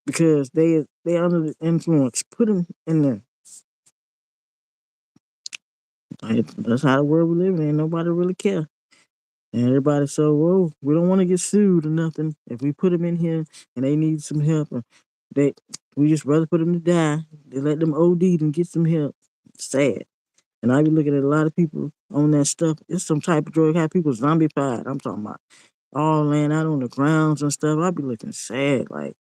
because they under the influence. Put them in there. That's how the world we live in. Nobody really care. And everybody's so, whoa, we don't want to get sued or nothing. If we put them in here and they need some help, or they we just rather put them to die. They let them OD than get some help. Sad. And I be looking at a lot of people on that stuff. It's some type of drug, how people zombified. I'm talking about all laying out on the grounds and stuff. I be looking sad. Like,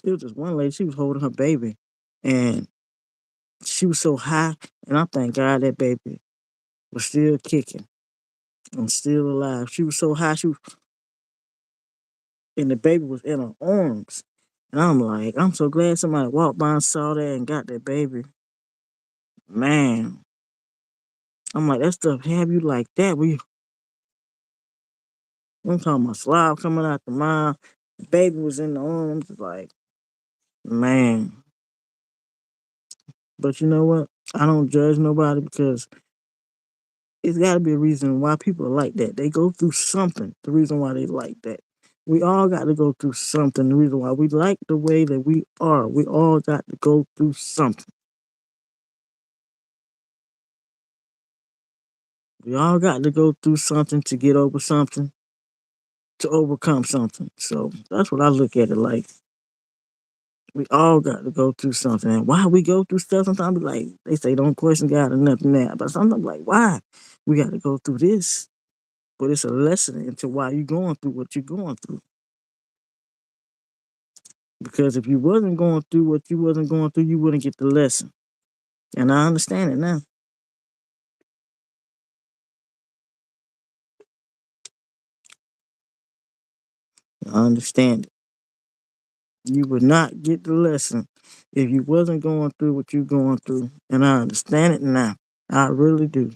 it was just one lady, she was holding her baby. And she was so high. And I thank God that baby was still kicking and still alive. She was so high, and the baby was in her arms. And I'm like, I'm so glad somebody walked by and saw that and got that baby. Man, I'm like, that stuff have you like that. I'm talking about slob coming out the mouth. The baby was in the arms. Like, man. But you know what? I don't judge nobody because it's got to be a reason why people are like that. They go through something, the reason why they like that. We all got to go through something, the reason why we like the way that we are. We all got to go through something. We all got to go through something to get over something, to overcome something. So that's what I look at it like. We all got to go through something. And why we go through stuff, sometimes like they say don't question God or nothing that. But sometimes like, why? We got to go through this. But it's a lesson into why you're going through what you're going through. Because if you wasn't going through what you wasn't going through, you wouldn't get the lesson. And I understand it now. I understand it. You would not get the lesson if you wasn't going through what you're going through. And I understand it now. I really do.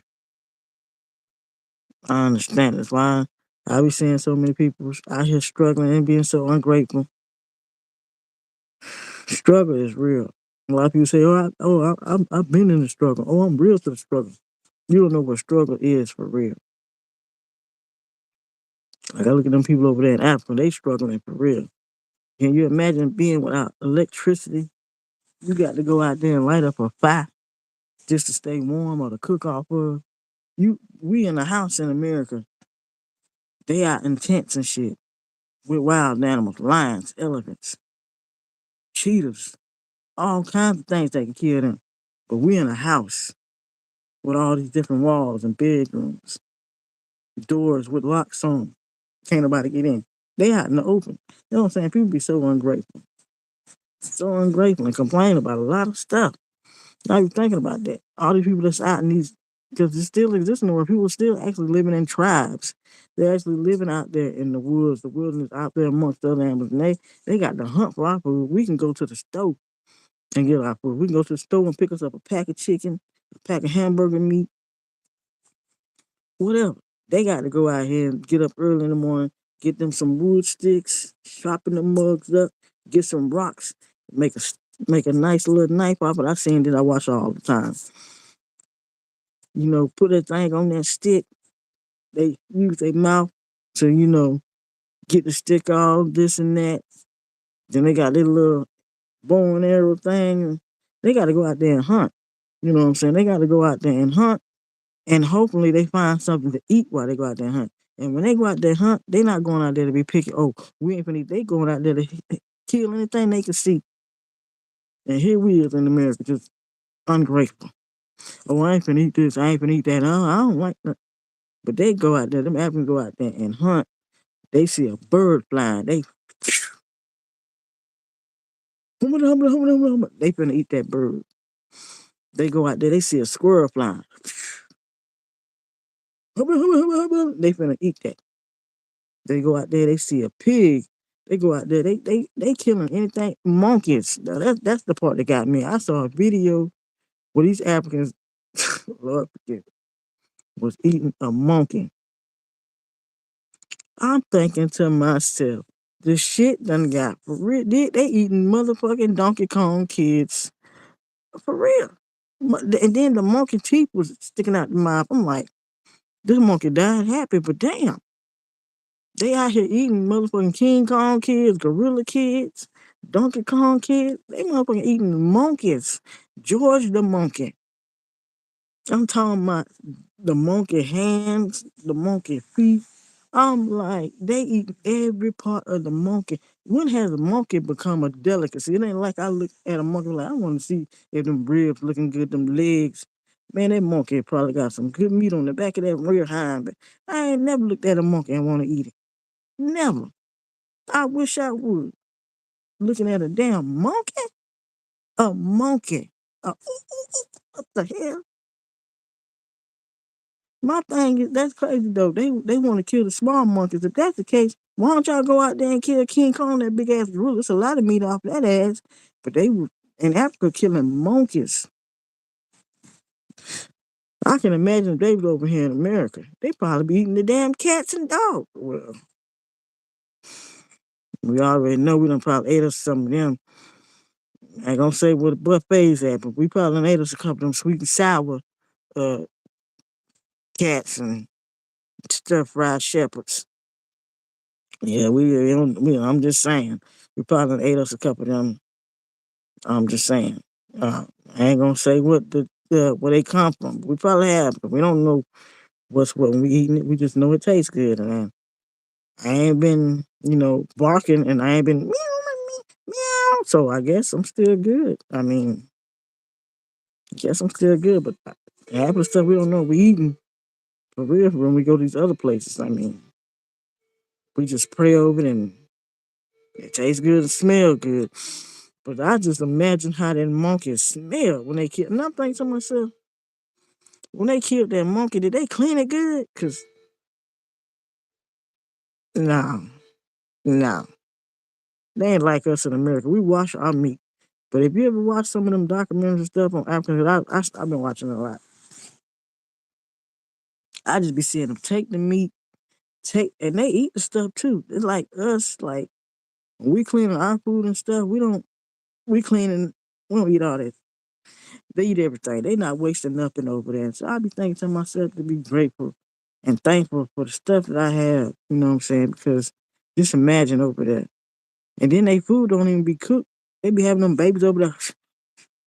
I understand. That's why I be seeing so many people out here struggling and being so ungrateful. Struggle is real. A lot of people say, I've been in the struggle. Oh, I'm real to the struggle. You don't know what struggle is for real. Like I look at them people over there in Africa, they struggling for real. Can you imagine being without electricity? You got to go out there and light up a fire just to stay warm or to cook off of. We in a house in America, they out in tents and shit with wild animals, lions, elephants, cheetahs, all kinds of things that can kill them. But we in a house with all these different walls and bedrooms, doors with locks on. Can't nobody get in. They out in the open. You know what I'm saying? People be so ungrateful and complain about a lot of stuff. Not even thinking about that. All these people that's out in these, because it still exists in the world, people are still actually living in tribes. They're actually living out there in the woods, the wilderness, out there amongst other animals. And they got to hunt for our food. We can go to the store and get our food. We can go to the store and pick us up a pack of chicken, a pack of hamburger meat, whatever. They got to go out here and get up early in the morning, get them some wood sticks, sharpen the mugs up, get some rocks, make a make a nice little knife off it. I seen it. I watch all the time. You know, put that thing on that stick, They use their mouth to, get the stick off, this and that. Then they got their little bow and arrow thing. They got to go out there and hunt. You know what I'm saying? They got to go out there and hunt, and hopefully they find something to eat while they go out there and hunt. And when they go out there and hunt, they're not going out there to be picky. Oh, we ain't finna eat. They going out there to kill anything they can see. And here we is in America, just ungrateful. Oh, I ain't finna eat this. I ain't finna eat that. Oh, I don't like that. But they go out there. Them Africans go out there and hunt. They see a bird flying. They they finna eat that bird. They go out there. They see a squirrel flying. They finna eat that. They go out there. They see a pig. They go out there. They killing anything. Monkeys. Now, that's the part that got me. I saw a video where these Africans, Lord forgive, was eating a monkey. I'm thinking to myself, the shit done got for real. They eating motherfucking Donkey Kong kids for real. And then the monkey teeth was sticking out the mouth. I'm like, this monkey died happy, but damn, they out here eating motherfucking King Kong kids, Gorilla kids, Donkey Kong kids. They motherfucking eating monkeys. George the monkey. I'm talking about the monkey hands, the monkey feet. I'm like, they eat every part of the monkey. When has a monkey become a delicacy? It ain't like I look at a monkey like I want to see if them ribs looking good, them legs. Man, that monkey probably got some good meat on the back of that rear hind. But I ain't never looked at a monkey and want to eat it. Never. I wish I would. Looking at a damn monkey? A monkey. What the hell? My thing is that's crazy though. They want to kill the small monkeys. If that's the case, why don't y'all go out there and kill King Kong, that big ass gorilla? It's a lot of meat off that ass. But they were in Africa killing monkeys. I can imagine if they was over here in America. They probably be eating the damn cats and dogs. Well, we already know we done probably ate us some of them. I ain't gonna say what the buffets at, but we probably done ate us a couple of them sweet and sour uh, cats and stir fried shepherds. Yeah, I'm just saying. We probably done ate us a couple of them. I'm just saying. I ain't gonna say what where they come from. We probably have, but we don't know what's what when we eating it. We just know it tastes good. And I ain't been, barking, and I ain't been meow, meow, meow. So I guess I'm still good. I mean, I guess I'm still good. But half of the stuff we don't know we eating for real when we go to these other places. I mean, we just pray over it and it tastes good and smell good. But I just imagine how that monkey smell when they kill. And I'm thinking to myself, when they killed that monkey, did they clean it good? Cause no, no, they ain't like us in America. We wash our meat. But if you ever watch some of them documentaries and stuff on African, I've been watching a lot. I just be seeing them take the meat, and they eat the stuff too. It's like us, like when we cleaning our food and stuff, we cleaning, we don't eat all that. They eat everything. They not wasting nothing over there. So I be thinking to myself to be grateful and thankful for the stuff that I have. You know what I'm saying? Because just imagine over there. And then they food don't even be cooked. They be having them babies over there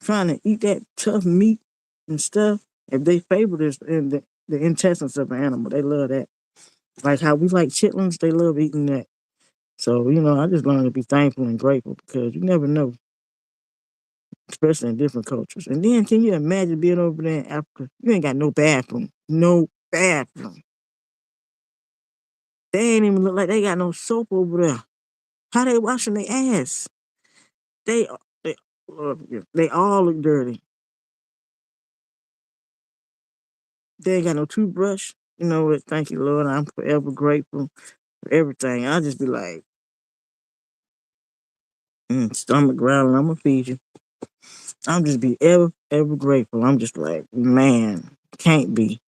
trying to eat that tough meat and stuff. If they favor this in the intestines of an animal, they love that. Like how we like chitlins, they love eating that. So, I just learned to be thankful and grateful because you never know, especially in different cultures. And then can you imagine being over there in Africa? You ain't got no bathroom. No bathroom. They ain't even look like they got no soap over there. How they washing their ass? They they they all look dirty. They ain't got no toothbrush. You know what? Thank you, Lord. I'm forever grateful for everything. I just be like, stomach growling. I'm gonna feed you. I'm just be ever grateful. I'm just like, man, can't be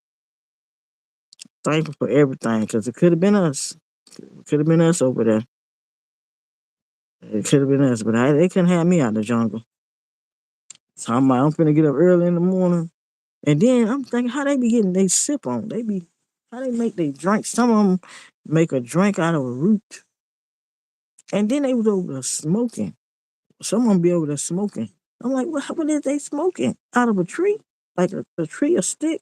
thankful for everything because it could have been us. It could have been us over there. It could have been us, but they couldn't have me out in the jungle. So I'm finna get up early in the morning, and then I'm thinking how they be getting they sip on. They be How they make they drink? Some of them make a drink out of a root, and then they was over there smoking. Someone be over there smoking. I'm like, what is they smoking out of a tree? Like a tree, a stick?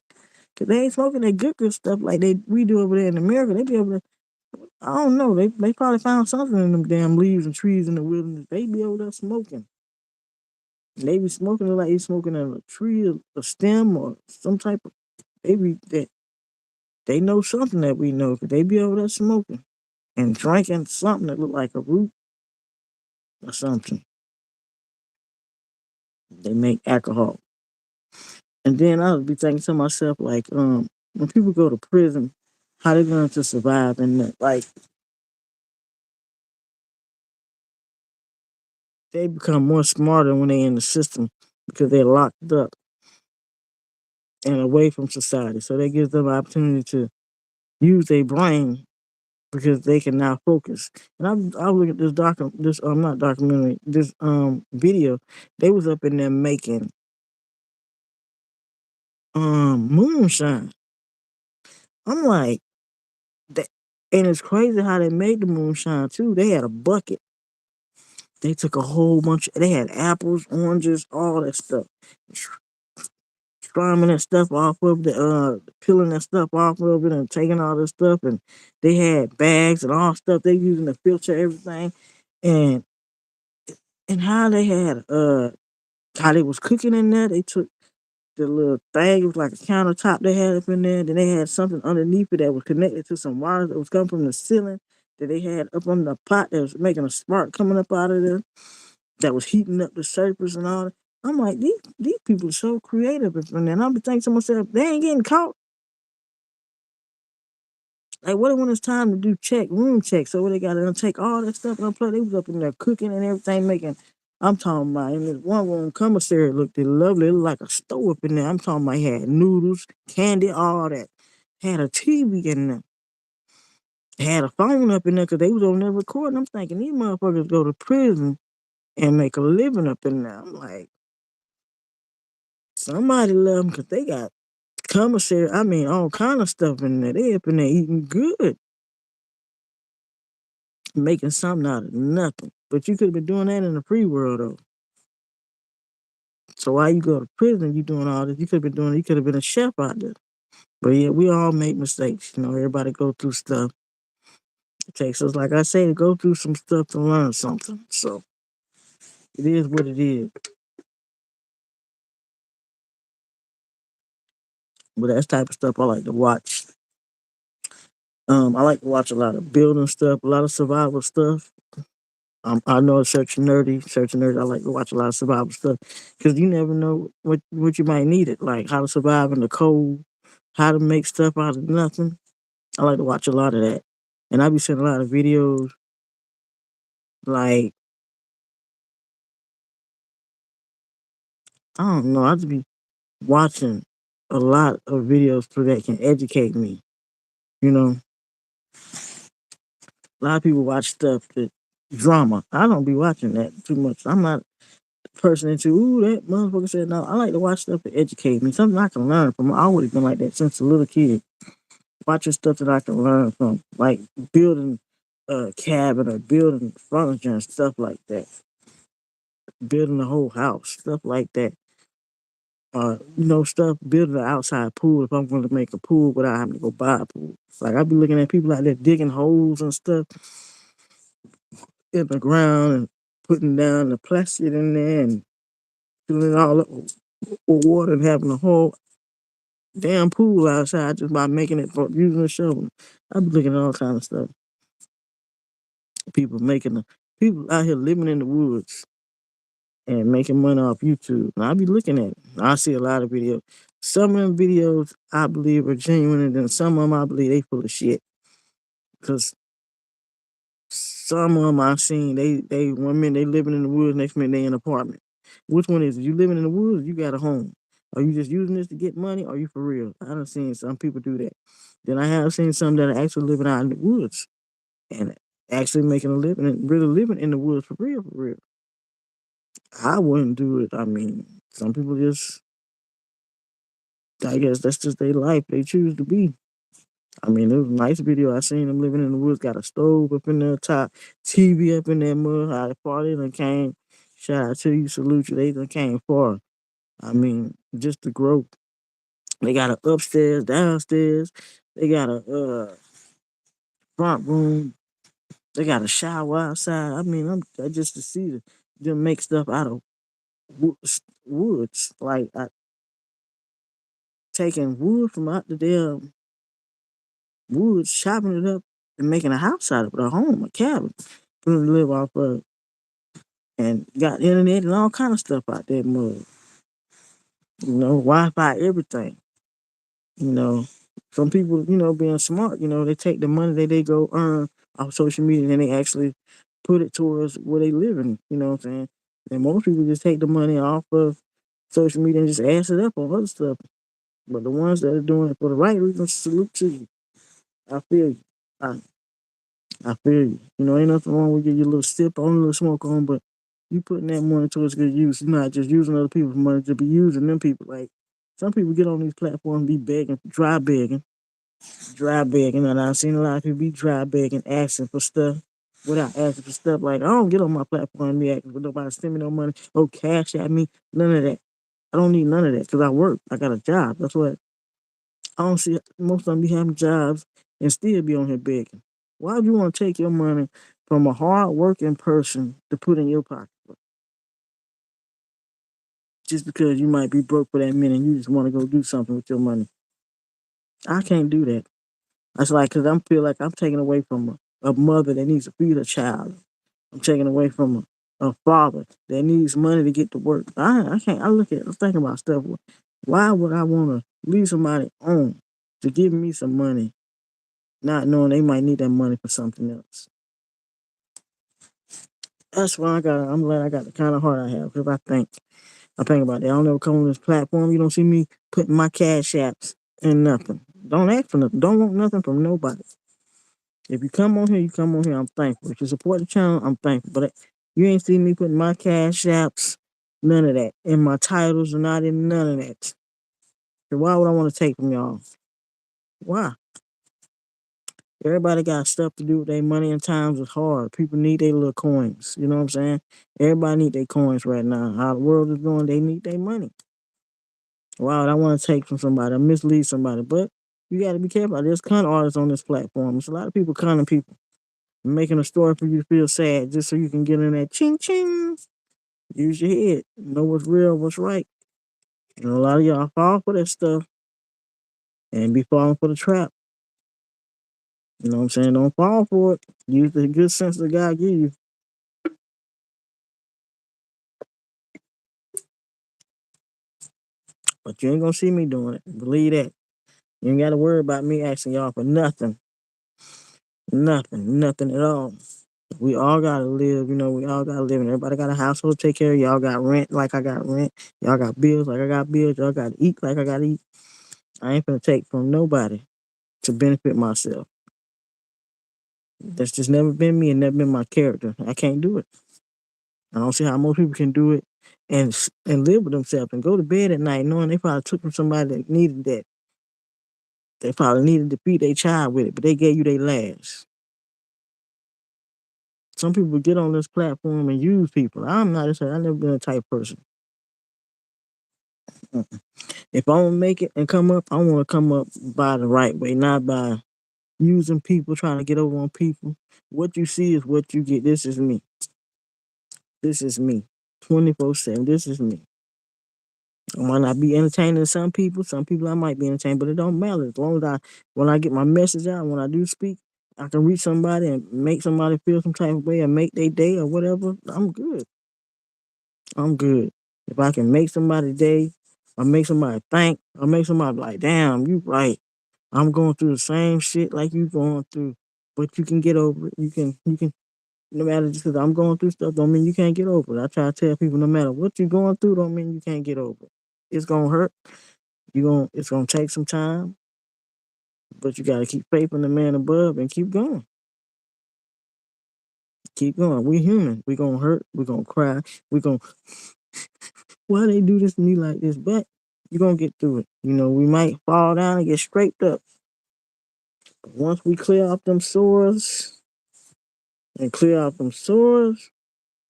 Cause they ain't smoking that good stuff like we do over there in America. They be over there. I don't know. They probably found something in them damn leaves and trees in the wilderness. They be over there smoking. They be smoking it like they smoking a tree, a stem, or some type of. They know something that we know. Cause they be over there smoking and drinking something that look like a root or something. They make alcohol. And then I would be thinking to myself, like, when people go to prison, how they going to survive in that? Like, they become more smarter when they in the system because they're locked up and away from society. So that gives them an opportunity to use their brain because they can now focus. And I look at this not documentary, this video. They was up in there making moonshine. I'm like that, and it's crazy how they made the moonshine too. They had a bucket. They took a whole bunch. They had apples, oranges, all that stuff. Scriming that stuff off of peeling that stuff off of it and taking all this stuff. And they had bags and all stuff. They using to filter everything. And how they had, how they was cooking in there. They took the little thing, it was like a countertop they had up in there. Then they had something underneath it that was connected to some wires that was coming from the ceiling that they had up on the pot that was making a spark coming up out of there that was heating up the surface and all that. I'm like, these people are so creative. And then I'll be thinking to myself, they ain't getting caught. Like, what when it's time to do room check? So they got to take all that stuff and unplug. They was up in there cooking and everything, making. I'm talking about in this one room commissary looked lovely. It looked like a stove up in there. I'm talking about had noodles, candy, all that. Had a TV in there. Had a phone up in there because they was on there recording. I'm thinking these motherfuckers go to prison and make a living up in there. I'm like, somebody love them because they got commissary. I mean, all kind of stuff in there. They up in there eating good, making something out of nothing. But you could have been doing that in the free world though. So why you go to prison? You doing all this? You could have been doing. You could have been a chef out there. But yeah, we all make mistakes. You know, everybody go through stuff. It takes us, like I say, to go through some stuff to learn something. So it is what it is. But that's the type of stuff I like to watch. I like to watch a lot of building stuff, a lot of survival stuff. I know it's search nerdy. I like to watch a lot of survival stuff because you never know what you might need it, like how to survive in the cold, how to make stuff out of nothing. I like to watch a lot of that, and I be seeing a lot of videos. Like I don't know, I just be watching a lot of videos so that can educate me. You know, a lot of people watch stuff that drama. I don't be watching that too much. I'm not person into, ooh, that motherfucker said no. I like to watch stuff to educate me, something I can learn from. I always been like that since a little kid. Watching stuff that I can learn from, like building a cabin or building furniture and stuff like that. Building a whole house, stuff like that. Stuff building an outside pool if I'm going to make a pool without having to go buy a pool. Like I be looking at people out there digging holes and stuff in the ground and putting down the plastic in there and filling it all up with water and having a whole damn pool outside just by making it for using a shovel. I be looking at all kind of stuff. People making people out here living in the woods and making money off YouTube. And I be looking at it. I see a lot of videos. Some of them videos I believe are genuine, and then some of them I believe they full of shit. Cause some of them I seen they 1 minute they living in the woods, next minute they in an apartment. Which one is it? You living in the woods? You got a home? Are you just using this to get money? Or are you for real? I done seen some people do that. Then I have seen some that are actually living out in the woods and actually making a living and really living in the woods for real, for real. I wouldn't do it. I mean, some people just, I guess that's just their life. They choose to be. I mean, it was a nice video. I seen them living in the woods, got a stove up in the top, TV up in that mud. How the party done came. Shout out to you, salute you. They done came far. I mean, just the growth. They got a upstairs, downstairs. They got a front room. They got a shower outside. I mean, I just to see them make stuff out of woods. Like taking wood from out the damn woods, chopping it up, and making a house out of it, a home, a cabin, for them to live off of, and got internet and all kind of stuff out there mud. Wi-Fi, everything. You know, some people, being smart, they take the money that they go earn off social media and they actually put it towards where they live in. You know what I'm saying? And most people just take the money off of social media and just ass it up on other stuff. But the ones that are doing it for the right reasons, salute to you. I feel you. I, I feel you. Ain't nothing wrong with getting your little sip on, a little smoke on, but you putting that money towards good use. You're not just using other people's money to be using them people. Like some people get on these platforms and be begging, dry begging, and I've seen a lot of people be dry begging, asking for stuff without asking for stuff. Like I don't get on my platform and be asking for nobody to send me no money, no cash at me, none of that. I don't need none of that because I work. I got a job. That's what I don't see. Most of them be having jobs and still be on here begging. Why would you want to take your money from a hard working person to put in your pocket just because you might be broke for that minute and you just want to go do something with your money? I can't do that. That's like because I feel like I'm taking away from a mother that needs to feed a child. I'm taking away from a father that needs money to get to work. I can't. I'm thinking about stuff. Why would I want to leave somebody on to give me some money, not knowing they might need that money for something else? That's why I'm glad I got the kind of heart I have because I think about that. I don't ever come on this platform. You don't see me putting my cash apps in nothing. Don't ask for nothing. Don't want nothing from nobody. If you come on here, you come on here. I'm thankful. If you support the channel, I'm thankful. But you ain't see me putting my cash apps, none of that. And my titles are not in none of that. So why would I want to take from y'all? Why? Everybody got stuff to do with their money and times is hard. People need their little coins. You know what I'm saying? Everybody need their coins right now. How the world is going, they need their money. Why would I want to take from somebody or mislead somebody? But you got to be careful. There's con artists on this platform. There's a lot of people conning people, making a story for you to feel sad just so you can get in that ching ching. Use your head. Know what's real, what's right. And a lot of y'all fall for that stuff and be falling for the trap. You know what I'm saying? Don't fall for it. Use the good sense that God give you. But you ain't gonna see me doing it. Believe that. You ain't gotta worry about me asking y'all for nothing. Nothing at all. We all gotta live, we all gotta live and everybody got a household to take care of. Y'all got rent like I got rent. Y'all got bills like I got bills. Y'all gotta eat like I gotta eat. I ain't gonna take from nobody to benefit myself. That's just never been me and never been my character. I can't do it. I don't see how most people can do it and live with themselves and go to bed at night knowing they probably took from somebody that needed that. They probably needed to feed their child with it, but they gave you their last. Some people get on this platform and use people. I'm not. I've never been a type person. If I want to make it and come up, I want to come up by the right way, not by using people, trying to get over on people. What you see is what you get. This is me. This is me. 24/7. This is me. I might not be entertaining to some people. Some people I might be entertaining, but it don't matter. As long as when I get my message out, when I do speak, I can reach somebody and make somebody feel some type of way or make their day or whatever. I'm good. I'm good. If I can make somebody day or make somebody think or make somebody like, damn, you right. I'm going through the same shit like you going through, but you can get over it. You can, no matter just because I'm going through stuff, don't mean you can't get over it. I try to tell people, no matter what you're going through, don't mean you can't get over it. It's gonna hurt. It's gonna take some time, but you gotta keep faith in the man above and keep going. Keep going. We human. We gonna hurt. We gonna cry. We gonna why they do this to me like this, but you gonna get through it. We might fall down and get scraped up, Once we clear out them sores and clear out them sores,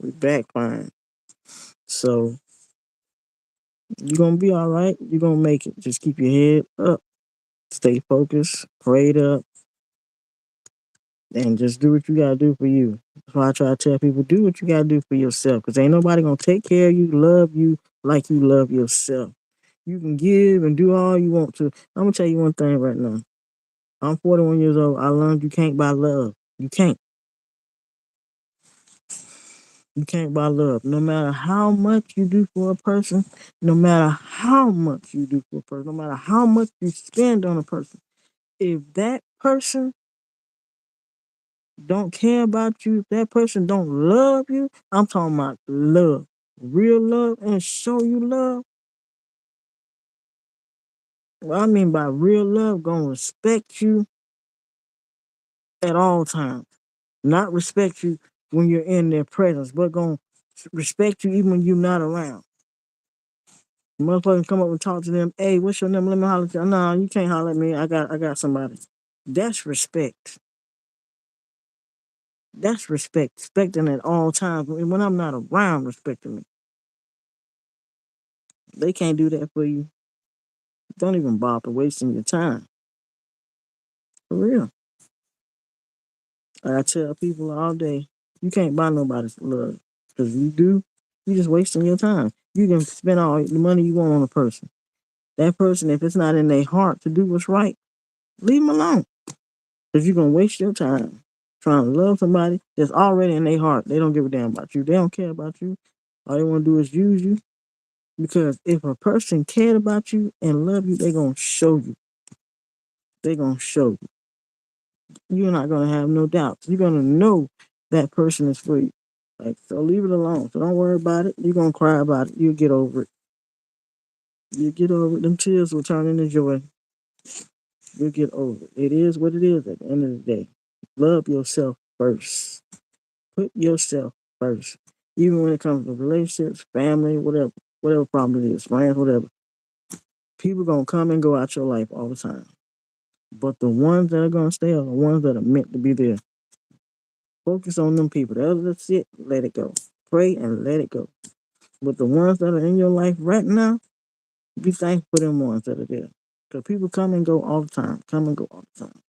we back fine. So you're gonna be all right. You're gonna make it. Just keep your head up, stay focused, prayed up, and just do what you gotta do for you. That's why I try to tell people, do what you gotta do for yourself, because ain't nobody gonna take care of you, love you like you love yourself. You can give and do all you want to. I'm gonna tell you one thing right now. I'm 41 years old. I learned you can't buy love. You can't. You can't buy love. No matter how much you do for a person, no matter how much you do for a person, no matter how much you spend on a person, if that person don't care about you, if that person don't love you, I'm talking about love, real love, and show you love. What I mean by real love, gonna respect you at all times. Not respect you when you're in their presence, but gonna respect you even when you're not around. Motherfuckers come up and talk to them. Hey, what's your name? Let me holler at you. No, you can't holler at me. I got somebody. That's respect. That's respect. Respecting at all times. When I'm not around, respecting me. They can't do that for you. Don't even bother wasting your time. For real. I tell people all day, you can't buy nobody's love. Because you do, you just wasting your time. You can spend all the money you want on a person. That person, if it's not in their heart to do what's right, leave them alone. Because you're going to waste your time trying to love somebody that's already in their heart. They don't give a damn about you. They don't care about you. All they want to do is use you. Because if a person cared about you and love you, they're going to show you. They're going to show you. You're not going to have no doubts. You're going to know that person is for you. Like, so leave it alone. So don't worry about it. You're going to cry about it. You'll get over it. You get over it. Them tears will turn into joy. You'll get over it. It is what it is at the end of the day. Love yourself first. Put yourself first. Even when it comes to relationships, family, whatever problem it is, friends, whatever. People gonna come and go out your life all the time. But the ones that are gonna stay are the ones that are meant to be there. Focus on them people. The other shit, let it go. Pray and let it go. But the ones that are in your life right now, be thankful for them ones that are there. Because people come and go all the time. Come and go all the time.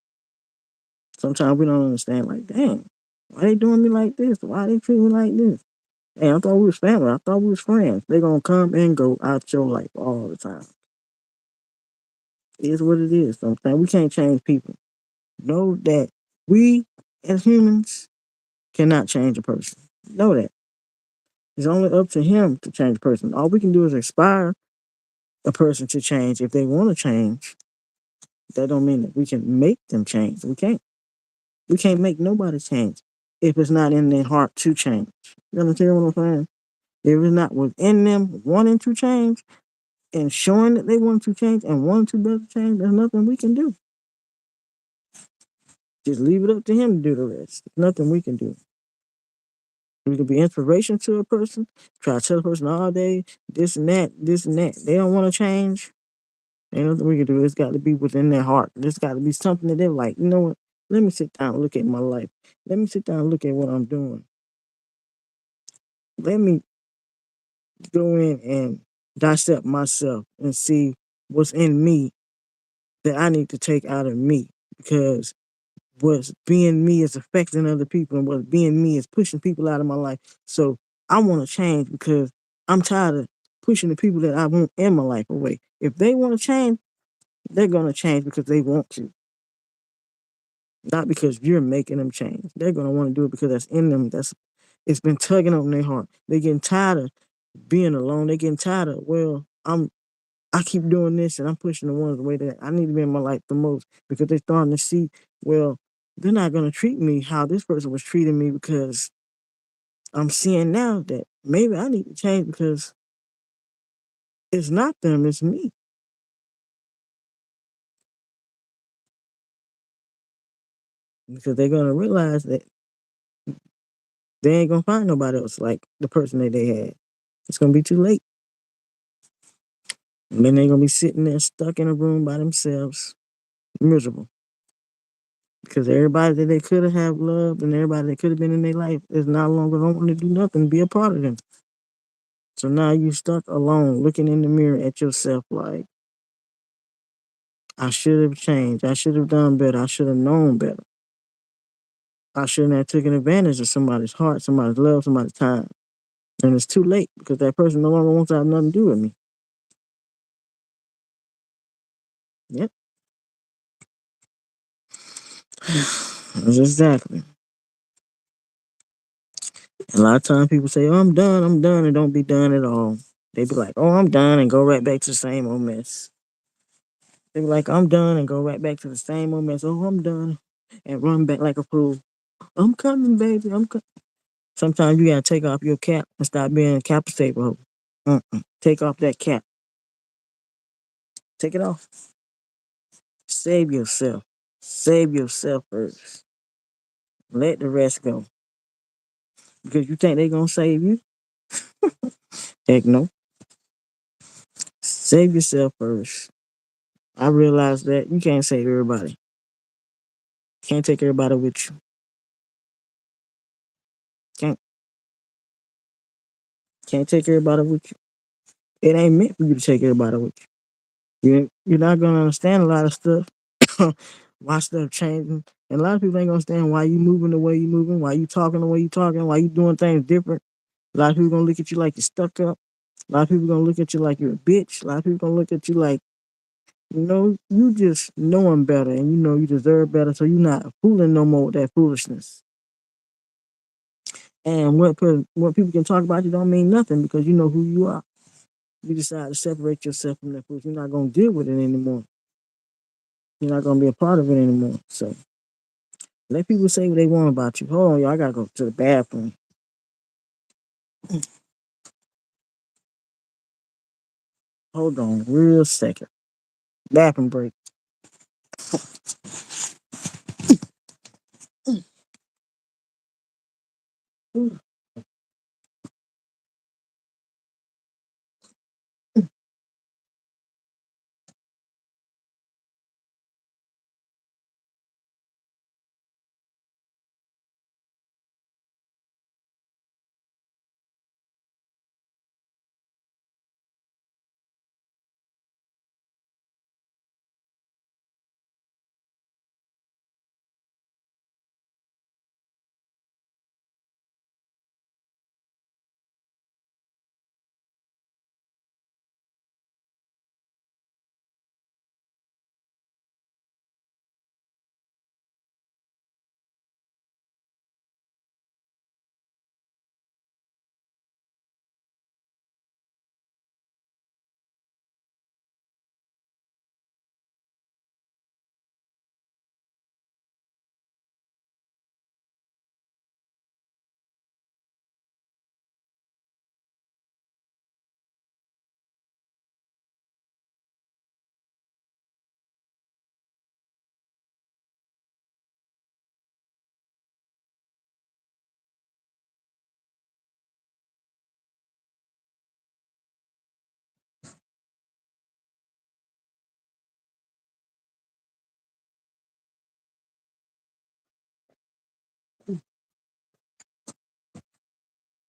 Sometimes we don't understand, like, dang, why they doing me like this? Why they treating me like this? Hey, I thought we was family. I thought we was friends. They gonna come and go out your life all the time. It is what it is. Sometimes we can't change people. Know that we as humans cannot change a person. Know that. It's only up to him to change a person. All we can do is inspire a person to change if they want to change. That don't mean that we can make them change. We can't. We can't make nobody change if it's not in their heart to change. You understand what I'm saying? If it's not within them wanting to change and showing that they want to change and want to better change, there's nothing we can do. Just leave it up to him to do the rest. There's nothing we can do. We can be inspiration to a person, try to tell a person all day, this and that, this and that. They don't want to change. Ain't nothing we can do. It's got to be within their heart. There's got to be something that they're like, you know what? Let me sit down and look at my life. Let me sit down and look at what I'm doing. Let me go in and dissect myself and see what's in me that I need to take out of me, because what's being me is affecting other people, and what's being me is pushing people out of my life. So I want to change because I'm tired of pushing the people that I want in my life away. If they want to change, they're going to change because they want to, not because you're making them change. They're going to want to do it because that's in them. It's been tugging on their heart. They're getting tired of being alone. They're getting tired of, well, I keep doing this and I'm pushing the ones away that I need to be in my life the most, because they're starting to see, well, they're not going to treat me how this person was treating me, because I'm seeing now that maybe I need to change because it's not them, it's me. Because they're going to realize that they ain't going to find nobody else like the person that they had. It's going to be too late. And then they're going to be sitting there stuck in a room by themselves, miserable. because everybody that they could have loved and everybody that could have been in their life is no longer don't want to do nothing, be a part of them. So now you stuck alone, looking in the mirror at yourself like, I should have changed. I should have done better. I should have known better. I shouldn't have taken advantage of somebody's heart, somebody's love, somebody's time. And it's too late because that person no longer wants to have nothing to do with me. Yep. That's exactly. A lot of times people say, oh, I'm done, and don't be done at all. They be like, oh, I'm done, and go right back to the same old mess. They be like, I'm done, and go right back to the same old mess. Oh, I'm done, and run back like a fool. I'm coming, baby. I'm coming. Sometimes you gotta take off your cap and stop being a cap stable. Take off that cap. Take it off. Save yourself. Save yourself first. Let the rest go. Because you think they gonna save you? Heck no. Save yourself first. I realize that you can't save everybody. Can't take everybody with you. Can't can't take everybody with you. It ain't meant for you to take everybody with you. You're not gonna understand a lot of stuff. Why stuff changing. And a lot of people ain't gonna understand why you moving the way you moving, why you talking the way you talking, why you doing things different. A lot of people gonna look at you like you're stuck up. A lot of people gonna look at you like you're a bitch. A lot of people gonna look at you like, you just knowing better and you know you deserve better, so you're not fooling no more with that foolishness. And what people can talk about you don't mean nothing because you know who you are. You decide to separate yourself from that person. You're not gonna deal with it anymore. You're not gonna be a part of it anymore. So let people say what they want about you. Hold on, y'all. I gotta go to the bathroom. Hold on, real second. Bathroom break.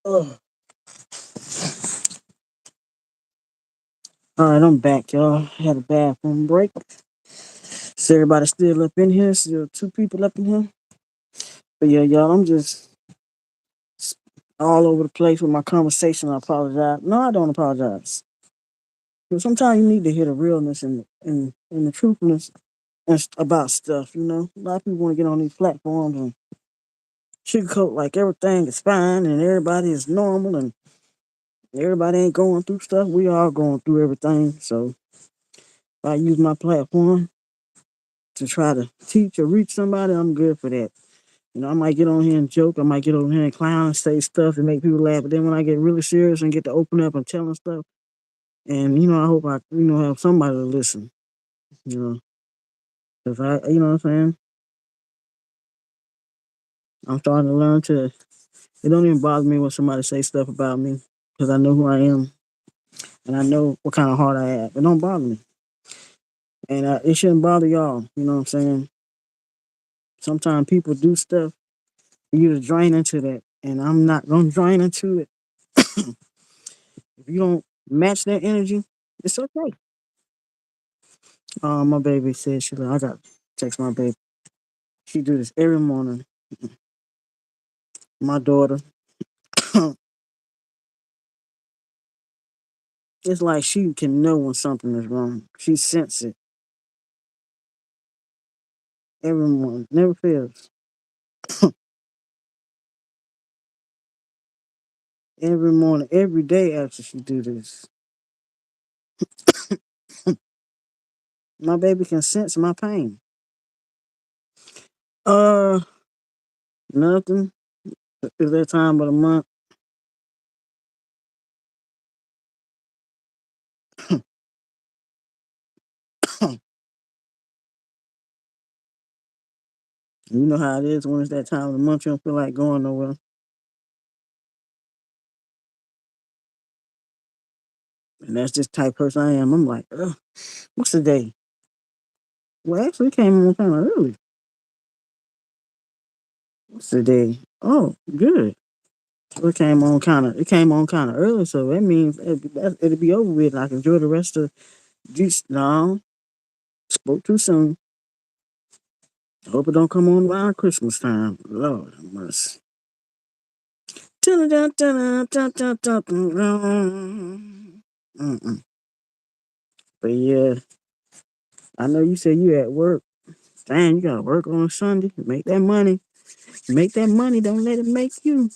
Ugh. All right, I'm back, y'all. I had a bathroom break. So everybody still up in here. Still two people up in here. But yeah, y'all, I'm just all over the place with my conversation. I apologize. No, I don't apologize. But sometimes you need to hear the realness and the truthfulness about stuff. A lot of people want to get on these platforms and sugarcoat like everything is fine and everybody is normal and everybody ain't going through stuff. We all going through everything. So if I use my platform to try to teach or reach somebody, I'm good for that. I might get on here and joke. I might get on here and clown and say stuff and make people laugh. But then when I get really serious and get to open up and telling stuff, and I hope I have somebody to listen. You know, because what I'm saying. I'm starting to learn to. It don't even bother me when somebody say stuff about me because I know who I am and I know what kind of heart I have. It don't bother me, and it shouldn't bother y'all. You know what I'm saying? Sometimes people do stuff for you to drain into that, and I'm not gonna drain into it. If you don't match that energy, it's okay. My baby said she like, I got to text my baby. She do this every morning. My daughter, it's like she can know when something is wrong. She sense it every morning. Never fails. Every morning, every day after she do this, my baby can sense my pain. Uh, Nothing. Is that time of the month? You know how it is when it's that time of the month. You don't feel like going nowhere, and that's just the type of person I am. I'm like, ugh, what's the day? Well, actually, it came on kind of early. What's the day? Oh, good. It came on kind of early, so that means it'll be over with. And I can enjoy the rest of just no. Spoke too soon. I hope it don't come on around Christmas time. Lord have mercy. Mm-mm. But yeah, I know you said you at work. Dang, you gotta work on Sunday. Make that money. Make that money. Don't let it make you.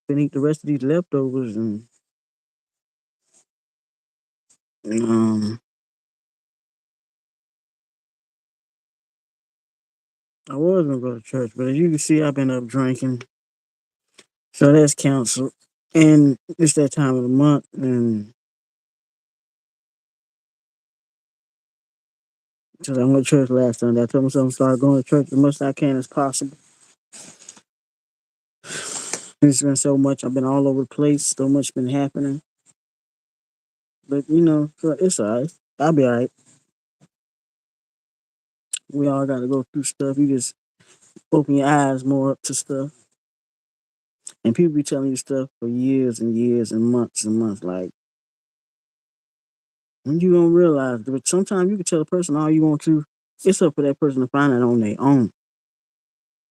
Then eat the rest of these leftovers and I was gonna go to church, but as you can see, I've been up drinking, so that's canceled. And it's that time of the month, and because I went to church last Sunday, I told myself I'm start going to church as much as I can as possible. It's been so much. I've been all over the place. So much been happening, but so it's alright. I'll be alright. We all got to go through stuff. You just open your eyes more up to stuff, and people be telling you stuff for years and years and months. Like when you don't realize, but sometimes you can tell a person all you want to. It's up for that person to find it on their own.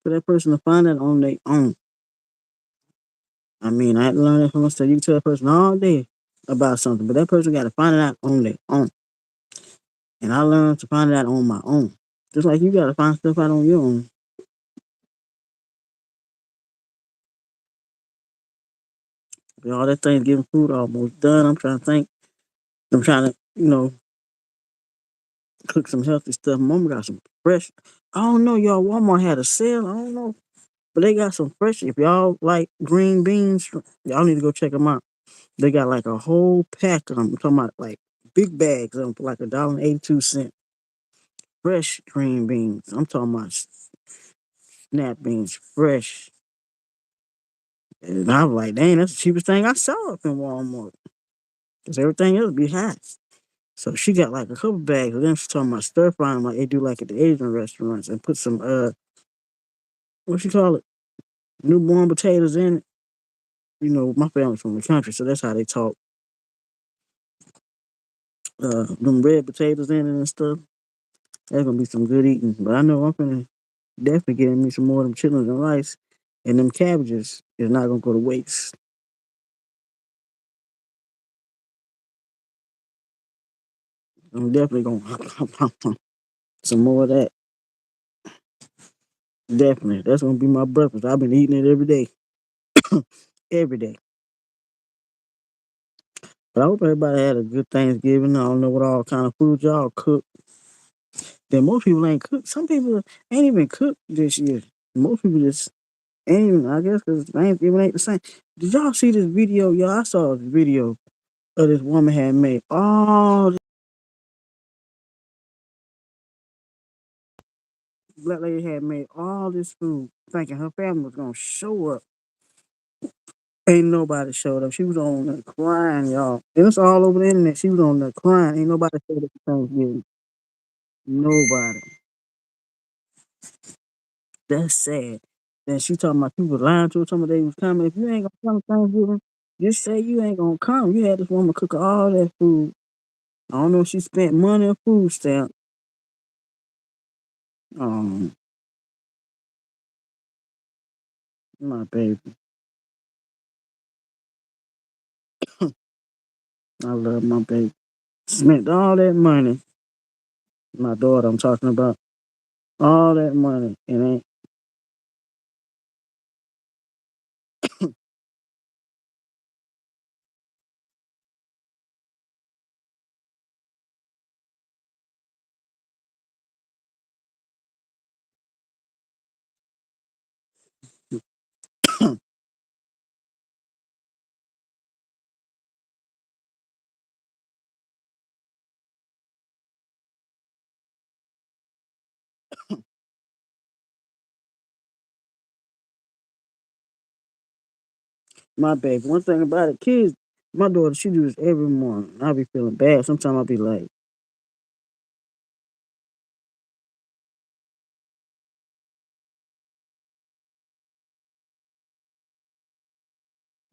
For that person to find it on their own. I mean, I had to learn that from myself. You can tell a person all day about something, but that person got to find it out on their own. And I learned to find it out on my own. Just like you got to find stuff out on your own. But all that Thanksgiving food almost done. I'm trying to think. I'm trying to, cook some healthy stuff. Mama got some fresh. I don't know, y'all. Walmart had a sale. I don't know. But they got some fresh. If y'all like green beans, y'all need to go check them out. They got like a whole pack of them. I'm talking about like big bags of them for like $1.82. Fresh green beans. I'm talking about snap beans, fresh. And I was like, dang, that's the cheapest thing I saw up in Walmart. Because everything else be high. So she got like a couple bags of them. She's talking about stir frying like they do like at the Asian restaurants and put some what you call it? Newborn potatoes in it. My family's from the country, so that's how they talk. Them red potatoes in it and stuff. That's gonna be some good eating. But I know I'm gonna definitely get me some more of them chitlins and rice. And them cabbages is not gonna go to waste. I'm definitely gonna some more of that. Definitely. That's gonna be my breakfast. I've been eating it every day. Every day. But I hope everybody had a good Thanksgiving. I don't know what all kind of food y'all cook. Then most people ain't cooked. Some people ain't even cooked this year. Most people just ain't even, I guess, because Thanksgiving ain't the same. Did y'all see this video? Y'all, I saw this video of this woman had made all this black lady had made all this food thinking her family was gonna show up. Ain't nobody showed up. She was on there crying, y'all. And it's all over the internet. She was on there crying. Ain't nobody showed up for Thanksgiving. Nobody. That's sad. Then she talking about people lying to her, talking about they was coming. If you ain't gonna come Thanksgiving, just say you ain't gonna come. You had this woman cook all that food. I don't know if she spent money on food stamp. Um, my baby. I love my baby. Spent all that money. My daughter, I'm talking about all that money, and ain't my baby. One thing about it, kids, my daughter, she do this every morning. I be feeling bad. Sometimes I be like,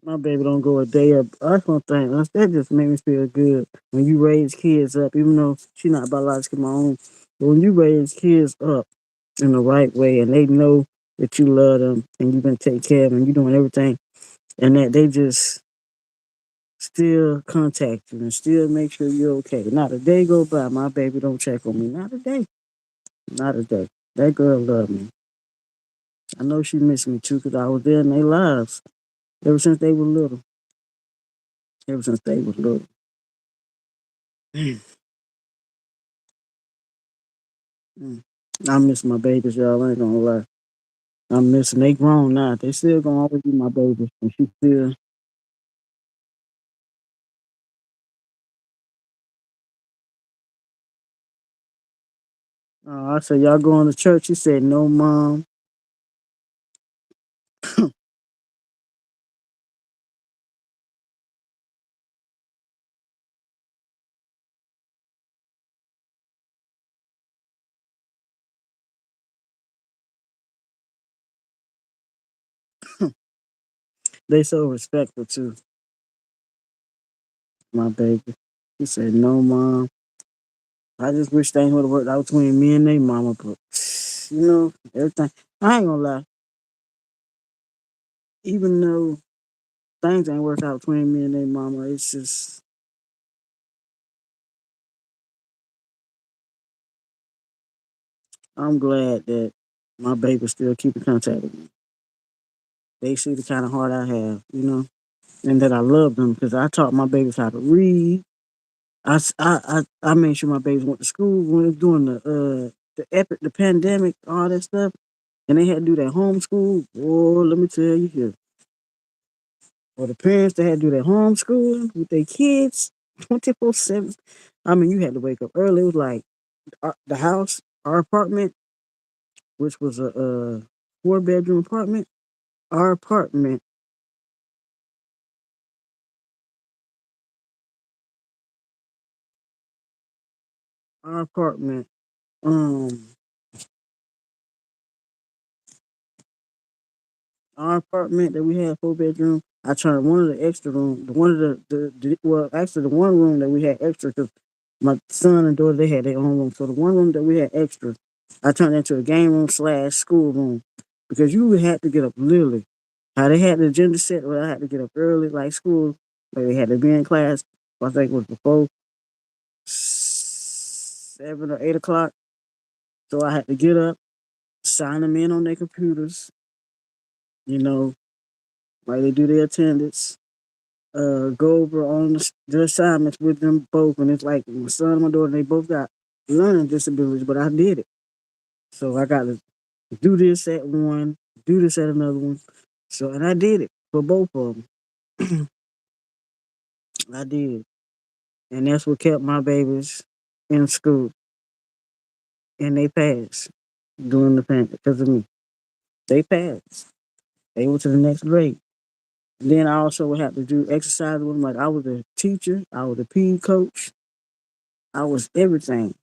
my baby don't go a day up. That's one thing. That just made me feel good when you raise kids up, even though she not biologically my own. But when you raise kids up in the right way and they know that you love them and you've been taking care of them, you doing everything, and that they just still contact you and still make sure you're okay. Not a day go by, my baby don't check on me. Not a day. Not a day. That girl love me. I know she missed me too because I was there in their lives ever since they were little. Ever since they was little. Mm. I miss my babies, y'all. I ain't gonna lie. I miss them. They grown now. They still gonna always be my babies. And she still, I said, y'all going to church? She said, no, mom. They so respectful too, my baby. She said, no, mom. I just wish things would have worked out between me and they mama, but everything. I ain't gonna lie. Even though things ain't worked out between me and they mama, it's just I'm glad that my baby still keep in contact with me. They see the kind of heart I have, and that I love them because I taught my babies how to read. I made sure my babies went to school when it was doing the pandemic, all that stuff, and they had to do that homeschool. Oh, let me tell you here. For the parents that had to do that homeschooling with their kids 24/7. I mean, you had to wake up early. It was like the house, our apartment, which was a 4-bedroom apartment. Our apartment, our apartment, um, our apartment that we had 4 bedroom. I turned one of the extra room, one of well, actually the one room that we had extra because my son and daughter they had their own room. So the one room that we had extra, I turned into a game room slash school room because you had to get up literally. How they had the agenda set where I had to get up early like school, like they had to be in class. I think it was before 7 or 8 o'clock. So I had to get up, sign them in on their computers, you know, like they do their attendance, go over on the assignments with them both. And it's like my son and my daughter, they both got learning disabilities, but I did it. So I got to do this at one, do this at another one. So, and I did it for both of them. I did. And that's what kept my babies in school. And they passed during the pandemic because of me. They passed. They went to the next grade. Then I also would have to do exercise with them. Like I was a teacher, I was a PE coach, I was everything.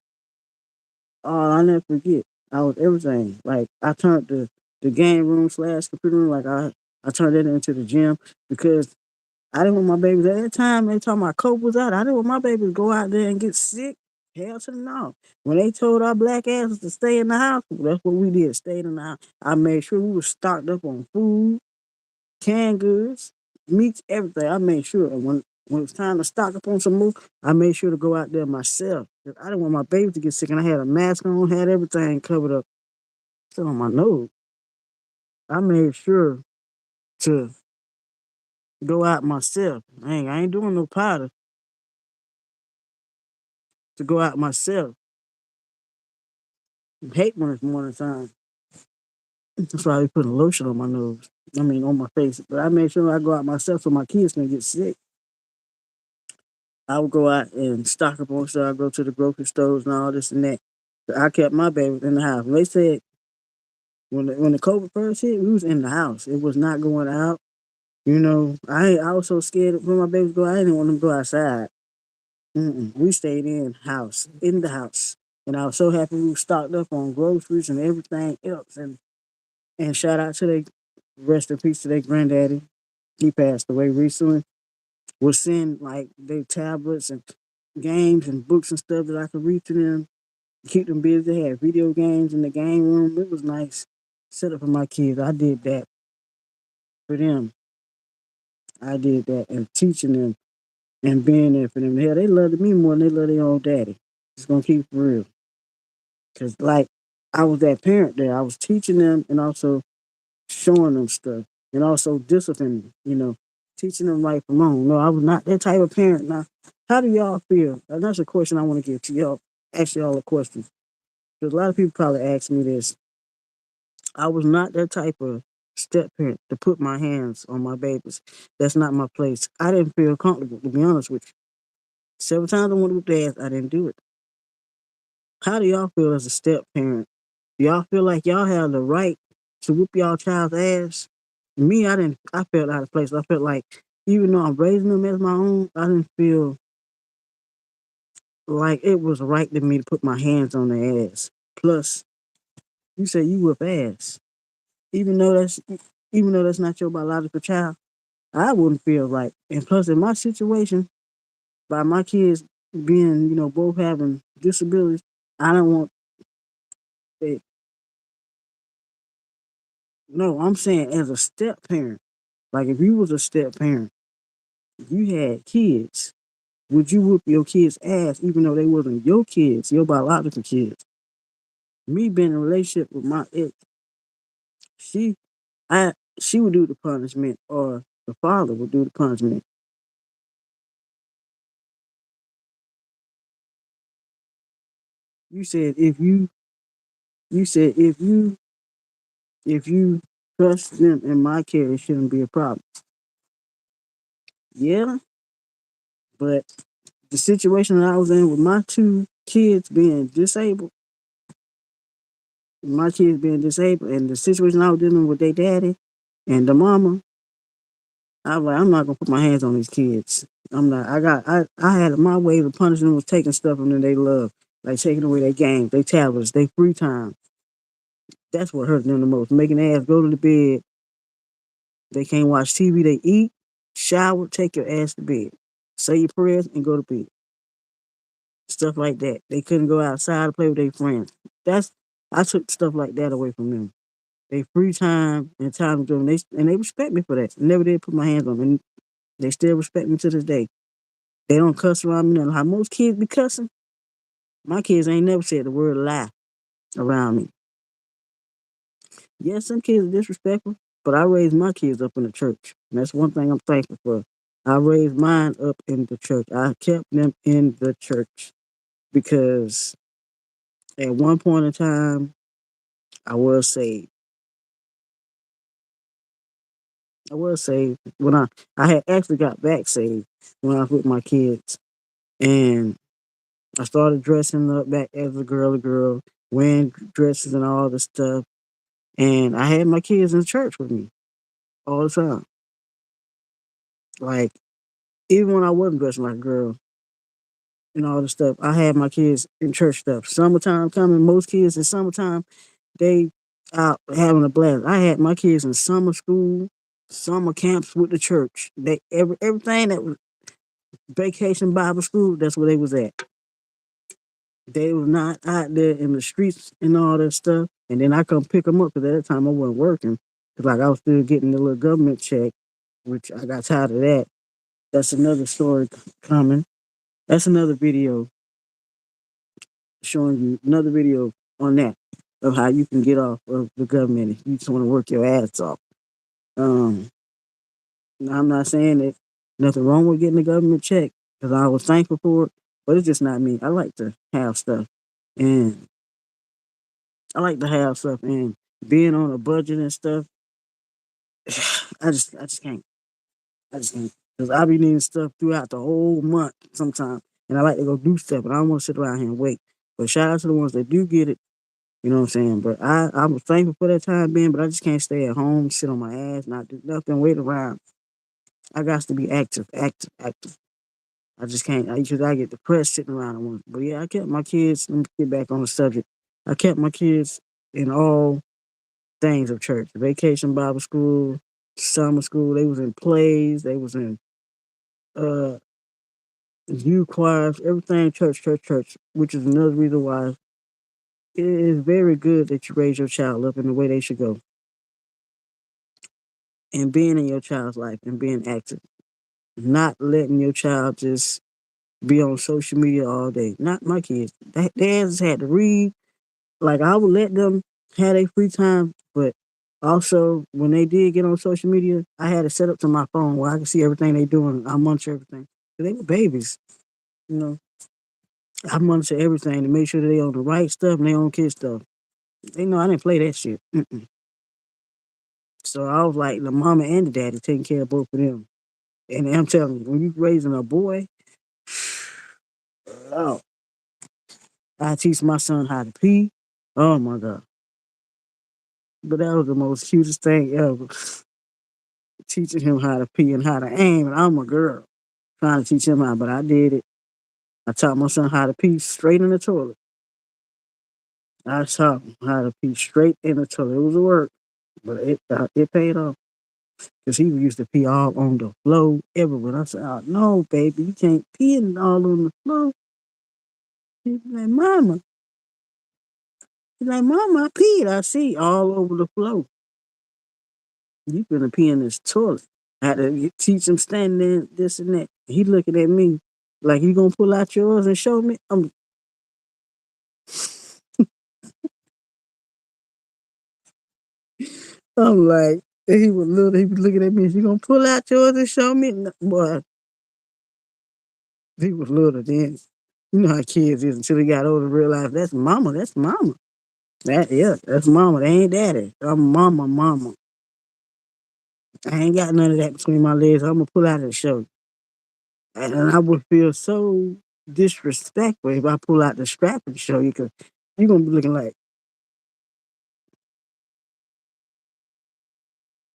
Oh, I'll never forget. I was everything. Like I turned the game room slash computer room. Like I turned that into the gym because I didn't want my babies at that time. They talking about COVID was out. I didn't want my babies to go out there and get sick. Hell to the no. When they told our black asses to stay in the house, that's what we did. Stayed in the house. I made sure we were stocked up on food, canned goods, meats, everything. I made sure. And when it was time to stock up on some more, I made sure to go out there myself. 'Cause I didn't want my babies to get sick, and I had a mask on, had everything covered up, still on my nose. I made sure to go out myself. I ain't doing no powder to go out myself. I hate when it's morning time. That's why I be putting lotion on my nose. I mean, on my face. But I made sure I go out myself so my kids can get sick. I would go out and stock up on stuff. I go to the grocery stores and all this and that. But I kept my baby in the house. When they said when the COVID first hit, we was in the house. It was not going out. You know, I was so scared when my babies go. I didn't want them to go outside. We stayed in the house, and I was so happy we were stocked up on groceries and everything else. And shout out to they rest in peace to their granddaddy. He passed away recently. Would send like their tablets and games and books and stuff that I could read to them, keep them busy. They had video games in the game room. It was nice. Set up for my kids. I did that for them. I did that and teaching them and being there for them. Hell, they loved me more than they love their own daddy. Just gonna keep it real. Cause like I was that parent there. I was teaching them and also showing them stuff and also disciplining, teaching them right from wrong. No, I was not that type of parent. Now, how do y'all feel? And that's a question I want to give to y'all. Ask y'all a question. Because a lot of people probably ask me this. I was not that type of step parent to put my hands on my babies. That's not my place. I didn't feel comfortable, to be honest with you. Several times I wanted to whip their ass, I didn't do it. How do y'all feel as a step parent? Do y'all feel like y'all have the right to whoop y'all child's ass? Me, I didn't. I felt out of place. I felt like even though I'm raising them as my own, I didn't feel like it was right to me to put my hands on their ass. Plus, you say you whip ass, even though that's even though that's not your biological child. I wouldn't feel right. And plus, in my situation, by my kids being, both having disabilities, I don't want it. No, I'm saying as a step parent. Like if you was a step parent, you had kids. Would you whoop your kids' ass even though they wasn't your kids, your biological kids? Me being in a relationship with my ex, she I she would do the punishment or the father would do the punishment. You said if you trust them in my care, it shouldn't be a problem. Yeah, but the situation that I was in with my two kids being disabled, and the situation I was dealing with their daddy and the mama, I was like, I'm not gonna put my hands on these kids. I'm not. I had my way of punishing them was taking stuff from them they love, like taking away their games, their tablets, their free time. That's what hurt them the most. Making their ass go to the bed. They can't watch TV. They eat, shower, take your ass to bed, say your prayers, and go to bed. Stuff like that. They couldn't go outside to play with their friends. That's I took stuff like that away from them. They free time and time to them. They respect me for that. Never did put my hands on them. And they still respect me to this day. They don't cuss around me. How most kids be cussing. My kids ain't never said the word lie around me. Yes, some kids are disrespectful, but I raised my kids up in the church. And that's one thing I'm thankful for. I raised mine up in the church. I kept them in the church because at one point in time, I was saved. I was saved when I had actually got back saved when I was with my kids. And I started dressing up back as a girl, wearing dresses and all this stuff. And I had my kids in church with me all the time. Like, even when I wasn't dressing like a girl and all this stuff, I had my kids in church stuff. Summertime coming, most kids in summertime, they out having a blast. I had my kids in summer school, summer camps with the church. Everything that was vacation Bible school, that's where they was at. They was not out there in the streets and all that stuff. And then I come pick them up because at that time I wasn't working. Cause like I was still getting the little government check, which I got tired of that. That's another story coming. That's another video showing you another video on that of how you can get off of the government if you just want to work your ass off. Um, I'm not saying that nothing wrong with getting the government check because I was thankful for it, but it's just not me. I like to have stuff, and I like to have stuff, and being on a budget and stuff. I just can't. I just can't because I be needing stuff throughout the whole month sometimes, and I like to go do stuff, but I don't want to sit around here and wait. But shout out to the ones that do get it. You know what I'm saying? But I was thankful for that time being, but I just can't stay at home, sit on my ass, not do nothing, wait around. I got to be active, active, active. I just can't. I get depressed sitting around and one. But yeah, I kept my kids. Let me get back on the subject. I kept my kids in all things of church: vacation Bible school, summer school. They was in plays. They was in uh youth choirs. Everything church, church, church. Which is another reason why it is very good that you raise your child up in the way they should go, and being in your child's life and being active, not letting your child just be on social media all day. Not my kids. They just had to read. Like I would let them have their free time, but also when they did get on social media, I had it set up to my phone where I could see everything they doing. I monitor everything. They were babies, you know. I monitor everything to make sure that they on the right stuff and they on kid stuff. They know I didn't play that shit. Mm-mm. So I was like the mama and the daddy taking care of both of them. And I'm telling you, when you raising a boy, oh, I teach my son how to pee. Oh my god! But that was the most cutest thing ever. Teaching him how to pee and how to aim. And I'm a girl trying to teach him how, but I did it. I taught my son how to pee straight in the toilet. I taught him how to pee straight in the toilet. It was work, but it paid off because he used to pee all on the floor everywhere. I said, "Oh no, baby, you can't pee all on the floor." He's like, "Mama," he's like, "Mama, I peed. I see all over the floor. You finna pee in this toilet." I had to teach him standing there, this and that. He looking at me like, "You gonna pull out yours and show me?" I'm like, he was little. He was looking at me. You gonna pull out yours and show me? No, boy, he was little then. You know how kids is until they got older, realize that's mama. That's mama. That's mama. They ain't daddy. I'm mama, mama. I ain't got none of that between my legs. I'm gonna pull out and show you. And I would feel so disrespectful if I pull out the strap and show you, because you're gonna be looking like,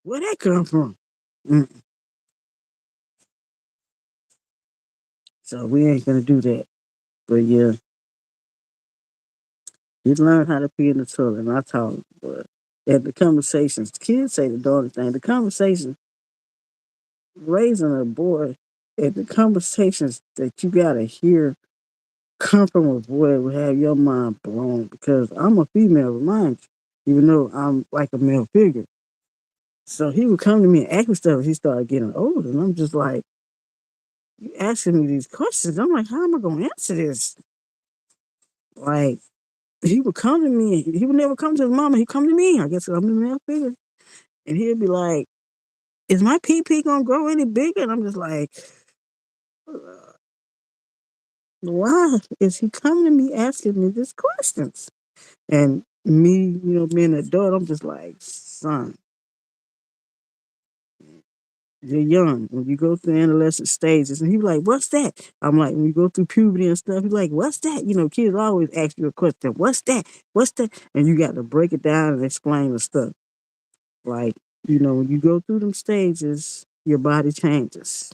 where that come from? Mm. So we ain't gonna do that. But yeah, he learned how to pee in the toilet, and I taught him. But at the conversations, kids say the daughter thing. The conversation, raising a boy, at the conversations that you gotta hear come from a boy will have your mind blown, because I'm a female, remind you, even though I'm like a male figure. So he would come to me and ask me stuff as he started getting older, and I'm just like, you asking me these questions. I'm like, how am I gonna answer this? Like, he would come to me. He would never come to his mama. He'd come to me. I guess I'm the male figure. And he'd be like, is my pee pee gonna grow any bigger? And I'm just like, why is he coming to me asking me these questions? And me, being an adult, I'm just like, son, you're young. When you go through adolescent stages, and he be like, what's that? I'm like, when you go through puberty and stuff, he's like, what's that? Kids always ask you a question, what's that? What's that? And you got to break it down and explain the stuff. Like, when you go through them stages, your body changes.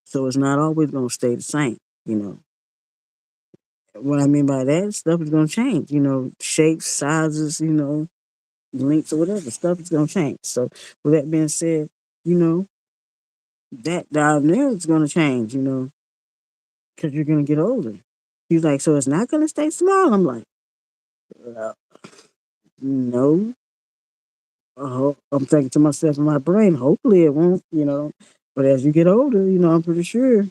So it's not always gonna stay the same, you know. what I mean by that, stuff is gonna change. Shapes, sizes, lengths or whatever. Stuff is gonna change. So with that being said, you know, that down there is gonna change, because you're gonna get older. He's like, so it's not gonna stay small. I'm like, uh, no. I'm thinking to myself in my brain, hopefully it won't. But as you get older, I'm pretty sure,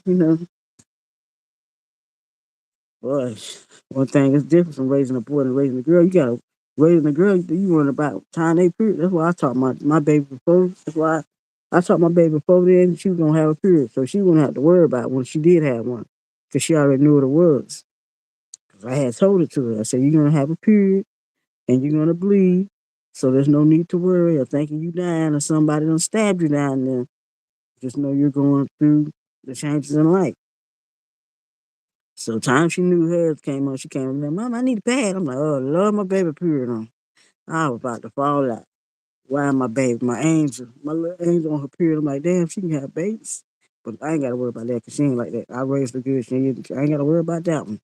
but one thing is different from raising a boy and raising a girl. You gotta raising a girl, you worrying about time they period. That's why I taught my baby before. That's why I taught my baby before then she was gonna have a period. So she wouldn't have to worry about when she did have one. Cause she already knew what it was. 'Cause I had told it to her. I said, you're gonna have a period and you're gonna bleed. So there's no need to worry or thinking you dying or somebody done stabbed you down there. Just know you're going through the changes in life. So time she knew hers came on, she came and said, Mom, I need a pad. I'm like, oh Lord, my baby period on. I was about to fall out. Why my baby, my angel, my little angel on her period. I'm like, damn, she can have babies. But I ain't gotta worry about that because she ain't like that. I raised her good. I ain't gotta worry about that one.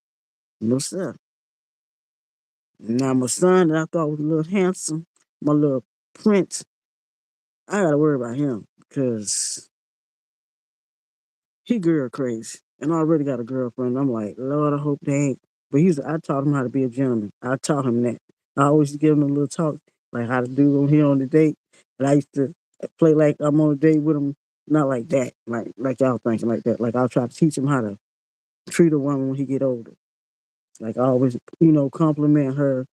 No sir. Now my son that I thought was a little handsome, my little prince, I gotta worry about him because he girl crazy, and I already got a girlfriend. I'm like, Lord, I hope they ain't. But I taught him how to be a gentleman. I taught him that. I always give him a little talk, like how to do when he on the date. And I used to play like I'm on a date with him, not like that, like y'all thinking like that. Like I'll try to teach him how to treat a woman when he get older. Like I always, compliment her,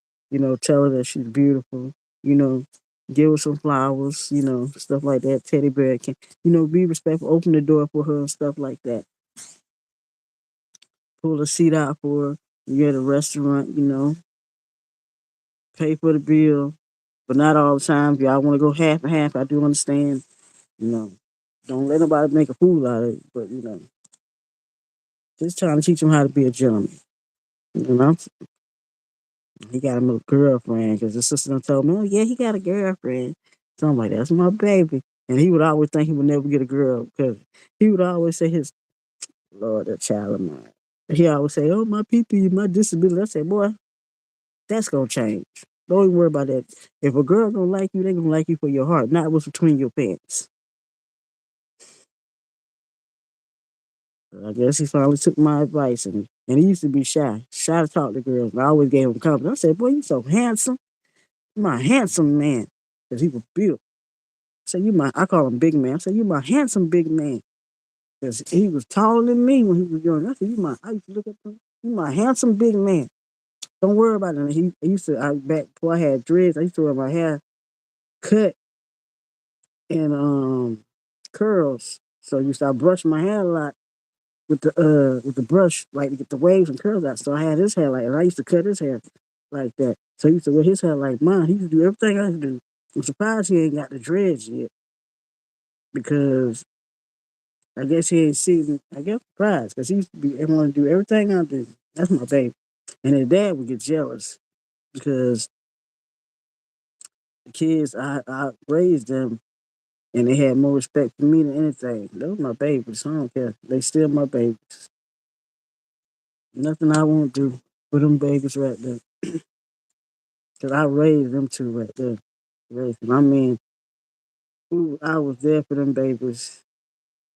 tell her that she's beautiful, you know, give her some flowers, stuff like that. Teddy bear can, be respectful, open the door for her and stuff like that. Pull a seat out for her. You at a restaurant, pay for the bill, but not all the time. If y'all want to go half and half, I do understand. You know, don't let nobody make a fool out of it. But just trying to teach him how to be a gentleman. You know, he got him a girlfriend because his sister done told me, oh yeah, he got a girlfriend. So I'm like, that's my baby. And he would always think he would never get a girl because he would always say his Lord, that child of mine. He always say, oh my PP, my disability. I said, boy, that's gonna change. Don't even worry about that. If a girl gonna like you, they gonna like you for your heart, not what's between your pants. I guess he finally took my advice, and he used to be shy to talk to girls. But I always gave him compliments. I said, "Boy, you so handsome, you my handsome man," because he was built. I said, I call him big man. I said, you my handsome big man, because he was taller than me when he was young. I said, I used to look up to him. You my handsome big man. Don't worry about it. He used to, back before I had dreads, I used to wear my hair cut and curls. So I used to brush my hair a lot with the brush, like to get the waves and curls out. So I had his hair like, and I used to cut his hair like that. So he used to wear his hair like mine. He used to do everything I used to do. I'm surprised he ain't got the dreads yet because I guess he ain't seen. I guess surprised because he used to be want to do everything I do. That's my baby, and his dad would get jealous because the kids I raised them and they had more respect for me than anything. Those my babies. I don't care. They still my babies. Nothing I won't do for them babies right there. Cause I raised them two right there. Raised them. I mean, ooh, I was there for them babies,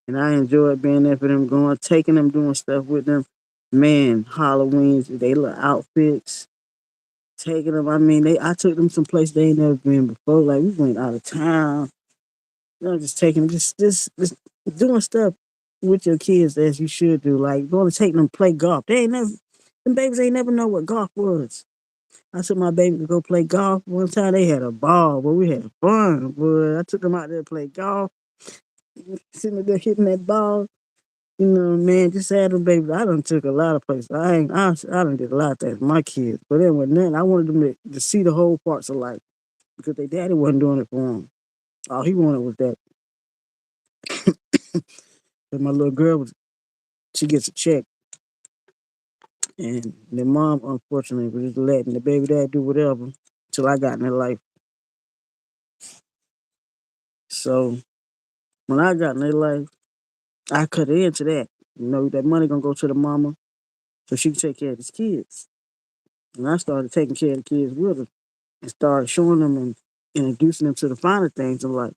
and I enjoyed being there for them, taking them, doing stuff with them. Man, Halloween's, they little outfits, taking them. I mean, I took them someplace they ain't never been before. Like we went out of town. Just taking just doing stuff with your kids as you should do. Like going to take them play golf. Them babies ain't never know what golf was. I took my baby to go play golf one time. They had a ball, but we had fun. Boy, I took them out there to play golf, sitting there hitting that ball. Man, just had them baby. I done took a lot of places. I done did a lot of things with my kids. But then with nothing, I wanted them to see the whole parts of life because their daddy wasn't doing it for them. All he wanted was that. But my little girl she gets a check, and the mom unfortunately was just letting the baby dad do whatever till I got in her life. So when I got in their life, I cut into that. That money gonna go to the mama. so she could take care of these kids. And I started taking care of the kids with her and started showing them and introducing them to the finer things of life.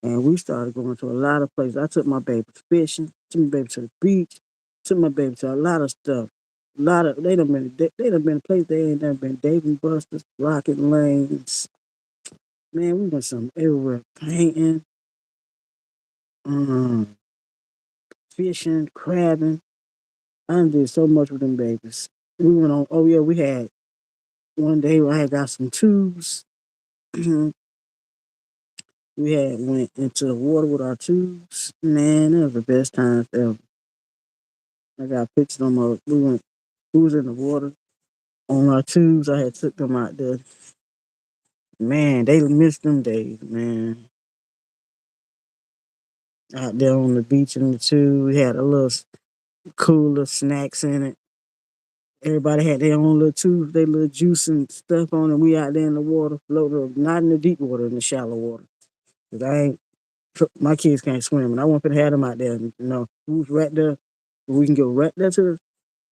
And we started going to a lot of places. I took my baby fishing, took my baby to the beach, took my baby to a lot of stuff. A lot of they done been a place they ain't never been. Dave and Buster's, Rocket Lanes. Man, we went some everywhere. Painting, um, fishing, crabbing. I done did so much with them babies. We went on. Oh yeah, we had one day where I had got some tubes. We had went into the water with our tubes. Man, that was the best times ever. I got pictures of them. We was in the water on our tubes. I had took them out there. Man, they missed them days, man. Out there on the beach in the tube, we had a little cooler snacks in it. Everybody had their own little tubes, their little juice and stuff on it. We out there in the water, floating, not in the deep water, in the shallow water. 'Cause I ain't, my kids can't swim, and I want to have them out there. We was right there. We can go right there to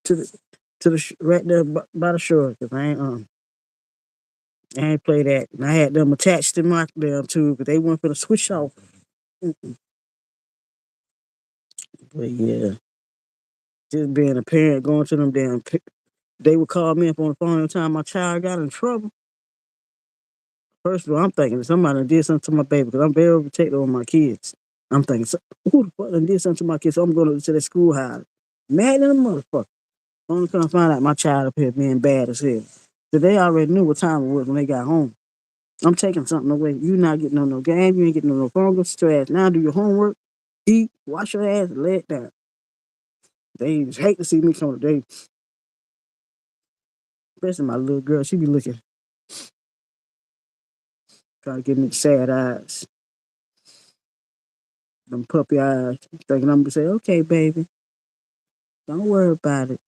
the right there by the shore. Cause I ain't play that. And I had them attached to my damn tube, but they went for the switch off. But yeah, just being a parent, going to them they would call me up on the phone every time my child got in trouble. First of all, I'm thinking somebody did something to my baby because I'm very protective of my kids. I'm thinking, who the fuck done did something to my kids? So I'm going to the schoolhouse. Mad than a motherfucker. Only come to find out my child up here being bad as hell. So they already knew what time it was when they got home. I'm taking something away. You not getting on no game. You ain't getting on no phone. Go sit your ass now. Do your homework. Eat. Wash your ass. And lay it down. They just hate to see me come. They, especially my little girl. She be looking, trying to give me sad eyes. Them puppy eyes. Thinking I'm gonna say, okay, baby, don't worry about it.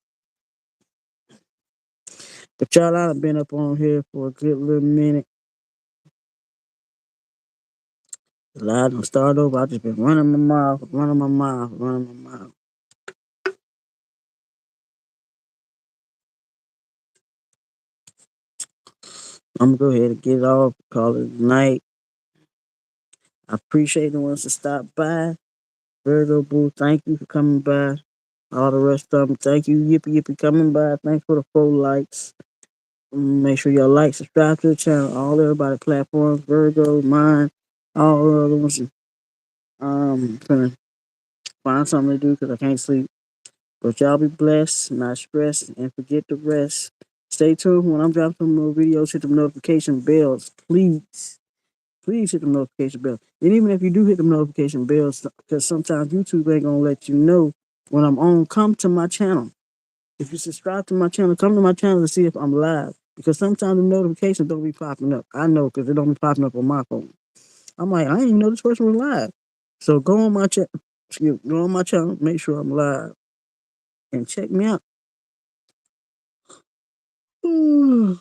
But y'all, I've been up on here for a good little minute. A lot of start over. I just been running my mouth, running my mouth, running my mouth. I'm gonna go ahead and get it off. Call it a night. I appreciate the ones that stop by. Virgo Boo, thank you for coming by. All the rest of them, thank you, Yippee Yippee, coming by. Thanks for the 4 likes. Make sure y'all like, subscribe to the channel. All everybody platforms, Virgo, mine, all the other ones. Gonna find something to do because I can't sleep. But y'all be blessed, not stressed, and forget the rest. Stay tuned when I'm dropping some more videos. Hit the notification bells, please. Please hit the notification bell. And even if you do hit the notification bells, because sometimes YouTube ain't gonna let you know when I'm on, come to my channel. If you subscribe to my channel, come to my channel to see if I'm live. Because sometimes the notifications don't be popping up. I know because it don't be popping up on my phone. I'm like, I didn't even know this person was live. So go on my channel, go on my channel, make sure I'm live, and check me out. I'm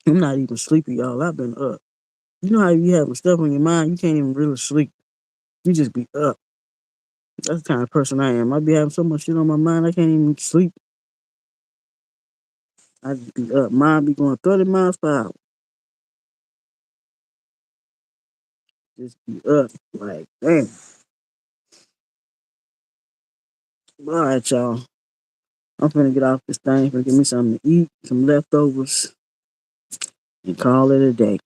not even sleepy, y'all. I've been up. You know how you having stuff on your mind, you can't even really sleep. You just be up. That's the kind of person I am. I be having so much shit on my mind, I can't even sleep. I just be up. Mind be going 30 miles per hour. Just be up. Like, damn. All right, y'all. I'm finna get off this thing, finna give me something to eat, some leftovers, and call it a day.